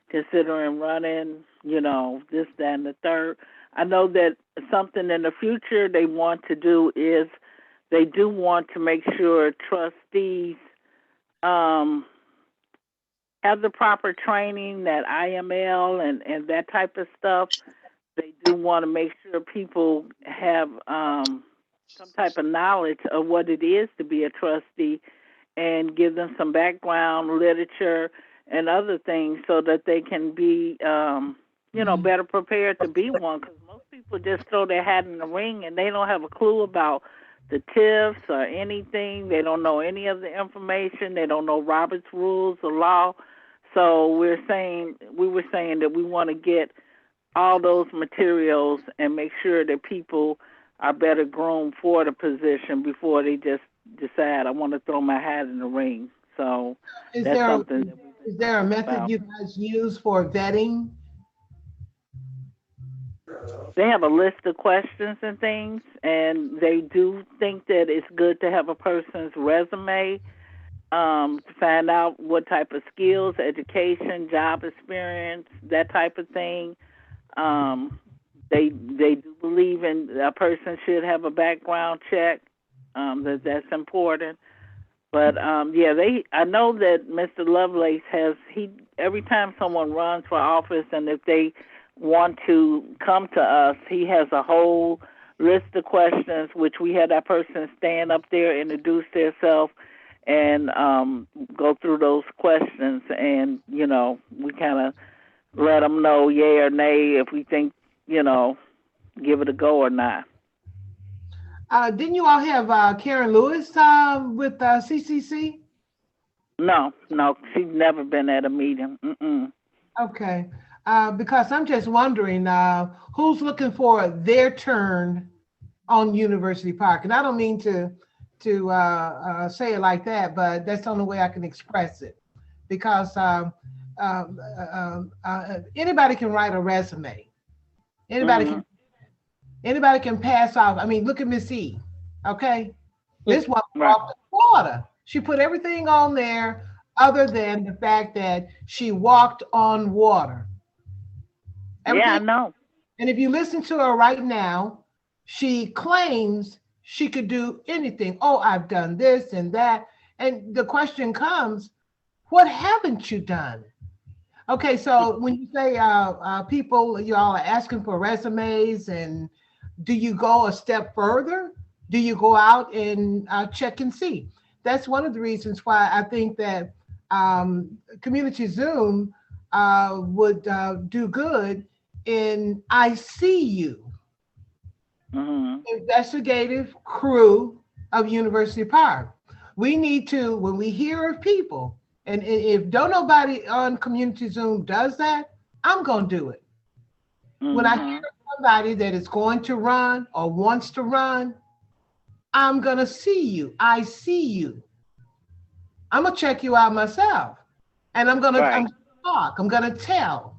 considering running, you know, this, that, and the third. I know that something in the future they want to do is they do want to make sure trustees have the proper training, that IML and that type of stuff. They do want to make sure people have some type of knowledge of what it is to be a trustee and give them some background, literature, and other things so that they can be, you know, better prepared to be one. Because most people just throw their hat in the ring and they don't have a clue about the TIFs or anything. They don't know any of the information. They don't know Robert's rules of law. So we were saying that we want to get all those materials and make sure that people are better groomed for the position before they just decide, I want to throw my hat in the ring. So Is that's there something. is there a method you guys use for vetting? They have a list of questions and things, and they do think that it's good to have a person's resume to find out what type of skills, education, job experience, that type of thing. They do believe in a person should have a background check. That's important. But yeah, I know that Mr. Lovelace every time someone runs for office, and if they want to come to us, he has a whole list of questions, which we had that person stand up there, introduce themselves, and go through those questions, and you know, we kind of let them know yay or nay if we think, you know, give it a go or not. Didn't you all have Karen Lewis with CCC? No, she's never been at a meeting. Mm-mm. Okay, because I'm just wondering who's looking for their turn on University Park, and I don't mean to say it like that, but that's the only way I can express it, because anybody can write a resume. Anybody can pass off. I mean, look at Miss E. Okay, this one walked to Florida. She put everything on there other than the fact that she walked on water. Everything. Yeah, I know. And if you listen to her right now, she claims she could do anything. Oh, I've done this and that. And the question comes, what haven't you done? Okay, so when you say people, you all are asking for resumes, and do you go a step further? Do you go out and check and see? That's one of the reasons why I think that Community Zoom would do good in ICU, investigative crew of University Park. We need to, when we hear of people, and if don't nobody on Community Zoom does that, I'm going to do it. When I hear somebody that is going to run or wants to run, I'm going to see you. I see you. I'm going to check you out myself. And I'm going to talk. I'm going to tell.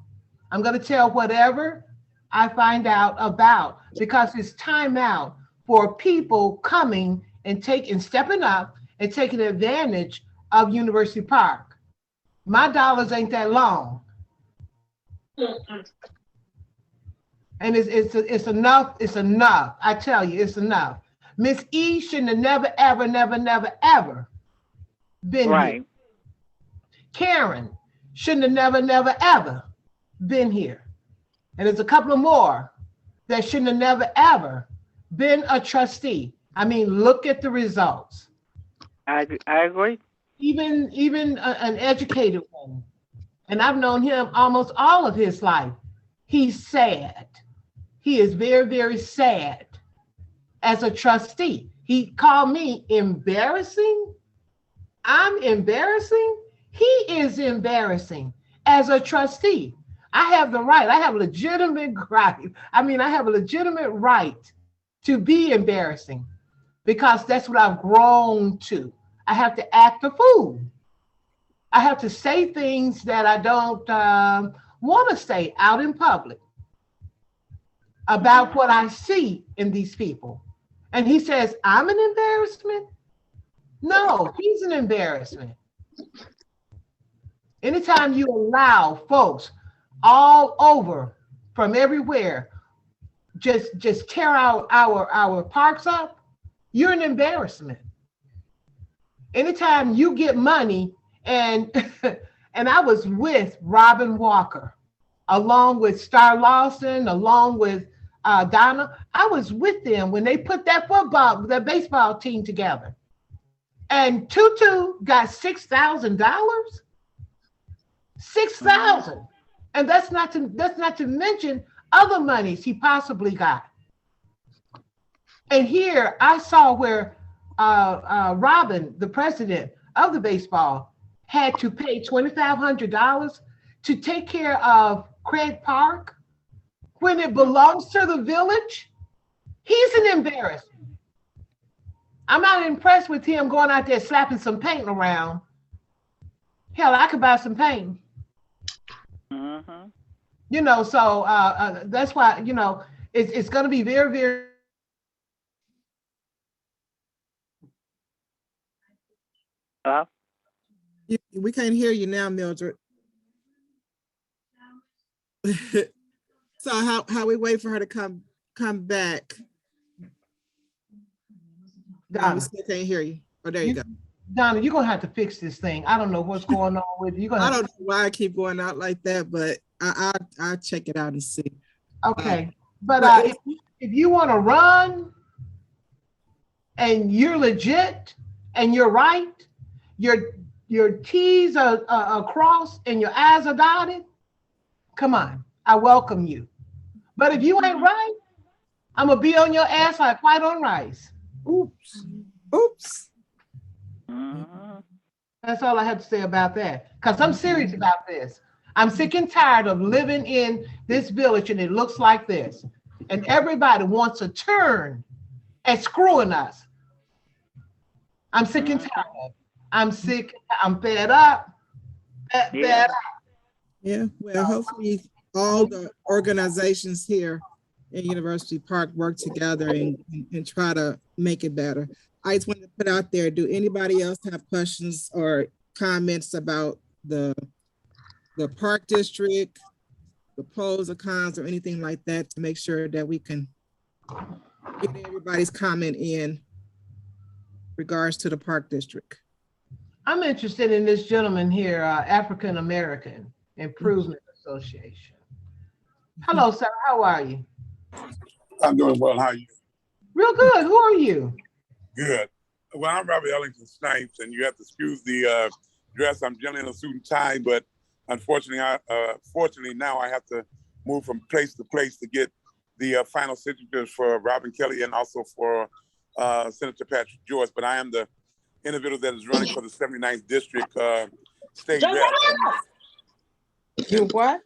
I'm going to tell whatever I find out about, because it's time out for people coming and stepping up and taking advantage of University Park. My dollars ain't that long. And it's enough. It's enough. I tell you, it's enough. Miss E shouldn't have never, ever been here. Karen shouldn't have never, ever been here. And there's a couple of more that shouldn't have never, ever been a trustee. I mean, look at the results. I agree. Even an educated one, and I've known him almost all of his life. He's sad. He is very, very sad as a trustee. He called me embarrassing. I'm embarrassing. He is embarrassing as a trustee. I have the right. I have legitimate right. I mean, I have a legitimate right to be embarrassing because that's what I've grown to. I have to act a fool. I have to say things that I don't want to say out in public about what I see in these people. And he says, I'm an embarrassment? No, he's an embarrassment. Anytime you allow folks all over from everywhere just tear out our parks up, you're an embarrassment. Anytime you get money and and I was with Robin Walker, along with Star Lawson, along with Donna. I was with them when they put that baseball team together. And Tutu got $6,000. $6,000. And that's not to mention other monies he possibly got. And here I saw where Robin, the president of the baseball, had to pay $2,500 to take care of Craig Park when it belongs to the village. He's an embarrassment. I'm not impressed with him going out there slapping some paint around. Hell, I could buy some paint. Mm-hmm. You know, so that's why, you know, it's going to be very, very. We can't hear you now, Mildred. So how we wait for her to come back? Donna, we still can't hear you. Oh, there you go. Donna, you're gonna have to fix this thing. I don't know what's going on with you. I don't know why I keep going out like that, but I'll check it out and see. Okay, but if you want to run and you're legit and you're right, your T's are crossed and your I's are dotted, come on, I welcome you. But if you ain't right, I'm gonna be on your ass like white on rice. Oops. That's all I have to say about that. Because I'm serious about this. I'm sick and tired of living in this village and it looks like this. And everybody wants a turn at screwing us. I'm sick and tired of it. I'm sick. I'm fed up. Fed up. Yeah, well, hopefully all the organizations here in University Park work together and try to make it better. I just wanted to put out there, do anybody else have questions or comments about the park district, the pros or cons or anything like that, to make sure that we can get everybody's comment in regards to the park district? I'm interested in this gentleman here, African American Improvement Association. Hello, sir. How are you? I'm doing well. How are you? Real good. Who are you? Good. Well, I'm Robert Ellington-Snipes, and you have to excuse the dress. I'm generally in a suit and tie, but unfortunately, fortunately now I have to move from place to place to get the final signatures for Robin Kelly and also for Senator Patrick Joyce. But I am the individual that is running for the 79th District State Rep. You what?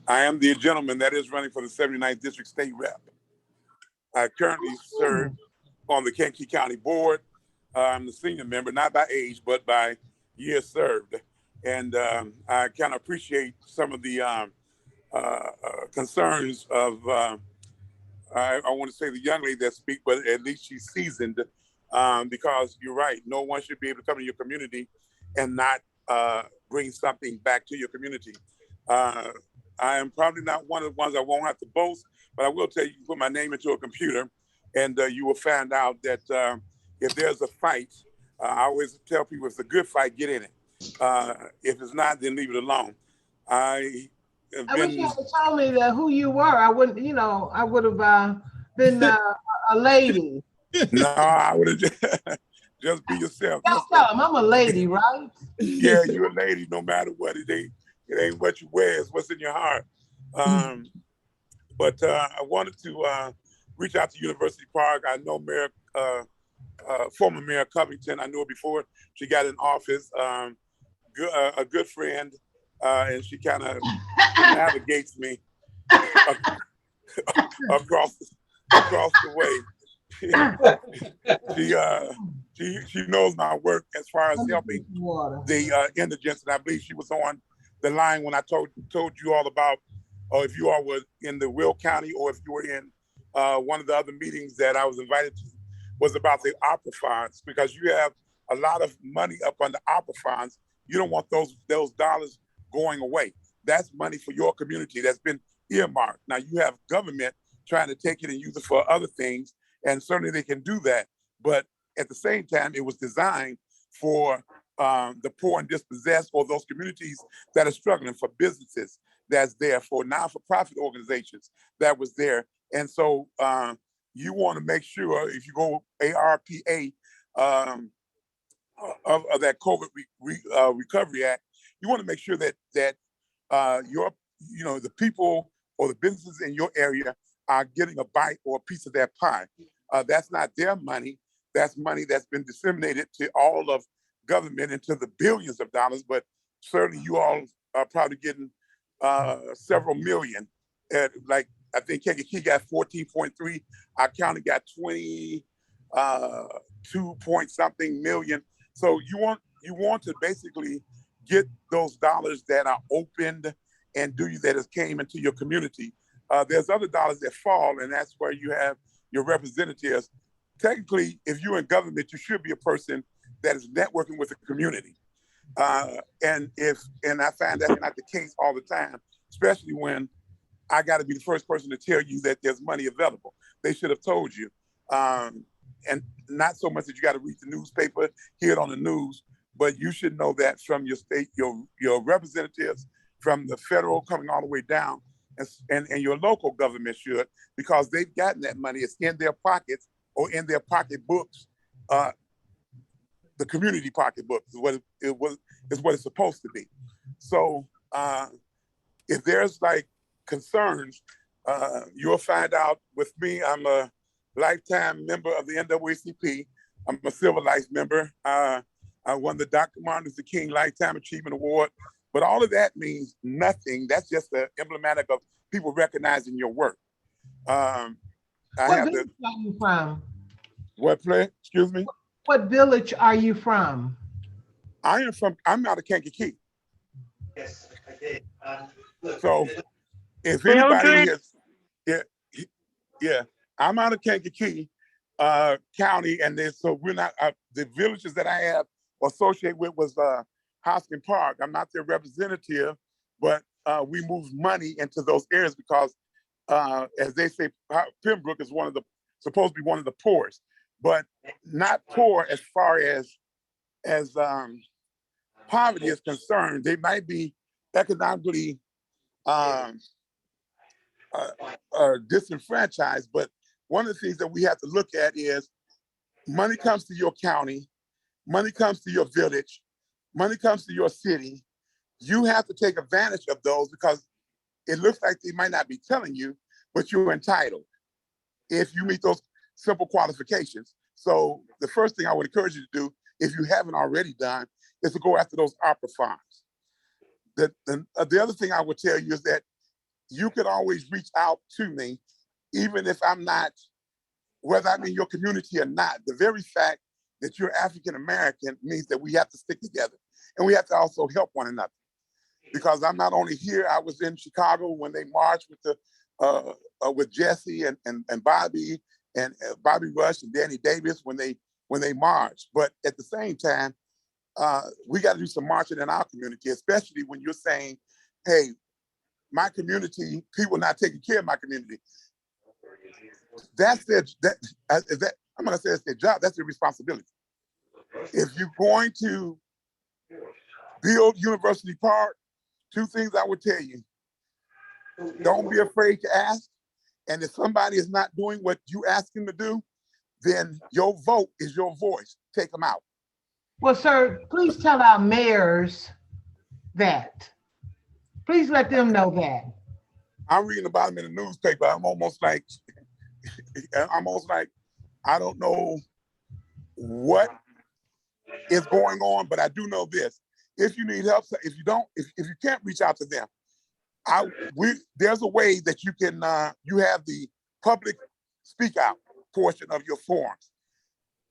I am the gentleman that is running for the 79th District State Rep. I currently serve on the Kankakee County Board. I'm the senior member, not by age, but by years served. And I kind of appreciate some of the concerns of, I want to say the young lady that speak, but at least she's seasoned, because you're right. No one should be able to come to your community and not bring something back to your community. I am probably not one of the ones I won't have to boast, but I will tell you, you can put my name into a computer and you will find out that if there's a fight, I always tell people, if it's a good fight, get in it. If it's not, then leave it alone. I wish you had told me that who you were. I wouldn't, you know, I would have been a lady. No, I would have just be yourself. Don't tell them I'm a lady, right? Yeah, you're a lady no matter what. It ain't what you wear, it's what's in your heart. But I wanted to reach out to University Park. I know Mayor former Mayor Covington. I knew her before she got in office. A good friend, and she kind of navigates me across the way. She knows my work as far as helping the indigents, and I believe she was on the line when I told you all about, or if you all were in the Will County, or if you were in one of the other meetings that I was invited to, was about the opera funds, because you have a lot of money up on the opera funds. You don't want those dollars going away. That's money for your community that's been earmarked. Now you have government trying to take it and use it for other things, and certainly they can do that. But at the same time, it was designed for the poor and dispossessed, or those communities that are struggling, for businesses that's there, for non-for-profit organizations that was there. And so you want to make sure, if you go ARPA of that COVID Recovery Act, you want to make sure that the people or the businesses in your area are getting a bite or a piece of that pie. That's not their money. That's money that's been disseminated to all of government into the billions of dollars, but certainly you all are probably getting several million. Like I think Kankakee got 14.3. Our county got 22 point something million. So you want to basically get those dollars that are opened and that has came into your community. There's other dollars that fall, and that's where you have your representatives. Technically, if you're in government, you should be a person that is networking with the community. And I find that's not the case all the time, especially when I got to be the first person to tell you that there's money available. They should have told you. And not so much that you got to read the newspaper, hear it on the news, but you should know that from your state, your representatives, from the federal coming all the way down, and your local government should, because they've gotten that money. It's in their pockets or in their pocketbooks. The community pocketbook is what it's supposed to be. So if there's like concerns, you'll find out with me. I'm a lifetime member of the NAACP. I'm a civil rights member. I won the Dr. Martin Luther King Lifetime Achievement Award. But all of that means nothing. That's just the emblematic of people recognizing your work. What village are you from? Excuse me? What village are you from? I'm out of Kankakee. Yes, I did. So if anybody is, I'm out of Kankakee County, and so we're not, the villages that I have associated with was Hoskin Park. I'm not their representative, but we move money into those areas because, as they say, Pembroke is supposed to be one of the poorest, but not poor as far as poverty is concerned. They might be economically disenfranchised, but one of the things that we have to look at is money comes to your county, money comes to your village, money comes to your city. You have to take advantage of those because it looks like they might not be telling you, but you're entitled if you meet those simple qualifications. So the first thing I would encourage you to do, if you haven't already done, is to go after those opera funds. The other thing I would tell you is that you could always reach out to me, even if I'm not, whether I'm in your community or not. The very fact that you're African-American means that we have to stick together, and we have to also help one another. Because I'm not only here, I was in Chicago when they marched with Jesse and Bobby and Bobby Rush and Danny Davis when they marched. But at the same time, we got to do some marching in our community, especially when you're saying, hey, my community, people not taking care of my community. That's I'm gonna say it's their job, that's their responsibility. If you're going to build University Park, two things I would tell you: don't be afraid to ask, and if somebody is not doing what you ask them to do, then your vote is your voice. Take them out. Well, sir, please tell our mayors that. Please let them know that. I'm reading about them in the newspaper. I'm almost like, I don't know what is going on, but I do know this. If you need help, if you can't reach out to them, there's a way that you can, you have the public speak out portion of your forums.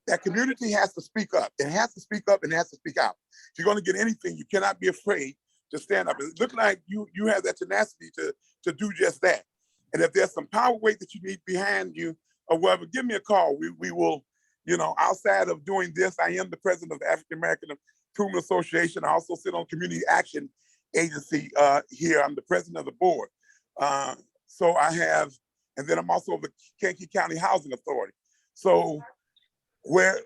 That community has to speak up. It has to speak up and it has to speak out. If you're going to get anything, you cannot be afraid to stand up. It looks like you have that tenacity to do just that. And if there's some power weight that you need behind you or whatever, give me a call. We will, outside of doing this, I am the president of the African American Improvement Association. I also sit on Community Action Agency here. I'm the president of the board. So I have, and then I'm also the Kankakee County Housing Authority. So where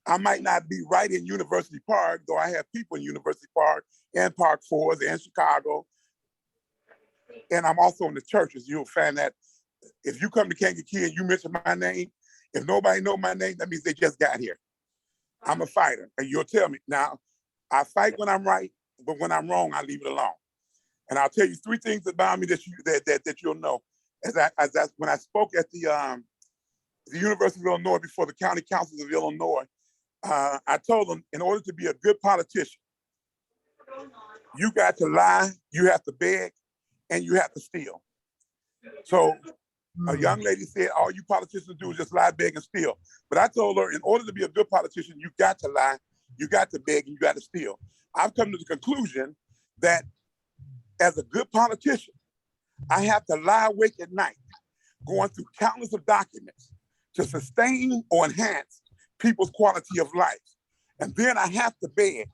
I might not be right in University Park, though I have people in University Park and Park Forest and Chicago, and I'm also in the churches. You'll find that if you come to Kankakee and you mention my name, if nobody know my name, that means they just got here. I'm a fighter, and you'll tell me. Now, I fight when I'm right, but when I'm wrong, I leave it alone. And I'll tell you 3 things about me that you'll know. When I spoke at the University of Illinois before the county councils of Illinois, I told them, in order to be a good politician, you got to lie, you have to beg, and you have to steal. So a young lady said, all you politicians do is just lie, beg, and steal. But I told her, in order to be a good politician, you got to lie, you got to beg, and you got to steal. I've come to the conclusion that as a good politician, I have to lie awake at night, going through countless of documents to sustain or enhance people's quality of life. And then I have to beg,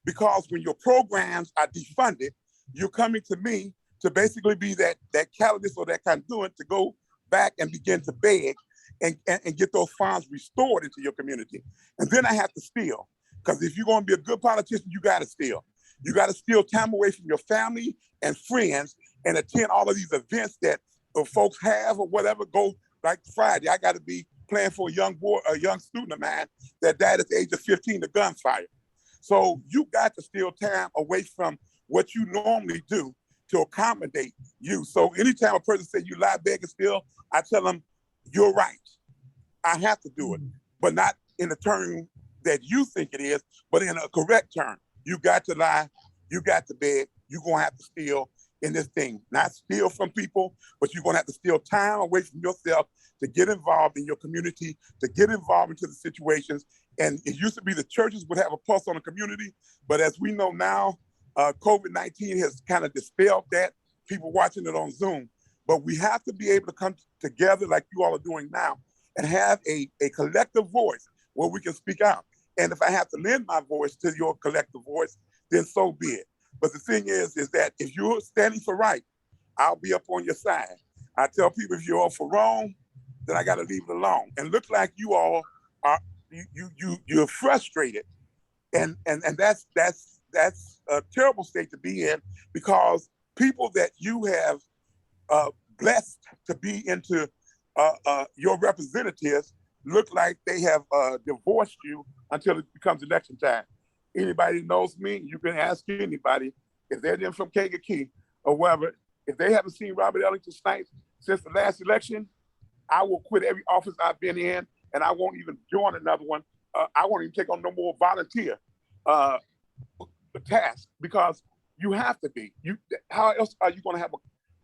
because when your programs are defunded, you're coming to me to basically be that catalyst or that conduit to go back and begin to beg and get those funds restored into your community. And then I have to steal, because if you're going to be a good politician, you got to steal. You got to steal time away from your family and friends and attend all of these events that folks have or whatever. Go like Friday, I got to be playing for a young student of mine that died at the age of 15 to gunfire. So you got to steal time away from what you normally do to accommodate you. So anytime a person says you lie, beg, and steal, I tell them, you're right. I have to do it, but not in the term that you think it is, but in a correct term. You got to lie, you got to beg, you're gonna have to steal in this thing. Not steal from people, but you're gonna have to steal time away from yourself to get involved in your community, to get involved into the situations. And it used to be the churches would have a pulse on the community, but as we know now, COVID-19 has kind of dispelled that, people watching it on Zoom. But we have to be able to come together like you all are doing now and have a collective voice where we can speak out. And if I have to lend my voice to your collective voice, then so be it. But the thing is that if you're standing for right, I'll be up on your side. I tell people if you're all for wrong, then I got to leave it alone. And look like you all are you're frustrated, and that's a terrible state to be in, because people that you have blessed to be into your representatives look like they have divorced you until it becomes election time. Anybody who knows me, you can ask anybody, if they're them from Kankakee or wherever, if they haven't seen Robert Ellington-Snipes since the last election, I will quit every office I've been in, and I won't even join another one. I won't even take on no more volunteer task, because you have to be. How else are you going to have a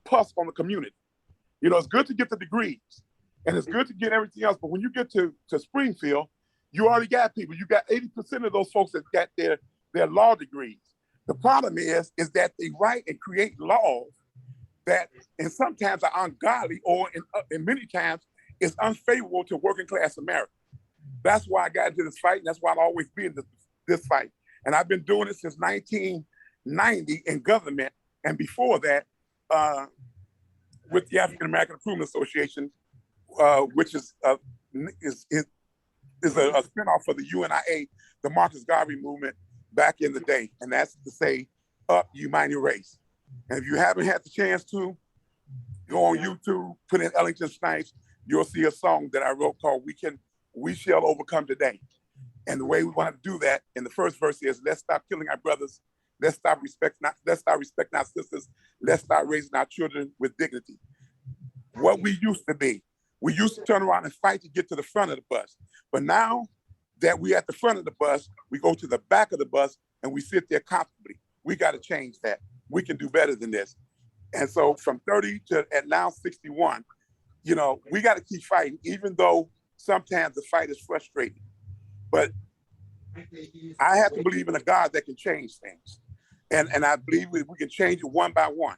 pulse on the community? It's good to get the degrees, and it's good to get everything else, but when you get to Springfield, you already got people. You got 80% of those folks that got their law degrees. The problem is that they write and create laws that, and sometimes are ungodly, or in many times is unfavorable to working class America. That's why I got into this fight, and that's why I'll always be in this fight. And I've been doing it since 1990 in government, and before that, with the African American Improvement Association, which is a spinoff of the UNIA, the Marcus Garvey movement back in the day. And that's to say, up you mighty race. And if you haven't had the chance to, go on YouTube, put in Ellington-Snipes, you'll see a song that I wrote called We Shall Overcome Today. And the way we want to do that in the first verse is, let's stop killing our brothers. Let's stop respecting our sisters. Let's start raising our children with dignity. What we used to be, We used to turn around and fight to get to the front of the bus. But now that we're at the front of the bus, we go to the back of the bus and we sit there comfortably. We got to change that. We can do better than this. And so from 30 to at now 61, you know, we got to keep fighting, even though sometimes the fight is frustrating. But I have to believe in a God that can change things. And I believe we can change it one by one.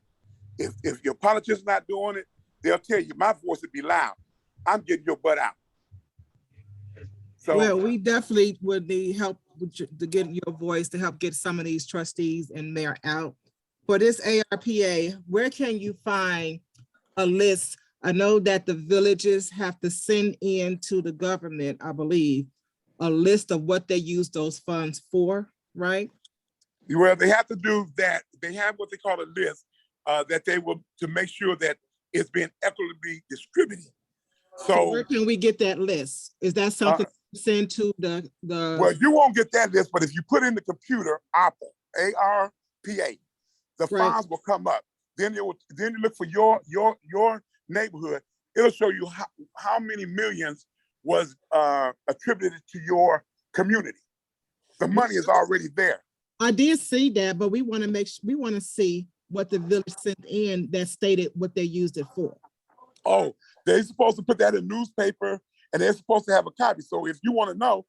If your politician's not doing it, they'll tell you, my voice would be loud. I'm getting your butt out. So, well, we definitely would need help to get your voice to help get some of these trustees and mayor out. For this ARPA, where can you find a list? I know that the villages have to send in to the government, I believe, a list of what they use those funds for, right? well, they have to do that. They have what they call a list that they will, to make sure that it's being equitably distributed. So where can we get that list? Is that something sent to the? Well, you won't get that list, but if you put in the computer ARPA, A-R-P-A, the funds will come up. Then you look for your neighborhood. It'll show you how many millions was attributed to your community. The money is already there. I did see that, but we want to see what the village sent in that stated what they used it for. Oh, they're supposed to put that in newspaper, and they're supposed to have a copy. So if you want to know,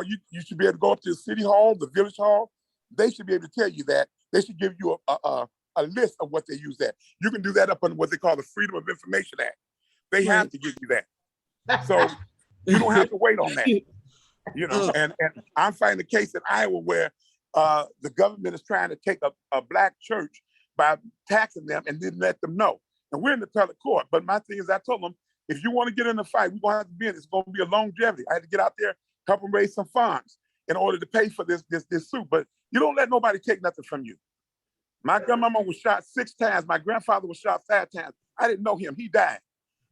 you should be able to go up to the city hall, the village hall. They should be able to tell you that. They should give you a list of what they use that. You can do that up on what they call the Freedom of Information Act. They have to give you that. So you don't have to wait on that. You know, and I'm fighting a case in Iowa where the government is trying to take a black church by taxing them and didn't let them know. And we're in the appellate court. But my thing is, I told them, if you want to get in the fight, we're going to have to be in it. It's going to be a longevity. I had to get out there, help them raise some funds in order to pay for this suit. But you don't let nobody take nothing from you. My grandmama was shot 6 times. My grandfather was shot 5 times. I didn't know him. He died.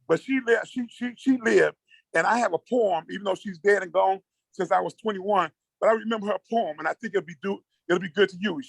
But she lived. She lived. And I have a poem, even though she's dead and gone since I was 21. But I remember her poem, and I think it'll be good to you.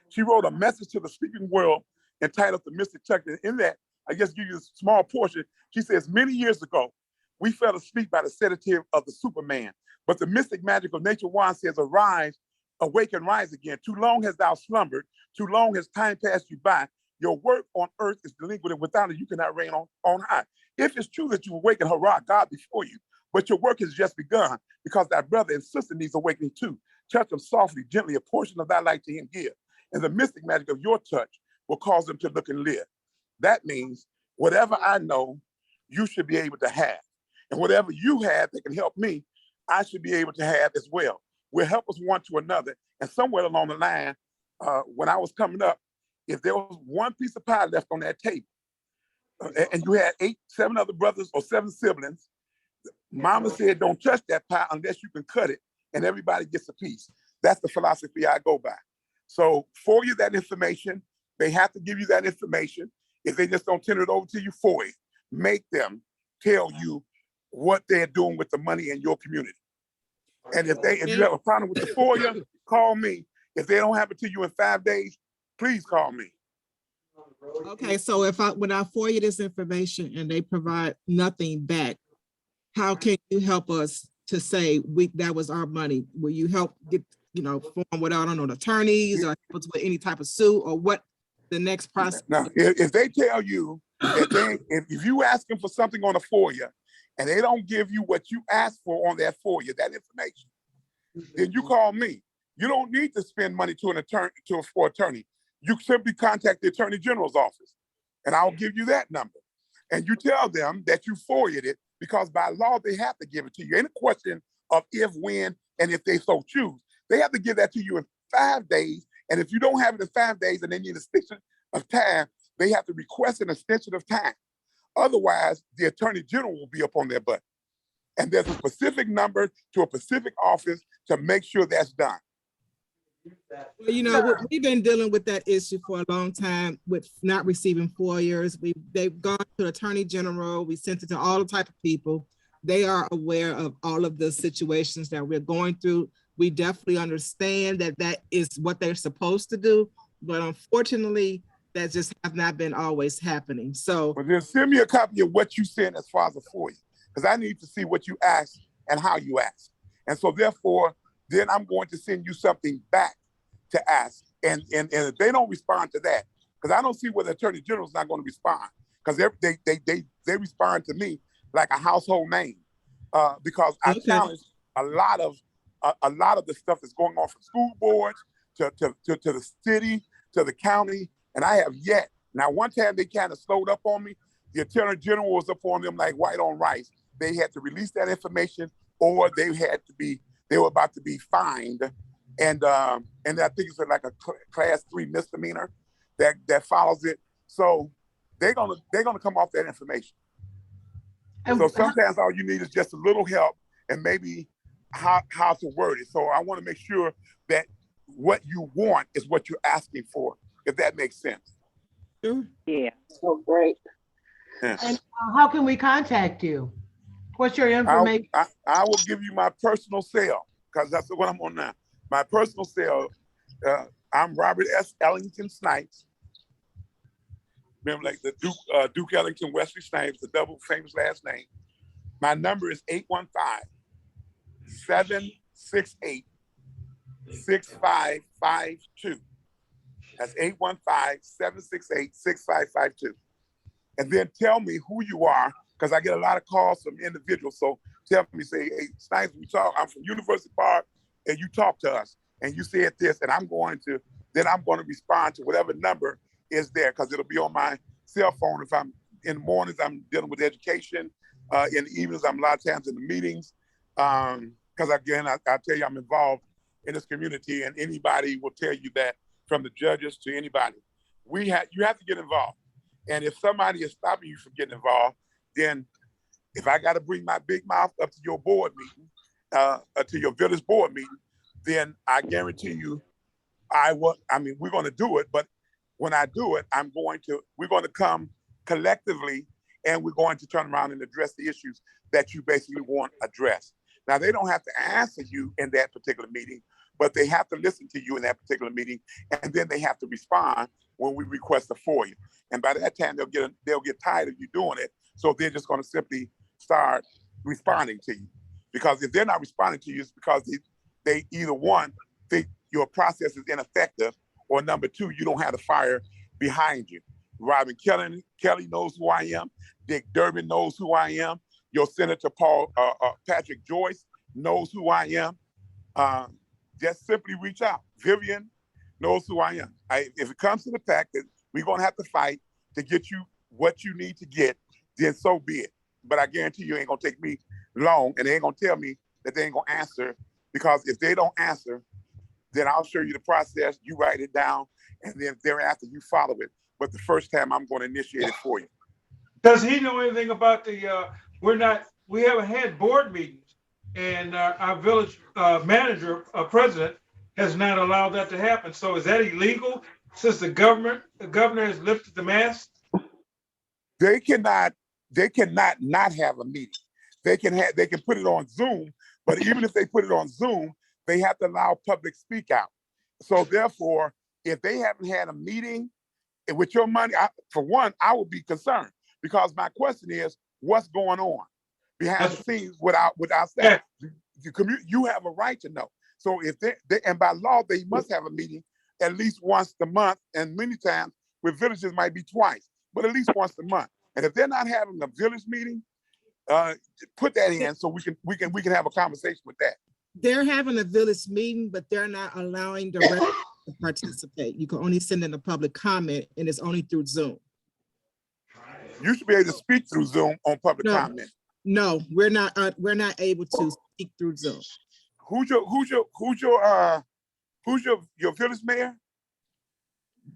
She wrote a message to the sleeping world entitled "The Mystic Chuck." And in that, I just give you a small portion. She says, many years ago, we fell asleep by the sedative of the Superman. But the mystic magic of nature one says, arise, awake and rise again. Too long has thou slumbered. Too long has time passed you by. Your work on earth is delinquent, and without it, you cannot reign on high. If it's true that you awaken, hurrah, God before you. But your work has just begun, because thy brother and sister needs awakening too. Touch them softly, gently, a portion of thy light to him give. And the mystic magic of your touch will cause them to look and live. That means whatever I know, you should be able to have. And whatever you have that can help me, I should be able to have as well. We'll help us one to another. And somewhere along the line, when I was coming up, if there was one piece of pie left on that table, and you had 7 other brothers or 7 siblings, Mama said, don't touch that pie unless you can cut it, and everybody gets a piece. That's the philosophy I go by. So for you that information, they have to give you that information. If they just don't turn it over to you for it, make them tell you what they're doing with the money in your community. And if you have a problem with the FOIA, call me. If they don't have it to you in 5 days, please call me. Okay, so when I FOIA this information and they provide nothing back, how can you help us to say that was our money? Will you help get, form with, I don't know, attorneys or help us with any type of suit, or what the next process? Now, if they tell you that if you ask them for something on a FOIA and they don't give you what you asked for on that FOIA, that information, then you call me. You don't need to spend money to an attorney, for attorney. You simply contact the Attorney General's office, and I'll give you that number. And you tell them that you FOIA'd it, because by law, they have to give it to you. Ain't a question of if, when, and if they so choose. They have to give that to you in 5 days. And if you don't have it in 5 days and they need an extension of time, they have to request an extension of time. Otherwise, the Attorney General will be up on their butt. And there's a specific number to a specific office to make sure that's done. Well, we've been dealing with that issue for a long time with not receiving FOIAs. They've gone to the Attorney General. We sent it to all the type of people. They are aware of all of the situations that we're going through. We definitely understand that is what they're supposed to do. But unfortunately, that just have not been always happening. So Well, then send me a copy of what you sent as far as a FOIA, because I need to see what you asked and how you asked. And so therefore, then I'm going to send you something back to ask. And if they don't respond to that, because I don't see where the Attorney General is not going to respond, because they respond to me like a household name, because I challenge a lot of the stuff that's going on from school boards to the city, to the county, and I have yet. Now, one time they kind of slowed up on me. The Attorney General was up on them like white on rice. They had to release that information, or they were about to be fined, and I think it's like a class 3 misdemeanor that follows it. So they're gonna come off that information. And so sometimes all you need is just a little help and maybe how to word it. So I want to make sure that what you want is what you're asking for, if that makes sense. Yeah. So great. Yeah. And how can we contact you? What's your information? I will give you my personal cell, because that's what I'm on now. My personal cell, I'm Robert S. Ellington-Snipes. Remember, like the Duke Ellington, Wesley Snipes, the double famous last name. My number is 815-768-6552. That's 815-768-6552. And then tell me who you are, because I get a lot of calls from individuals. So tell me, say, hey, Snipes, I'm from University Park, and you talk to us, and you said this, and I'm going to respond to whatever number is there, because it'll be on my cell phone. If I'm in the mornings, I'm dealing with education. In the evenings, I'm a lot of times in the meetings. Because again, I tell you, I'm involved in this community, and anybody will tell you that, from the judges to anybody. You have to get involved. And if somebody is stopping you from getting involved, then if I got to bring my big mouth up to your board meeting, to your village board meeting, then I guarantee you, we're going to do it. But when I do it, we're going to come collectively, and we're going to turn around and address the issues that you basically want addressed. Now, they don't have to answer you in that particular meeting, but they have to listen to you in that particular meeting, and then they have to respond when we request a FOIA. And by that time, they'll get tired of you doing it, so they're just going to simply start responding to you. Because if they're not responding to you, it's because they either one, think your process is ineffective, or number two, you don't have the fire behind you. Robin Kelly knows who I am. Dick Durbin knows who I am. Your Senator Patrick Joyce knows who I am. Just simply reach out. Vivian knows who I am. If it comes to the fact that we're going to have to fight to get you what you need to get, then so be it. But I guarantee you, it ain't going to take me long, and they ain't going to tell me that they ain't going to answer, because if they don't answer, then I'll show you the process, you write it down, and then thereafter you follow it. But the first time, I'm going to initiate it for you. Does he know anything about we haven't had board meetings, and our village manager, president, has not allowed that to happen. So is that illegal, since the governor has lifted the mask? They cannot not have a meeting. They can put it on Zoom, but even if they put it on Zoom, they have to allow public speak out. So therefore, if they haven't had a meeting with your money, for one, I would be concerned, because my question is, what's going on behind the scenes without staff? You have a right to know. So if they and by law, they must have a meeting at least once a month, and many times with villages might be twice, but at least once a month. And if they're not having a village meeting, put that in so we can have a conversation with that. They're having a village meeting, but they're not allowing the residents to participate. You can only send in a public comment, and it's only through Zoom. You should be able to speak through Zoom on public comment. No, we're not able to speak through Zoom. Who's your village mayor?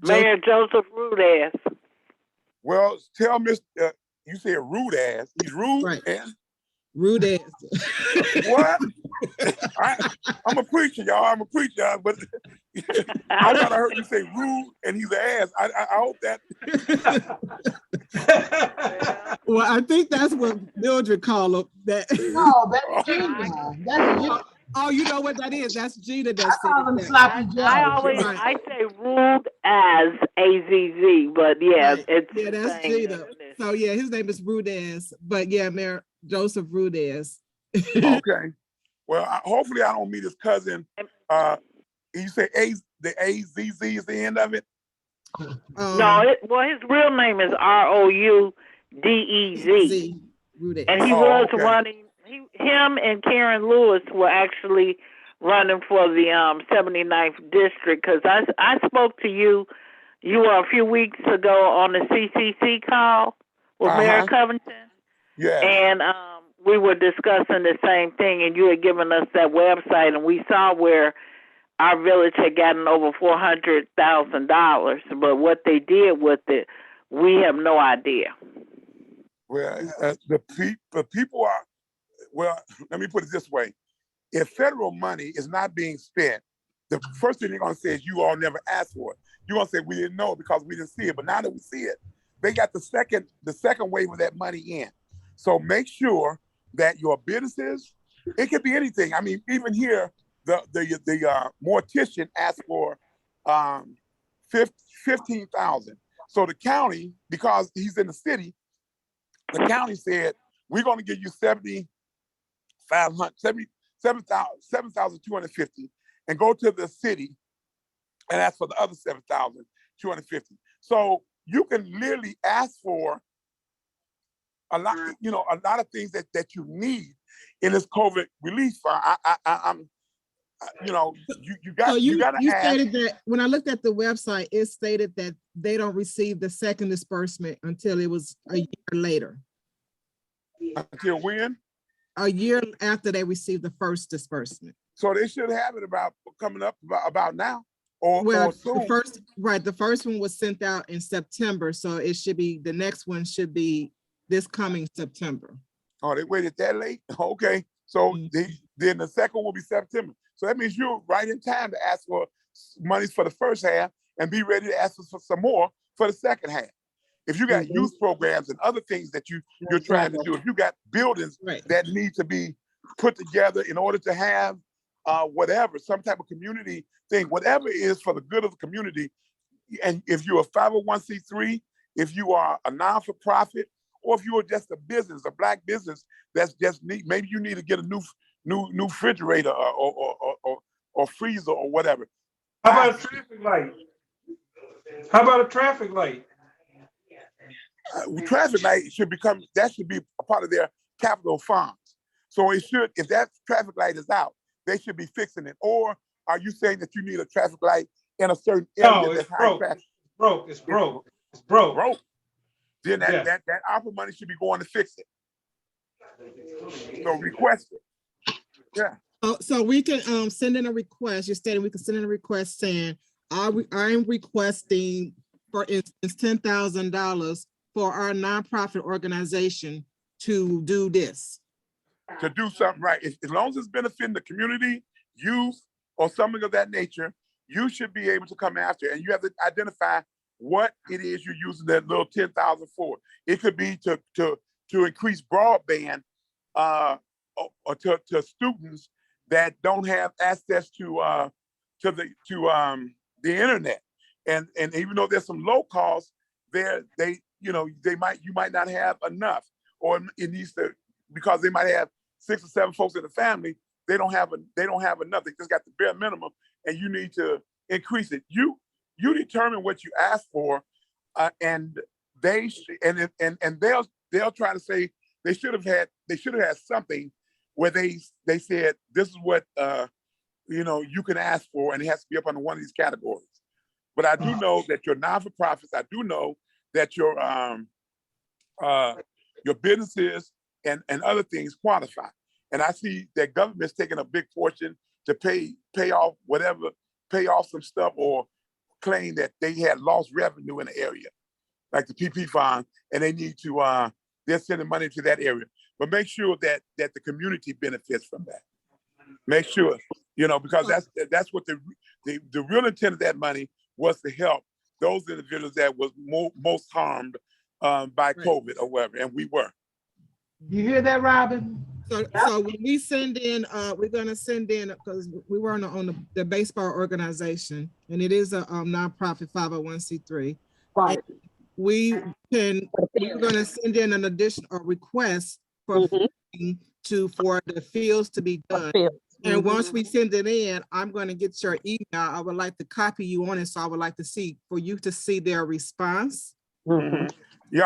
Mayor Joseph Rudass. Well, tell Mr. You said rude ass. He's rude, right? Rude ass. What? I'm a preacher, y'all. I'm a preacher, but I thought I heard you say rude and he's an ass. I hope that. Well, I think that's what Mildred called him. No, that's Gina. That's Oh, you know what that is? That's Gina that I call him said that. Sloppy Joe. Right. I say ruled as AZZ, but yeah, Right. it's Yeah, the that's same Gina. definition. So yeah, his name is Rudez, but yeah, Mayor Joseph Rudez. Okay. Well, hopefully I don't meet his cousin. You say the AZZ is the end of it? No, his real name is Roudez, Rudez. and he was running. Him and Karen Lewis were actually running for the 79th district, because I spoke to you a few weeks ago on the CCC call with Mayor Covington. Yeah. And we were discussing the same thing, and you had given us that website, and we saw where our village had gotten over $400,000, but what they did with it, we have no idea. Well, the people are, well, let me put it this way. If federal money is not being spent, the first thing they're going to say is you all never asked for it. You're going to say we didn't know because we didn't see it. But now that we see it, they got the second wave of that money in. So make sure that your businesses, it could be anything. I mean, even here, the mortician asked for $15,000. So the county, because he's in the city, the county said we're going to give you $7,250 and go to the city and ask for the other $7,250. So you can literally ask for a lot of things that you need in this COVID relief fund. You got to ask. Stated that when I looked at the website, it stated that they don't receive the second disbursement until it was a year later. Until when? A year after they received the first disbursement. So they should have it coming up about now. The first one was sent out in September, so it should be, the next one should be this coming September. Oh, they waited that late? Okay. So then the second one will be September. So that means you're right in time to ask for money for the first half and be ready to ask for some more for the second half. If you got youth programs and other things that you're trying to do, if you got buildings that need to be put together in order to have whatever, some type of community thing, whatever it is for the good of the community, and if you're a 501c3, if you are a non-for-profit, or if you are just a business, a black business that's just maybe you need to get a new refrigerator or freezer or whatever. How about a traffic light? How about a traffic light? Traffic light should be a part of their capital funds. So it should, if that traffic light is out, they should be fixing it. Or are you saying that you need a traffic light in a certain area? No, it's broke. It's broke. Then that ARPA money should be going to fix it. So request it. Yeah. So we can send in a request. You're stating we can send in a request saying, I'm requesting, for instance, $10,000 for our nonprofit organization to do this. To do something right. As long as it's benefiting the community, youth, or something of that nature, you should be able to come after it. And you have to identify what it is you're using that little $10,000 for. It could be to increase broadband or to students that don't have access to the internet. And even though there's some low costs there, you might not have enough, or it needs to, because they might have 6 or 7 folks in the family, they don't have enough. They just got the bare minimum, and you need to increase it. You determine what you ask for, and they'll try to say they should have had something where they said this is what you can ask for, and it has to be up under one of these categories. But I do know that your non-for-profits, I do know that your businesses and other things qualify. And I see that government's taking a big portion to pay off some stuff, or claim that they had lost revenue in the area, like the PP fund, and they need to they're sending money to that area. But make sure that the community benefits from that. Make sure, because that's what the real intent of that money was, to help those individuals that was most harmed by COVID or whatever, and we were. You hear that, Robin? So when we send in, we're gonna send in, because we were on the baseball organization, and it is a nonprofit 501c3. Right. We're gonna send in an additional request for for the fields to be done. And once we send it in, I'm going to get your email. I would like to copy you on it. So I would like to see, for you to see their response. Yeah,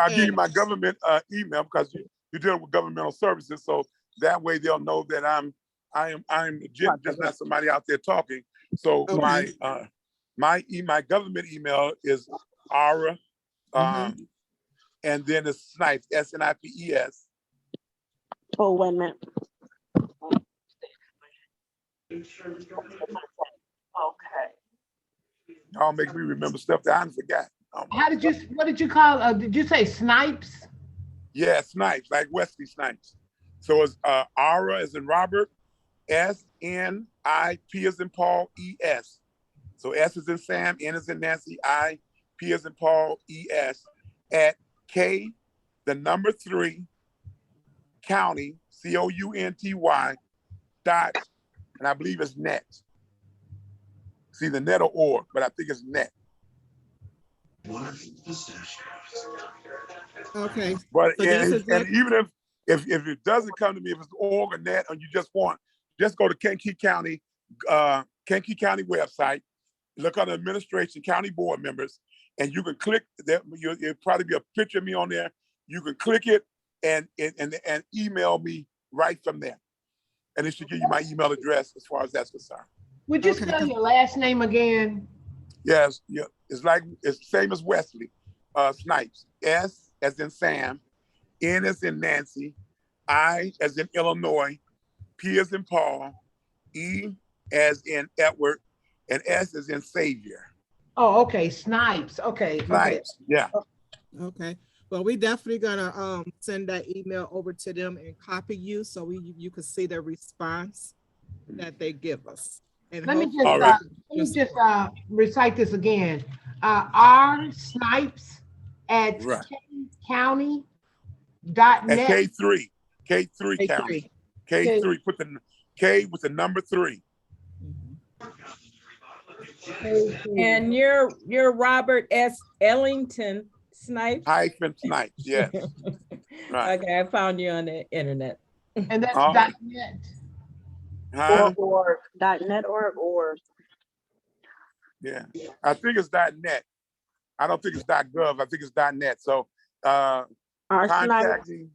I'll give you my government email, because you're dealing with governmental services. So that way they'll know that I'm legit, just not somebody out there talking. So my government email is Ara, and then it's Snipes, SNIPES. Oh, wait a minute. Okay. Y'all make me remember stuff that I forgot. What did you call, did you say Snipes? Yeah, Snipes, like Wesley Snipes. So it's Ara as in Robert, SNIP as in Paul, ES. So S is in Sam, N is in Nancy, I, P as in Paul, ES, at K, the number 3, county, COUNTY, dot, and I believe it's net. See the net or org, but I think it's net. Okay. But So and even if it doesn't come to me, if it's org or net, and you just go to Kankakee County website, look under administration, county board members, and you can click that. It'll probably be a picture of me on there. You can click it and email me right from there. And it should give you my email address as far as that's concerned. Would you spell your last name again? Yes, yeah. It's same as Wesley Snipes. S as in Sam, N as in Nancy, I as in Illinois, P as in Paul, E as in Edward, and S as in Savior. Oh, okay, Snipes. Okay. Snipes, yeah. Okay. Well, we definitely gonna send that email over to them and copy you, so you can see the response that they give us. And let me just recite this again. R Snipes at county.net. At K3 County. K3, put the K with the number 3. And you're Robert S. Ellington-Snipes? Hyphen Snipes, yes. Right. Okay, I found you on the internet. And that's .net. Or .net or. Yeah, I think it's .net. I don't think it's .gov. I think it's .net. So contact me.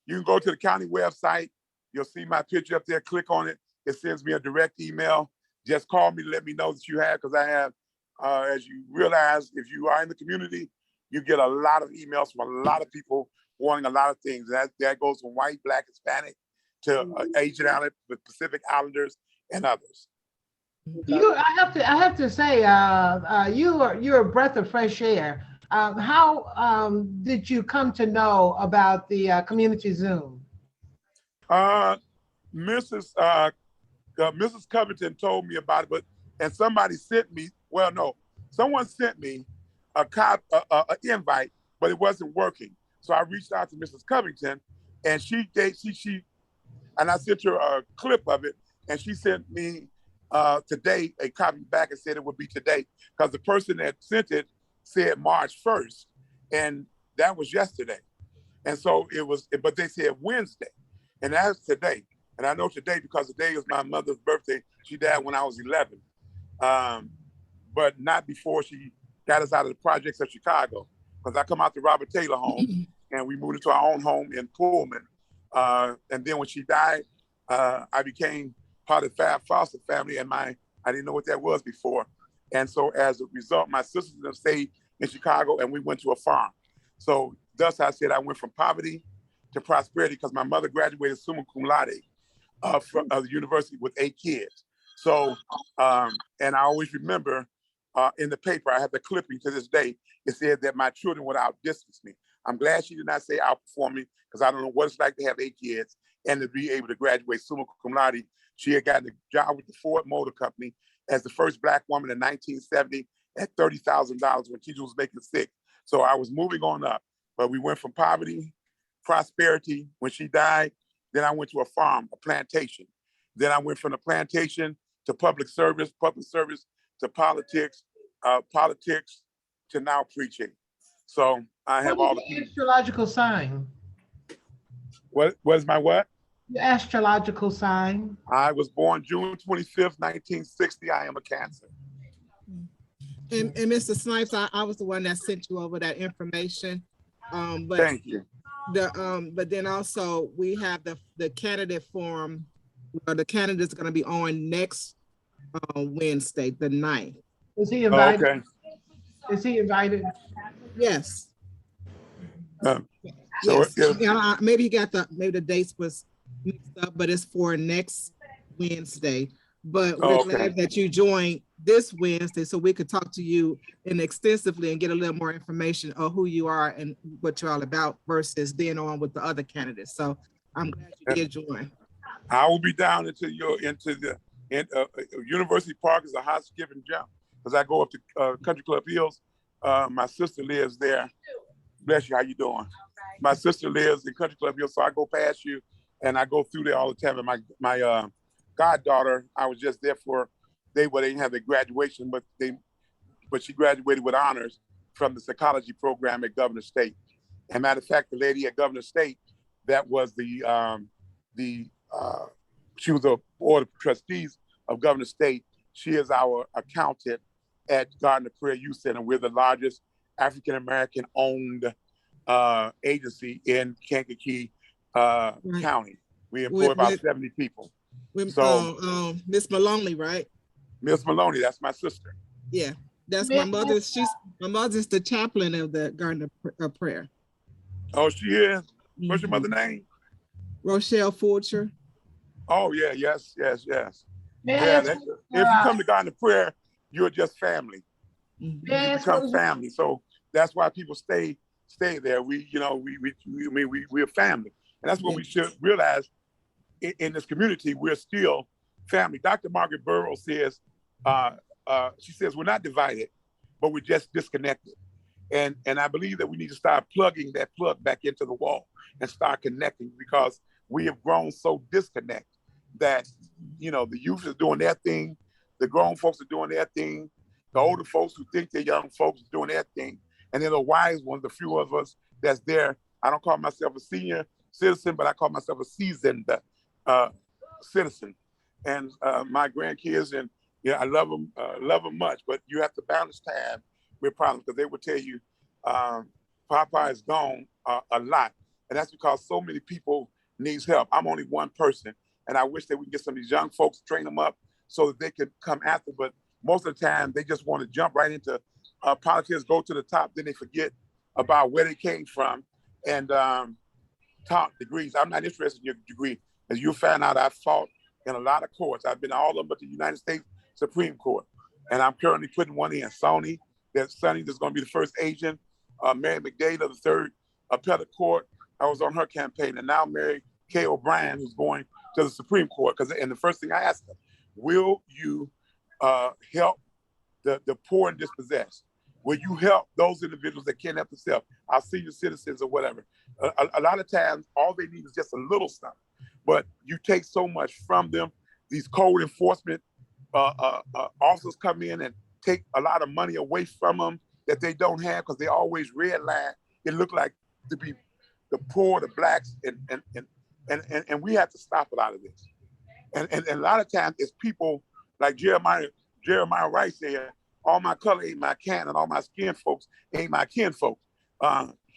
You can go to the county website. You'll see my picture up there. Click on it. It sends me a direct email. Just call me to let me know that you have, because I have, as you realize, if you are in the community, you get a lot of emails from a lot of people wanting a lot of things. That goes from white, black, Hispanic to Asian Island, the Pacific Islanders, and others. I have to say, you're a breath of fresh air. How did you come to know about the community Zoom? Mrs. Covington told me about it, and somebody sent me. Well, no, someone sent me an invite, but it wasn't working. So I reached out to Mrs. Covington, and and I sent her a clip of it, and she sent me today a copy back and said it would be today, because the person that sent it said March 1st, and that was yesterday. And so it was, but they said Wednesday, and that's today. And I know today because today is my mother's birthday. She died when I was 11, but not before she got us out of the projects of Chicago, because I come out the Robert Taylor home and we moved into our own home in Pullman. And then when she died, I became part of the Fab Foster family, and I didn't know what that was before. And so as a result, my sisters have stayed in Chicago, and we went to a farm. So thus I said I went from poverty to prosperity, because my mother graduated summa cum laude from the university with 8 kids. So, and I always remember in the paper, I have the clipping to this day, it said that my children would outdistance me. I'm glad she did not say outperform me, because I don't know what it's like to have 8 kids and to be able to graduate summa cum laude. She had gotten a job with the Ford Motor Company as the first Black woman in 1970 at $30,000 when she was making 6. So I was moving on up, but we went from poverty, prosperity. When she died, Then I went to a farm, a plantation. Then I went from the plantation to public service to politics, politics to now preaching. So I have all the Your astrological sign? What was my what? Your astrological sign? I was born June 25th, 1960. I am a Cancer. And Mr. Snipes, I was the one that sent you over that information. But thank you. But then also we have the candidate forum. The candidate's going to be on next Wednesday, the 9th. Is he invited? Okay. Is he invited? Yes. So Yes. Maybe he got maybe the dates was mixed up, but it's for next Wednesday. But we're glad that you joined this Wednesday so we could talk to you extensively and get a little more information of who you are and what you're all about versus being on with the other candidates. So I'm glad you did join. I will be down into University Park is a hot skip and jump because I go up to Country Club Hills. My sister lives there. Bless you. How you doing? My sister lives in Country Club Hills, so I go past you and I go through there all the time. And my goddaughter, I was just there for they didn't have their graduation, but she graduated with honors from the psychology program at Governor State. And matter of fact, the lady at Governor State, that was she was a board of trustees of Governor State. She is our accountant at Gardner Prayer Youth Center. We're the largest African-American owned agency in Kankakee County. We employ about 70 people. So Miss Maloney, right? Miss Maloney, that's my sister. Yeah, that's my mother. My mother's the chaplain of the Gardner Prayer. Oh, she is? What's your mother's name? Rochelle Fulcher. Oh, yeah, yes. Yes. Yeah, if you come to Gardner Prayer, you're just family. You become family. So that's why people stay there. We're family. And that's what we should realize in this community, we're still family. Dr. Margaret Burrows says, she says, we're not divided, but we're just disconnected. And I believe that we need to start plugging that plug back into the wall and start connecting because we have grown so disconnected that, the youth is doing their thing, the grown folks are doing their thing, the older folks who think they're young folks are doing their thing, and then the wise ones, the few of us that's there. I don't call myself a senior citizen, but I call myself a seasoned citizen. And my grandkids, and I love them much, but you have to balance time with problems because they will tell you Papa is gone a lot. And that's because so many people needs help. I'm only one person. And I wish that we can get some of these young folks, train them up so that they could come after. But most of the time, they just want to jump right into politics, go to the top, then they forget about where they came from and top degrees. I'm not interested in your degree. As you found out, I fought in a lot of courts. I've been all of them but the United States Supreme Court. And I'm currently putting one in. Sonny that's going to be the first Asian. Mary McDade of the third appellate court. I was on her campaign. And now Mary Kay O'Brien, who's going to the Supreme Court. And the first thing I asked her, will you help the poor and dispossessed? Will you help those individuals that can't help themselves, our senior citizens or whatever? A lot of times, all they need is just a little something. But you take so much from them. These code enforcement officers come in and take a lot of money away from them that they don't have because they always redline. It look like to be the poor, the blacks, and we have to stop a lot of this. And a lot of times it's people like Jeremiah Wright said, all my color ain't my kin and all my skin folks ain't my kin folks.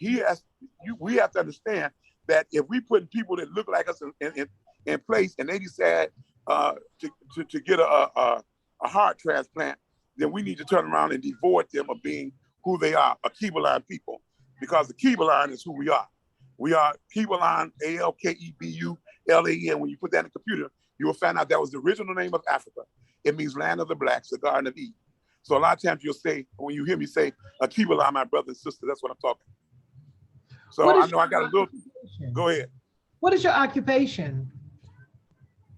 We have to understand that if we put people that look like us in place and they decide to get a heart transplant, then we need to turn around and devoid them of being who they are, a Kebelan people, because the Kebelan is who we are. We are Kebelan, Alkebulan. When you put that in the computer, you will find out that was the original name of Africa. It means land of the blacks, the Garden of Eden. So a lot of times you'll say, when you hear me say, Kebelan, my brother and sister, that's what I'm talking. So I know I got a little, go ahead. What is your occupation?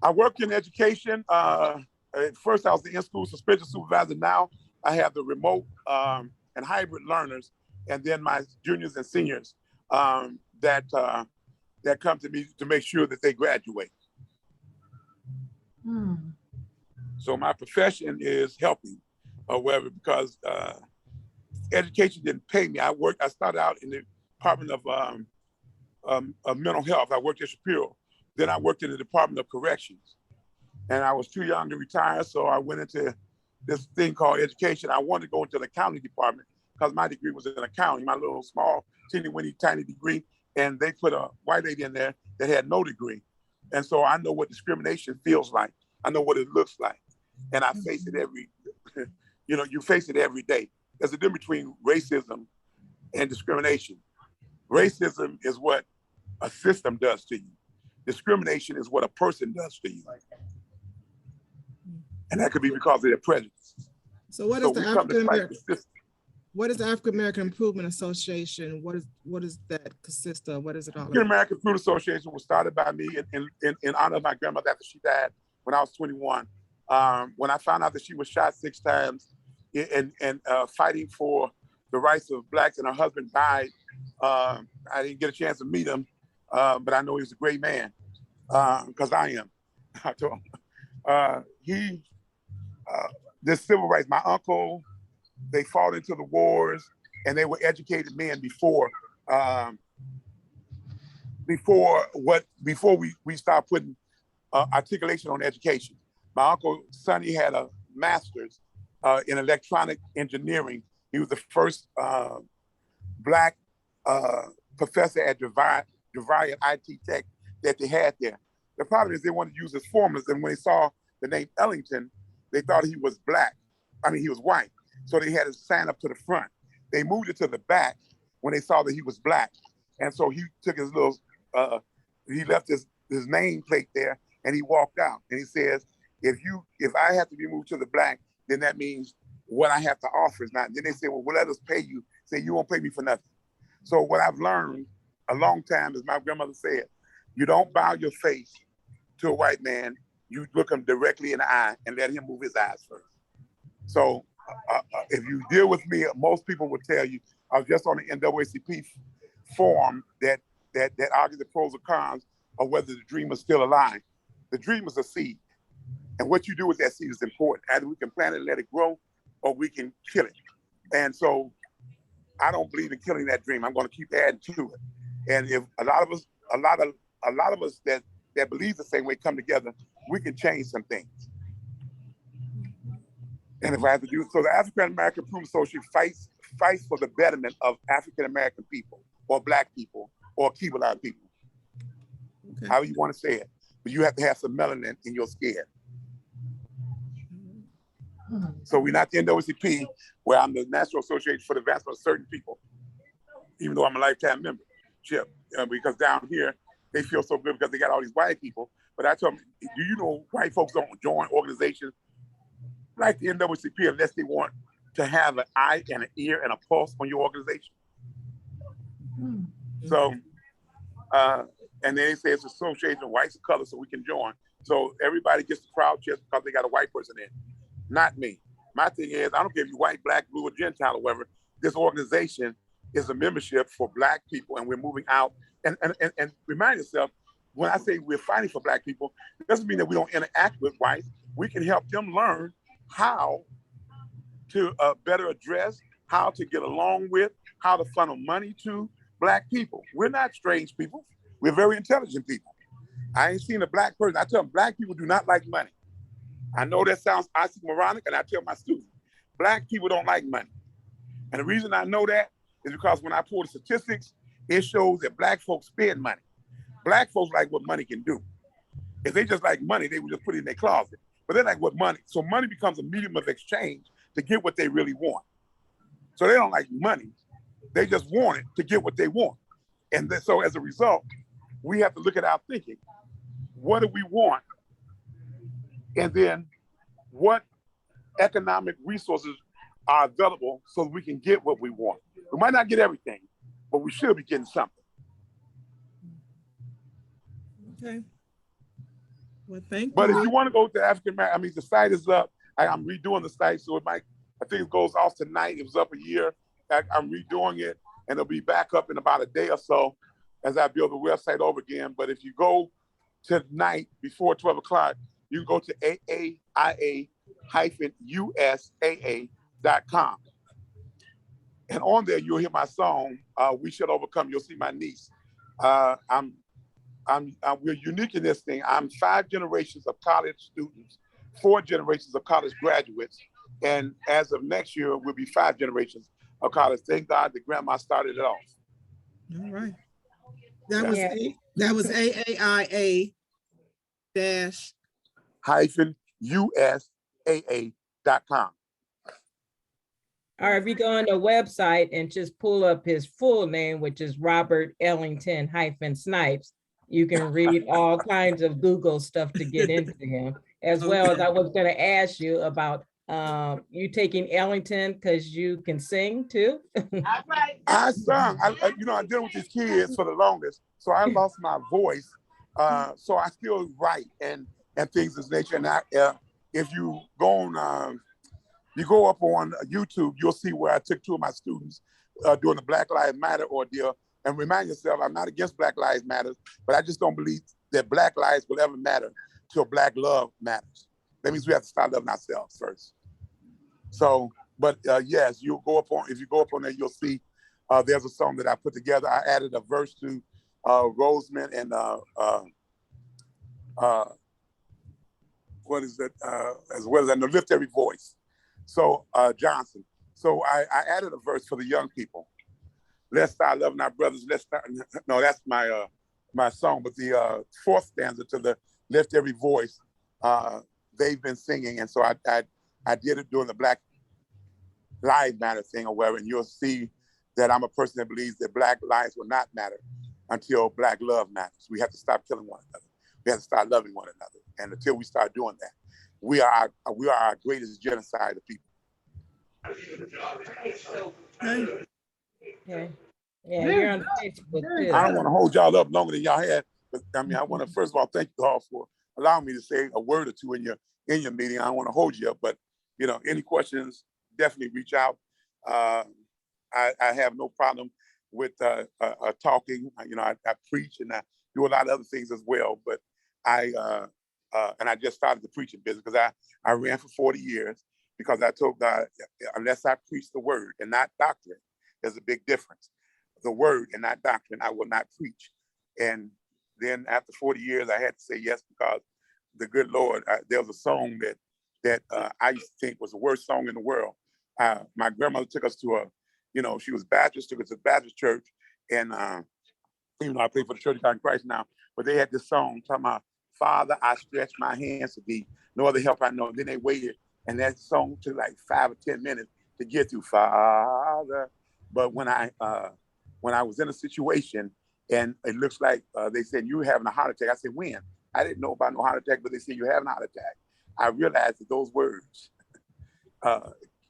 I work in education. At first I was the in-school suspension supervisor. Now I have the remote and hybrid learners, and then my juniors and seniors that that come to me to make sure that they graduate. So my profession is helping or whatever, because education didn't pay me. I started out in the Department of Mental Health. I worked at Shapiro. Then I worked in the Department of Corrections. And I was too young to retire, so I went into this thing called education. I wanted to go into the accounting department because my degree was in accounting, my little small, teeny-weeny, tiny degree. And they put a white lady in there that had no degree. And so I know what discrimination feels like. I know what it looks like. And I face it you face it every day. There's a difference between racism and discrimination. Racism is what a system does to you. Discrimination is what a person does to you. And that could be because of their prejudice. So what is the African American Improvement Association? What does that consist of? What is it all about? The African American Improvement Association was started by me in honor of my grandmother after she died when I was 21. When I found out that she was shot 6 times and fighting for the rights of Blacks, and her husband died, I didn't get a chance to meet him, but I know he was a great man, because I am. I told him. This civil rights, my uncle, they fought into the wars, and they were educated men before we start putting articulation on education. My uncle Sonny had a master's in electronic engineering. He was the first Black professor at DeVry IT Tech that they had there. The problem is they wanted to use his formulas, and when they saw the name Ellington, they thought he was Black. I mean, he was white. So they had his sign up to the front. They moved it to the back when they saw that he was Black. And so he took his little, he left his name plate there, and he walked out. And he says, if I have to be moved to the black, then that means what I have to offer is not. Then they say, well, we'll let us pay you. Say, you won't pay me for nothing. So what I've learned a long time, as my grandmother said, you don't bow your face to a white man. You look him directly in the eye and let him move his eyes first. So if you deal with me, most people will tell you, I was just on the NAACP forum that argues the pros or cons of whether the dream is still alive. The dream is a seed. And what you do with that seed is important. Either we can plant it and let it grow, or we can kill it. And so I don't believe in killing that dream. I'm going to keep adding to it. And if a lot of us that believe the same way come together, we can change some things. And if I have to do so, the African American Improvement Association fights for the betterment of African American people, or Black people, or Keeler people. Okay. However you want to say it. But you have to have some melanin in your skin. So we're not the NAACP, where I'm the National Association for the Advancement of Certain People, even though I'm a lifetime membership, because down here, they feel so good because they got all these white people. But I tell them, do you know white folks don't join organizations like the NAACP unless they want to have an eye and an ear and a pulse on your organization? So, and then they say it's an association of whites and colors so we can join. So everybody gets the crowd just because they got a white person in. Not me. My thing is, I don't care if you're white, Black, blue, or Gentile, or whatever. This organization is a membership for Black people, and we're moving out. And remind yourself, when I say we're fighting for Black people, it doesn't mean that we don't interact with whites. We can help them learn how to better address, how to get along with, how to funnel money to Black people. We're not strange people. We're very intelligent people. I ain't seen a Black person. I tell them Black people do not like money. I know that sounds oxymoronic, and I tell my students, Black people don't like money. And the reason I know that is because when I pull the statistics, it shows that Black folks spend money. Black folks like what money can do. If they just like money, they would just put it in their closet. But they like what money. So money becomes a medium of exchange to get what they really want. So they don't like money. They just want it to get what they want. And so as a result, we have to look at our thinking. What do we want? And then what economic resources are available so that we can get what we want. We might not get everything, but we should be getting something. Okay. Well, thank you. But if you want to go to African American, I mean, the site is up. I'm redoing the site, so it might, I think it goes off tonight. It was up a year. I'm redoing it, and it'll be back up in about a day or so. as I build the website over again. But if you go tonight before 12 o'clock, you can go to AAIA-USAA.com. And on there, you'll hear my song, We Shall Overcome. You'll see my niece. We're unique in this thing. I'm 5 generations of college students, 4 generations of college graduates. And as of next year, we'll be 5 generations of college. Thank God that grandma started it off. All right. That was Yeah. that was AAIA dash -USAA.com. Or if you go on the website and just pull up his full name, which is Robert Ellington-Snipes, you can read all kinds of Google stuff to get into him. As well as I was going to ask you about you taking Ellington because you can sing too. I sung. I dealt with these kids for the longest, so I lost my voice. So I still write and things of this nature. And if you go on, you go up on YouTube, you'll see where I took 2 of my students during the Black Lives Matter ordeal. And remind yourself, I'm not against Black Lives Matter, but I just don't believe that Black lives will ever matter till Black love matters. That means we have to start loving ourselves first. So, but yes, if you go up on there, you'll see there's a song that I put together. I added a verse to Roseman and what is that? As well as I know, Lift Every Voice. So Johnson. So I added a verse for the young people. Let's start loving our brothers. No, that's my my song. But the 4th stanza to the Lift Every Voice, they've been singing, and so I did it during the Black Lives Matter thing or whatever, and you'll see that I'm a person that believes that Black lives will not matter until Black love matters. We have to stop killing one another. We have to start loving one another, and until we start doing that, we are our greatest genocide of people. Okay. Yeah, you're on Facebook too. I don't want to hold y'all up longer than y'all had, but I mean, I want to first of all thank you all for allowing me to say a word or 2 in your meeting. I don't want to hold you up, but any questions, definitely reach out. I have no problem with talking. I preach and I do a lot of other things as well, but I just started the preaching business because I ran for 40 years because I told God, unless I preach the word and not doctrine, there's a big difference. The word and not doctrine, I will not preach. And then after 40 years, I had to say yes because the good Lord, there was a song that I used to think was the worst song in the world. My grandmother took us to she was Baptist, took us to Baptist church, and even though I play for the Church of God in Christ now, but they had this song talking about, Father, I stretch my hands to thee, no other help I know. And then they waited, and that song took like 5 or 10 minutes to get through, Father. But when I was in a situation and it looks like they said, you were having a heart attack. I said, when? I didn't know about no heart attack, but they said, you're having a heart attack. I realized that those words,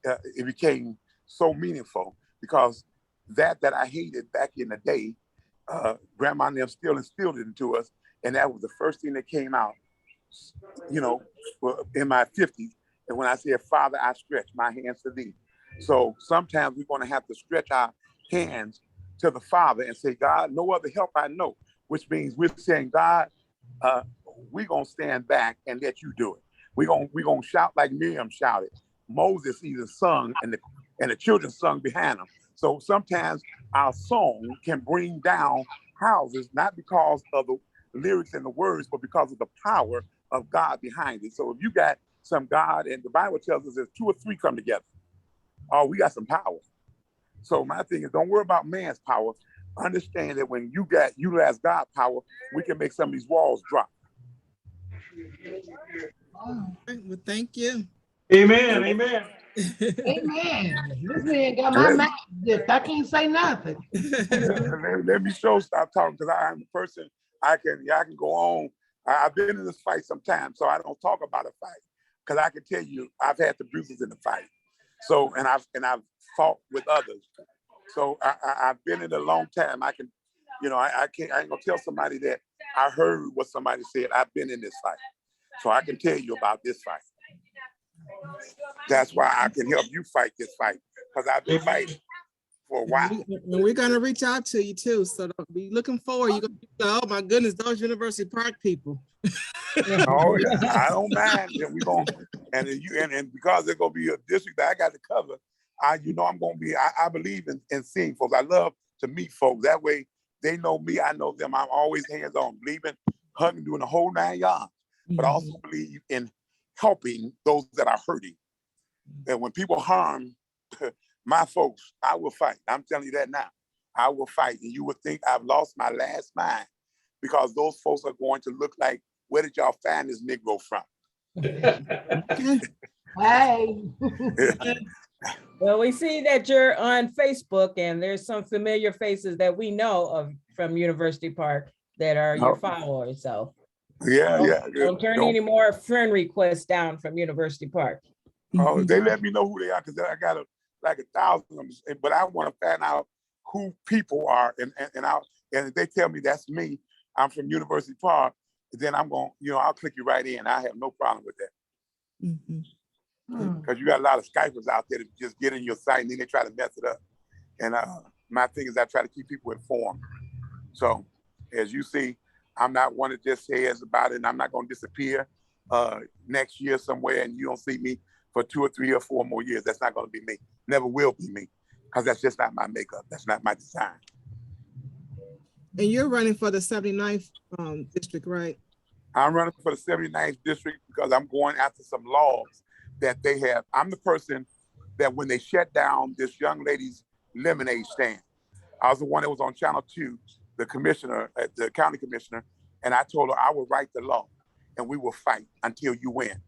it became so meaningful because that I hated back in the day, Grandma and them still instilled it into us. And that was the first thing that came out, in my 50s. And when I said, Father, I stretch my hands to thee. So sometimes we're going to have to stretch our hands to the Father and say, God, no other help I know, which means we're saying, God, we're going to stand back and let you do it. We're going to shout like Miriam shouted. Moses even sung and the children sung behind him. So sometimes our song can bring down houses, not because of the lyrics and the words, but because of the power of God behind it. So if you got some God, and the Bible tells us if 2 or 3 come together, oh, we got some power. So my thing is, don't worry about man's power. Understand that when you utilize God's power, we can make some of these walls drop. Well, thank you. Amen. Amen. Amen. This man got my mouth zipped. I can't say nothing. Let me stop talking because I'm a person. I can go on. I've been in this fight sometimes, so I don't talk about a fight because I can tell you I've had the bruises in the fight. So and I've fought with others. So I've been in it a long time. I can, I ain't gonna tell somebody that I heard what somebody said. I've been in this fight, so I can tell you about this fight. That's why I can help you fight this fight because I've been fighting for a while. And we're gonna reach out to you too, so don't be looking forward. You're gonna go, oh my goodness, those University Park people. Oh yeah, I don't mind. And we gonna and because there's gonna be a district that I got to cover, I'm gonna be. I believe in seeing folks. I love to meet folks. That way they know me, I know them. I'm always hands on, believing, hugging, doing the whole 9 yards. But I also believe in helping those that are hurting. And when people harm my folks, I will fight. I'm telling you that now. I will fight. And you would think I've lost my last mind because those folks are going to look like, where did y'all find this Negro from? Hey. Well, we see that you're on Facebook and there's some familiar faces that we know of from University Park that are your followers. So don't turn any more friend requests down from University Park. Oh, they let me know who they are because I got like 1,000 of them, but I want to find out who people are, and if they tell me that's me, I'm from University Park, then I'm going, I'll click you right in. I have no problem with that. Because you got a lot of Skypers out there that just get in your site and then they try to mess it up. And my thing is I try to keep people informed. So as you see, I'm not one that just says about it, and I'm not going to disappear next year somewhere and you don't see me for 2 or 3 or 4 more years. That's not going to be me. Never will be me, because that's just not my makeup. That's not my design. And you're running for the 79th district, right? I'm running for the 79th district because I'm going after some laws that they have. I'm the person that when they shut down this young lady's lemonade stand, I was the one that was on Channel 2, the commissioner, the county commissioner, and I told her I will write the law and we will fight until you win.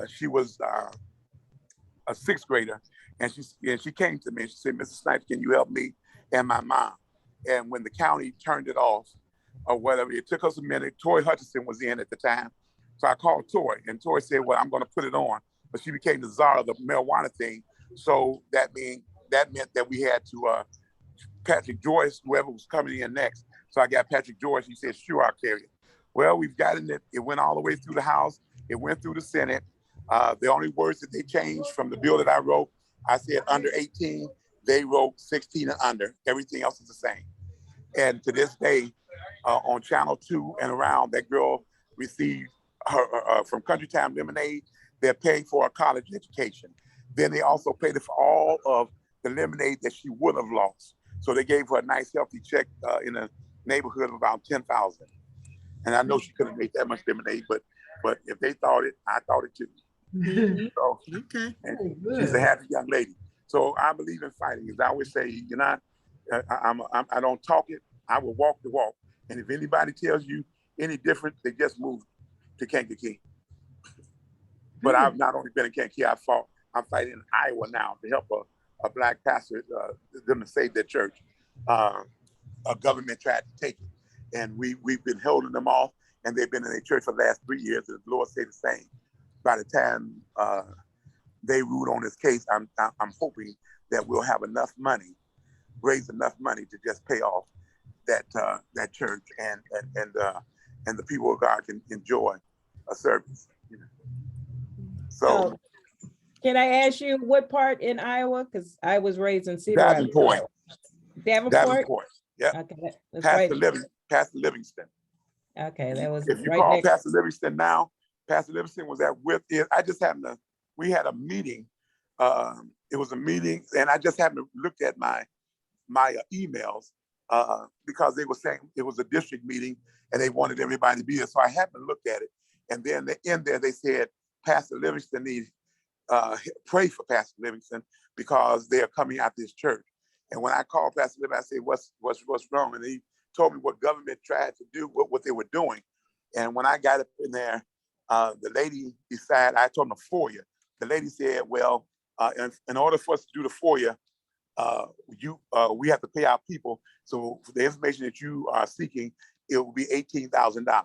She was a 6th grader, and she came to me and she said, Mr. Snipes, can you help me and my mom? And when the county turned it off or whatever, it took us a minute. Toy Hutchinson was in at the time. So I called Toy, and Toy said, well, I'm going to put it on. But she became the czar of the marijuana thing. So that meant that we had to, Patrick Joyce, whoever was coming in next. So I got Patrick Joyce. He said, sure, I'll carry it. Well, we've gotten it. It went all the way through the House. It went through the Senate. The only words that they changed from the bill that I wrote, I said under 18, they wrote 16 and under. Everything else is the same. And to this day, on Channel 2 and around, that girl received her from Country Time Lemonade. They're paying for a college education. Then they also paid for all of the lemonade that she would have lost. So they gave her a nice, healthy check in a neighborhood of about $10,000. And I know she couldn't make that much lemonade, but if they thought it, I thought it too. So, and she's a happy young lady. So I believe in fighting. As I always say, I don't talk it. I will walk the walk. And if anybody tells you any different, they just move to Kankakee. But I've not only been in Kankakee, I'm fighting in Iowa now to help a black pastor, them to save their church. A government tried to take it. And we've been holding them off, and they've been in their church for the last 3 years, and the Lord said the same. By the time they ruled on this case, I'm hoping that we'll have enough money, raise enough money to just pay off that church, and the people of God can enjoy a service. So, can I ask you what part in Iowa? Because I was raised in Cedar Rapids. Davenport. Yeah. Okay, Pastor Livingston. Okay, that was if you right call next. Pastor Livingston now, Pastor Livingston was I just happened to, we had a meeting. It was a meeting, and I just happened to look at my emails because they were saying it was a district meeting and they wanted everybody to be there. So I happened to look at it, and then in there they said Pastor Livingston needs pray for Pastor Livingston because they are coming out this church. And when I called Pastor Livingston, I said, what's wrong? And he told me what government tried to do, what they were doing. And when I got up in there, the lady decided, I told them a FOIA. The lady said, well, in order for us to do the FOIA, we have to pay our people. So for the information that you are seeking, it will be $18,000.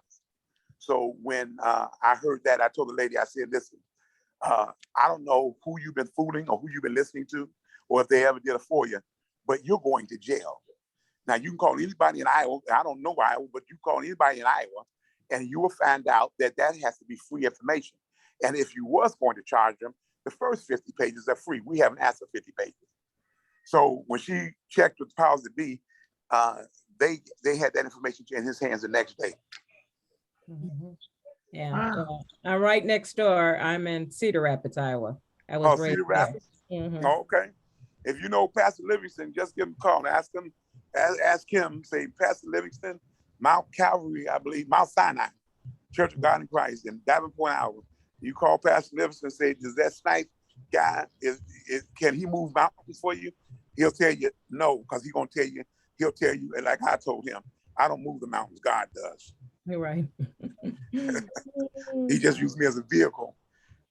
So when I heard that, I told the lady, I said, listen, I don't know who you've been fooling or who you've been listening to, or if they ever did a FOIA, but you're going to jail. Now you can call anybody in Iowa. I don't know Iowa, but you call anybody in Iowa, and you will find out that has to be free information. And if you was going to charge them, the first 50 pages are free. We haven't asked for 50 pages. So when she checked with the powers that be, they had that information in his hands the next day. Yeah, Wow. I'm right next door. I'm in Cedar Rapids, Iowa. I was raised Cedar there. Rapids? Okay. If you know Pastor Livingston, just give him a call and ask him, say, Pastor Livingston, Mount Calvary, I believe, Mount Sinai, Church of God in Christ in Davenport, Iowa. You call Pastor Livingston and say, does that Snipes guy, can he move mountains for you? He'll tell you no, because he'll tell you, and like I told him, I don't move the mountains, God does. You're right. He just used me as a vehicle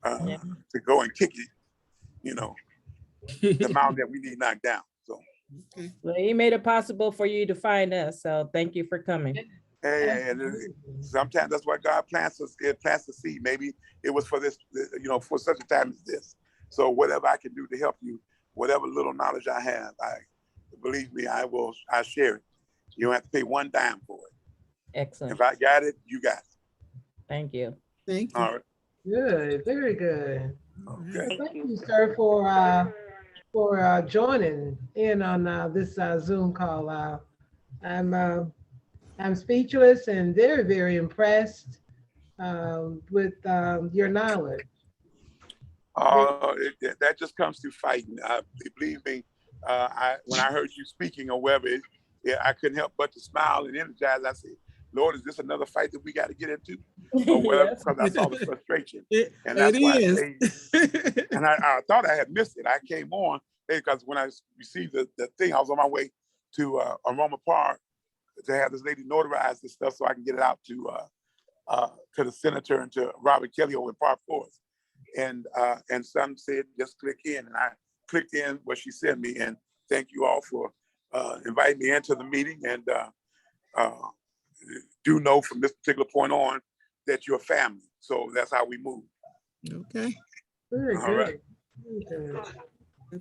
to go and kick it, the mountain that we need knocked down. So well, he made it possible for you to find us. So thank you for coming. and sometimes that's why God plants the seed. Maybe it was for this, for such a time as this. So whatever I can do to help you, whatever little knowledge I have, believe me, I share it. You don't have to pay one dime for it. Excellent. If I got it, you got it. Thank you. Thank you. All right. Good, very good. Okay. Thank you, sir, for joining in on this Zoom call. I'm speechless and very, very impressed with your knowledge. That just comes through fighting. Believe me, when I heard you speaking or whatever, I couldn't help but to smile and energize. I said, Lord, is this another fight that we got to get into? Or whatever, because I saw the frustration. And that's why I stayed. And I thought I had missed it. I came on because when I received the thing, I was on my way to Aroma Park to have this lady notarize this stuff so I can get it out to the senator and to Robert Kelly over in Park Forest. And some said, just click in. And I clicked in what she sent me. And thank you all for inviting me into the meeting. And do know from this particular point on that you're a family. So that's how we move. Okay. Very All good. right. Very good.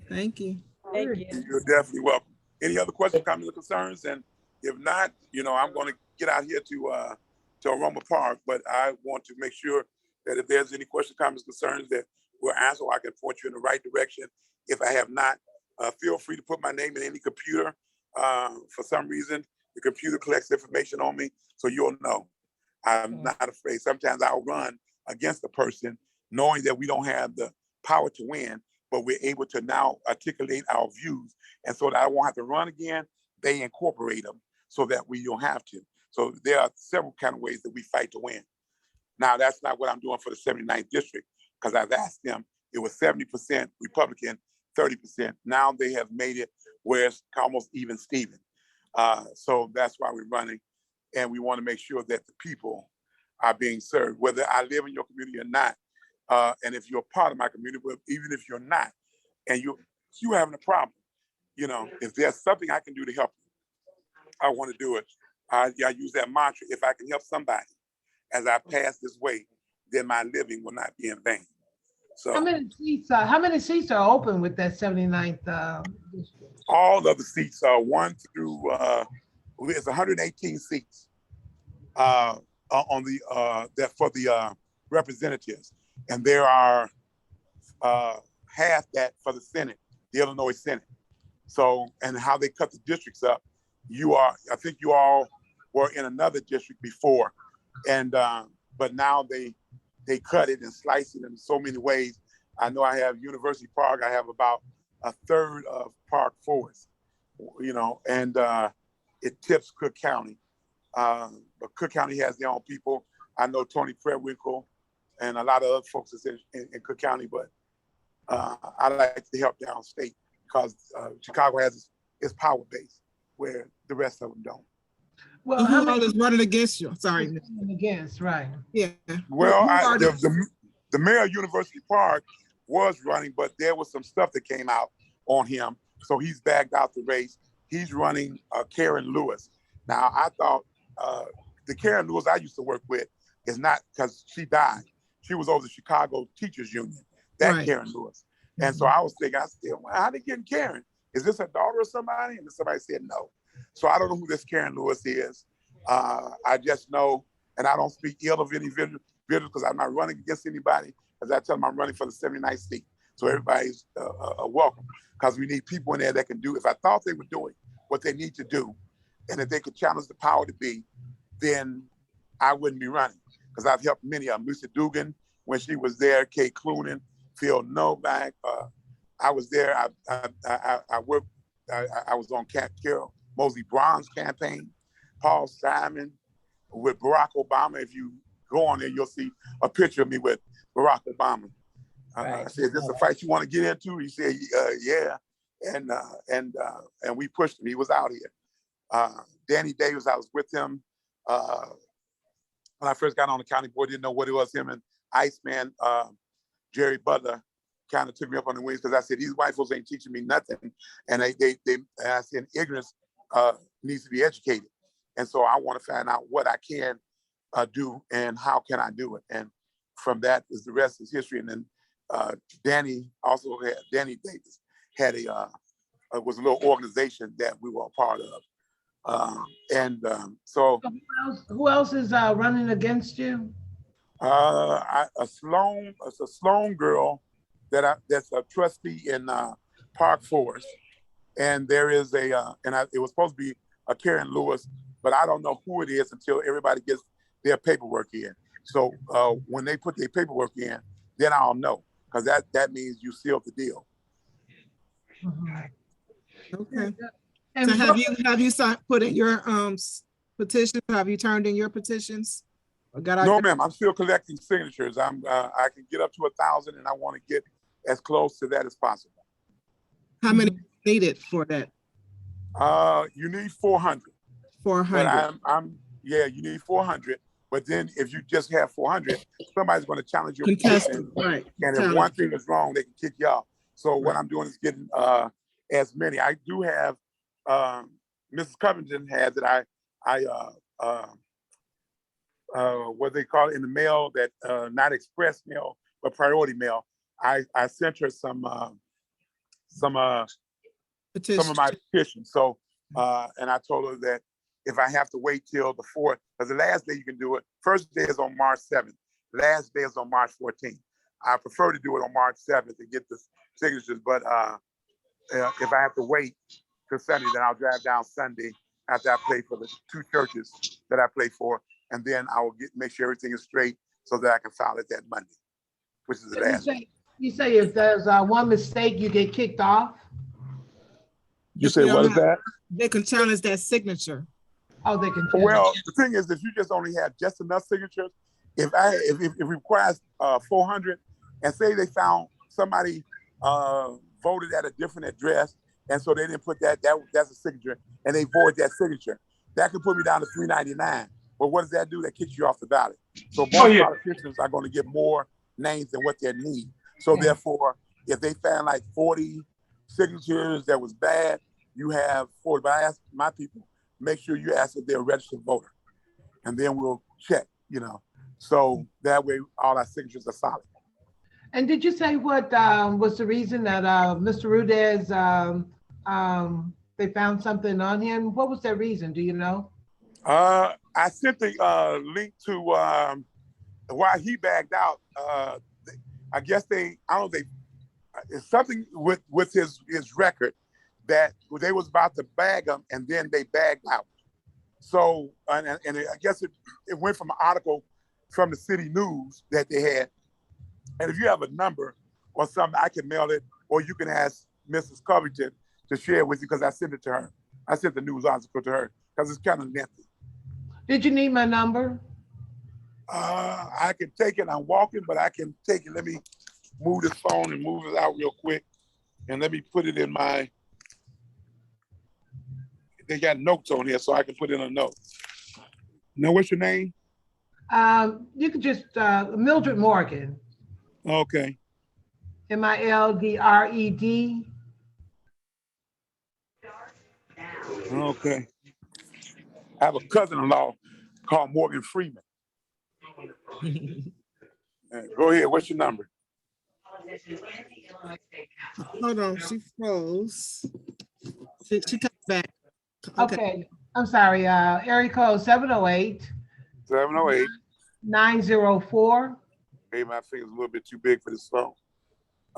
Thank you. Thank you. You're definitely welcome. Any other questions, comments, or concerns? And if not, I'm going to get out here to Aroma Park, but I want to make sure that if there's any questions, comments, concerns that we'll answer, I can point you in the right direction. If I have not, feel free to put my name in any computer. For some reason, the computer collects information on me, so you'll know. I'm not afraid. Sometimes I'll run against a person knowing that we don't have the power to win, but we're able to now articulate our views. And so that I won't have to run again, they incorporate them so that we don't have to. So there are several kind of ways that we fight to win. Now, that's not what I'm doing for the 79th district, because I've asked them, it was 70% Republican, 30%. Now they have made it where it's almost even Steven. So that's why we're running. And we want to make sure that the people are being served, whether I live in your community or not. And if you're part of my community, but even if you're not, and you're having a problem, if there's something I can do to help you, I want to do it. I use that mantra, if I can help somebody as I pass this way, then my living will not be in vain. So how many seats are open with that 79th district? All of the seats are 1 through it's 118 seats on that for the representatives, and there are half that for the Senate, the Illinois Senate. So, and how they cut the districts up, I think you all were in another district before, and but now they cut it and slice it in so many ways. I know I have University Park. I have about a third of Park Forest, and it tips Cook County. But Cook County has their own people. I know Tony Prewinkle and a lot of other folks is in Cook County, but I like to help downstate because Chicago has its power base where the rest of them don't. Well, who all is running against you? Sorry. Against, right. Yeah. Well, the mayor of University Park was running, but there was some stuff that came out on him. So he's backed out the race. He's running Karen Lewis. Now, I thought the Karen Lewis I used to work with is not, because she died. She was over the Chicago Teachers Union, that right. Karen Lewis. And so I was thinking, well, how they getting Karen? Is this her daughter or somebody? And somebody said no. So I don't know who this Karen Lewis is. I just know, and I don't speak ill of any individual because I'm not running against anybody. As I tell them, I'm running for the 79th seat. So everybody's welcome, because we need people in there that can do. If I thought they were doing what they need to do, and if they could challenge the power to be, then I wouldn't be running, because I've helped many of them. Lisa Dugan, when she was there, Kay Clunan, Phil Novak. I was there. I worked. I was on Carol Mosley Brown's campaign. Paul Simon with Barack Obama. If you go on there, you'll see a picture of me with Barack Obama. I said, "Is this a fight you want to get into?" He said, "Yeah." And we pushed him. He was out here. Danny Davis, I was with him when I first got on the county board. Didn't know what it was. Him and Iceman, Jerry Butler, kind of took me up on the wings, because I said, these white folks ain't teaching me nothing. And I said, ignorance needs to be educated. And so I want to find out what I can do and how can I do it. And from that is the rest is history. And then Danny Davis had was a little organization that we were a part of. So who else is running against you? A Sloan girl that's a trustee in Park Forest, and there is it was supposed to be a Karen Lewis, but I don't know who it is until everybody gets their paperwork in. So when they put their paperwork in, then I'll know, because that means you sealed the deal. Okay. So have you put in your petitions? Have you turned in your petitions? No, ma'am. I'm still collecting signatures. I can get up to 1,000, and I want to get as close to that as possible. How many needed for that? You need 400. 400. But you need 400. But then if you just have 400, somebody's going to challenge your petition. Right. And if one thing is wrong, they can kick you off. So what I'm doing is getting as many. I do have Mrs. Covington has it. What they call it in the mail, that not express mail but priority mail. I sent her some of my petitions. So and I told her that if I have to wait till the 4th, because the last day you can do it, first day is on March 7th, last day is on March 14th. I prefer to do it on March 7th to get the signatures, but if I have to wait till Sunday, then I'll drive down Sunday after I play for the 2 churches that I play for, and then I will make sure everything is straight so that I can file it that Monday, which is the last. You say if there's one mistake, you get kicked off? You say what is that? They can challenge that signature. Oh, they can. Well, the thing is, if you just only have just enough signatures, if it requires 400, and say they found somebody voted at a different address, and so they didn't put that's a signature, and they void that signature, that could put me down to 399. But what does that do? That kicks you off the ballot. So most politicians are going to get more names than what they need. So therefore, if they found like 40 signatures that was bad, you have 40. But I ask my people, make sure you ask if they're a registered voter, and then we'll check, so that way all our signatures are solid. And did you say what was the reason that Mr. Rudez, they found something on him? What was their reason? Do you know? I sent the link to why he bagged out. I guess it's something with his record that they was about to bag him, and then they bagged out. So, and I guess it went from an article from the city news that they had. And if you have a number or something, I can mail it, or you can ask Mrs. Covington to share it with you, because I sent it to her. I sent the news article to her because it's kind of lengthy. Did you need my number? I can take it. I'm walking, but I can take it. Let me move this phone and move it out real quick. And let me put it in my, they got notes on here, so I can put in a note. Now, what's your name? You could just, Mildred Morgan. Okay. Mildred. Okay. I have a cousin-in-law called Morgan Freeman. Go ahead. What's your number? Hold on. She froze. She comes back. Okay. I'm sorry. Area code 708. 708. 904. Maybe my finger's a little bit too big for this phone.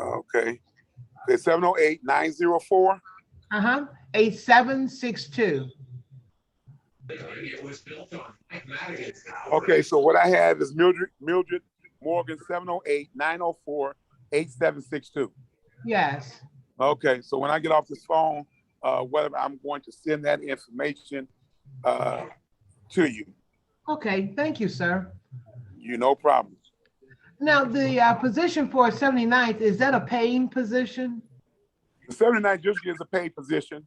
Okay. It's 708-904. 8762. Okay, so what I have is Mildred Morgan, 708-904-8762. Yes. Okay, so when I get off this phone, whatever, I'm going to send that information to you. Okay, thank you, sir. No problem. Now, the position for 79th, is that a paying position? The 79th district is a paid position.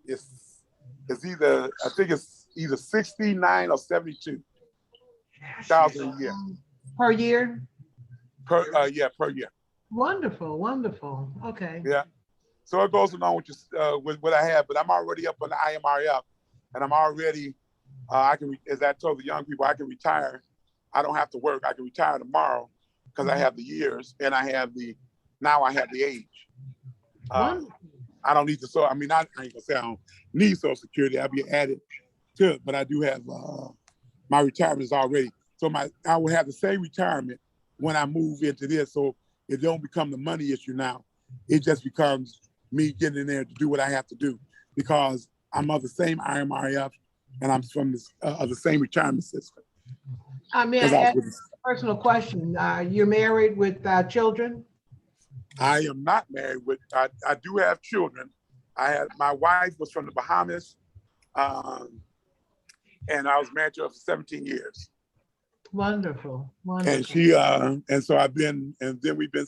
It's either, I think it's either 69 or 72,000 a year. Per year? Per year. Wonderful, wonderful. Okay. Yeah. So it goes along with with what I have, but I'm already up on the IMRF, and I'm already, I can, as I told the young people, I can retire. I don't have to work. I can retire tomorrow because I have the years and now I have the age. I don't need to, I ain't gonna say I don't need Social Security. I'll be added to it, but I do have, my retirement is already. So I will have the same retirement when I move into this. So it don't become the money issue now. It just becomes me getting in there to do what I have to do because I'm of the same IMRF and I'm from the same retirement system. I mean, I ask a personal question. You're married with children? I am not married with, I do have children. My wife was from the Bahamas, and I was married to her for 17 years. Wonderful, wonderful. And she, and so then we've been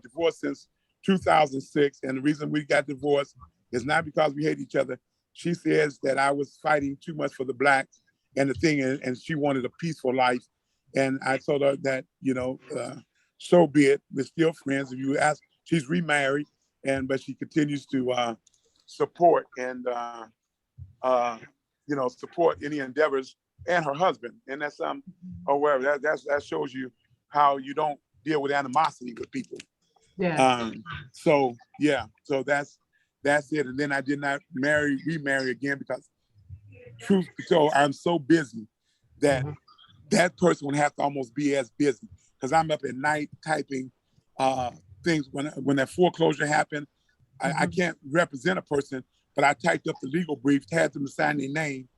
divorced since 2006. And the reason we got divorced is not because we hate each other. She says that I was fighting too much for the blacks and the thing, and she wanted a peaceful life. And I told her that, so be it. We're still friends. If you ask, she's remarried, but she continues to support and support any endeavors and her husband. And that's or wherever that shows you how you don't deal with animosity with people. Yeah. So that's it. And then I did not remarry again because truth be told, I'm so busy that that person would have to almost be as busy because I'm up at night typing things. When that foreclosure happened, I can't represent a person, but I typed up the legal brief, had them to sign their name,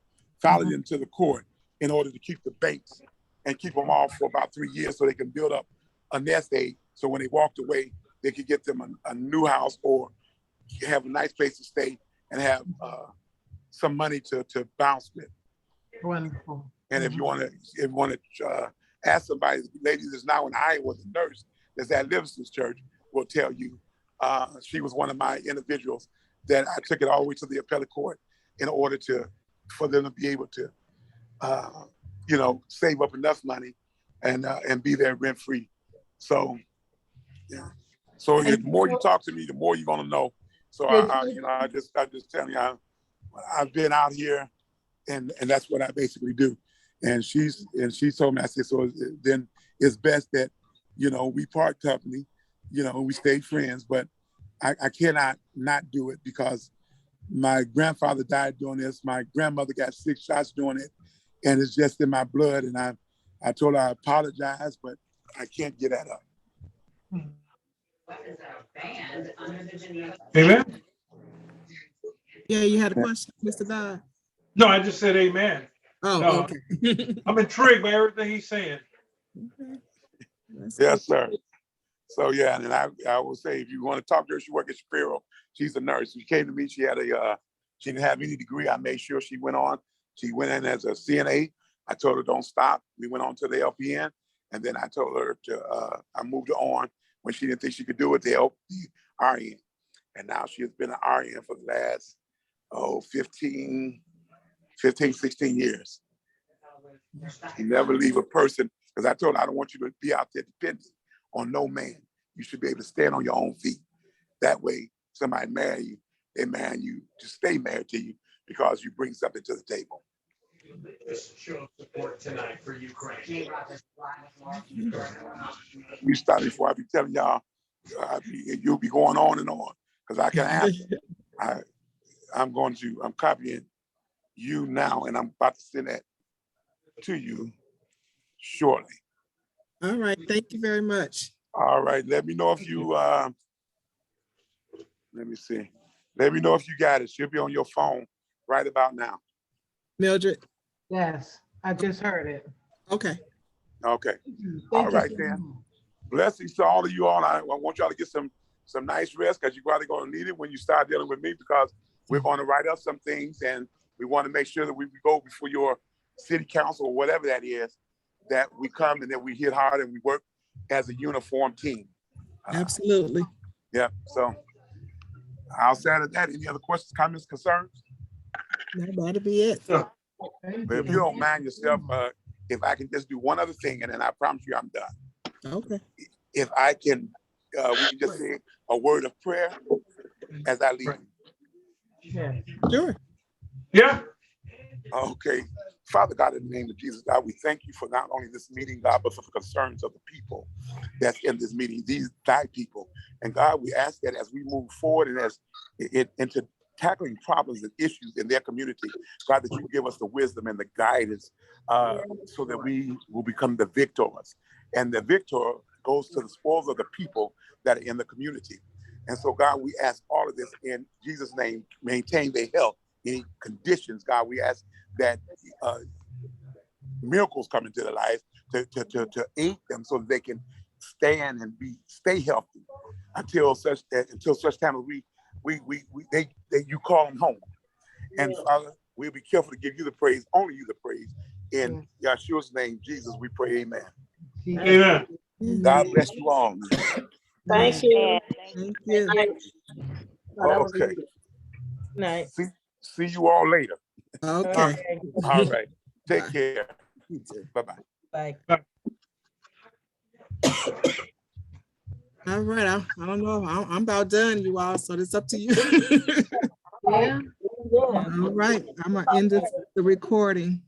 filed it into the court in order to keep the banks and keep them off for about 3 years so they can build up a nest egg. So when they walked away, they could get them a new house or have a nice place to stay and have some money to bounce with. Wonderful. And if you want to ask somebody, the lady that's now in Iowa, the nurse that's at Livingston's church, will tell you she was one of my individuals that I took it all the way to the appellate court in order for them to be able to, save up enough money and be there rent free. So, yeah. So the more you talk to me, the more you're gonna know. So I just tell you, I've been out here, and that's what I basically do. And she told me, I said, so then it's best that we part company, we stay friends, but I cannot not do it because my grandfather died doing this. My grandmother got 6 shots doing it, and it's just in my blood. And I told her I apologize, but I can't get that up. Amen. Yeah, you had a question, Mr. Dodd? No, I just said amen. Oh, No, okay. I'm intrigued by everything he's saying. Okay. Yes, sir. So yeah, and I will say, if you want to talk to her, she works at Shapiro. She's a nurse. She came to me. She had she didn't have any degree. I made sure she went on. She went in as a CNA. I told her don't stop. We went on to the LPN, and then I told her I moved her on when she didn't think she could do it, the RN, and now she has been an RN for the last 15, 16 years. You never leave a person, because I told her I don't want you to be out there dependent on no man. You should be able to stand on your own feet. That way, somebody marry you, they marry you to stay married to you because you bring something to the table. Just show support tonight for Ukraine. You stop before I be telling y'all, you'll be going on and on because I can answer. I'm copying you now, and I'm about to send that to you shortly. All right. Thank you very much. All right, let me know if you, let me see. Let me know if you got it. She'll be on your phone right about now. Mildred? Yes, I just heard it. Okay. Okay. Thank All you right so then. much. Blessings to all of you all. I want y'all to get some nice rest because you're probably going to need it when you start dealing with me, because we're going to write up some things and we want to make sure that we go before your city council or whatever that is, that we come and that we hit hard and we work as a uniform team. Absolutely. Yeah. So outside of that, any other questions, comments, concerns? No, that'll be it. But if you don't mind yourself, if I can just do one other thing, and then I promise you I'm done. Okay. If I can, we can just say a word of prayer as I leave. Yeah. Sure. Yeah. Okay. Father God, in the name of Jesus, God, we thank you for not only this meeting, God, but for the concerns of the people that's in this meeting, these thy people. And God, we ask that as we move forward and as into tackling problems and issues in their community, God, that you give us the wisdom and the guidance so that we will become the victors. And the victor goes to the spoils of the people that are in the community. And so, God, we ask all of this in Jesus' name, maintain their health, any conditions, God, we ask that miracles come into their lives to aid them so that they can stand and stay healthy until such time as you call them home. And Father, we'll be careful to give you the praise, only you the praise. In Yeshua's name, Jesus, we pray, amen. Amen. God bless you all. Thank you. Thank you. Okay. Nice. See you all later. Okay. All right. Take Bye. care. You too. Bye-bye. Bye. All right. I don't know. I'm about done, you all. So it's up to you. Yeah. All right. I'm going to end the recording.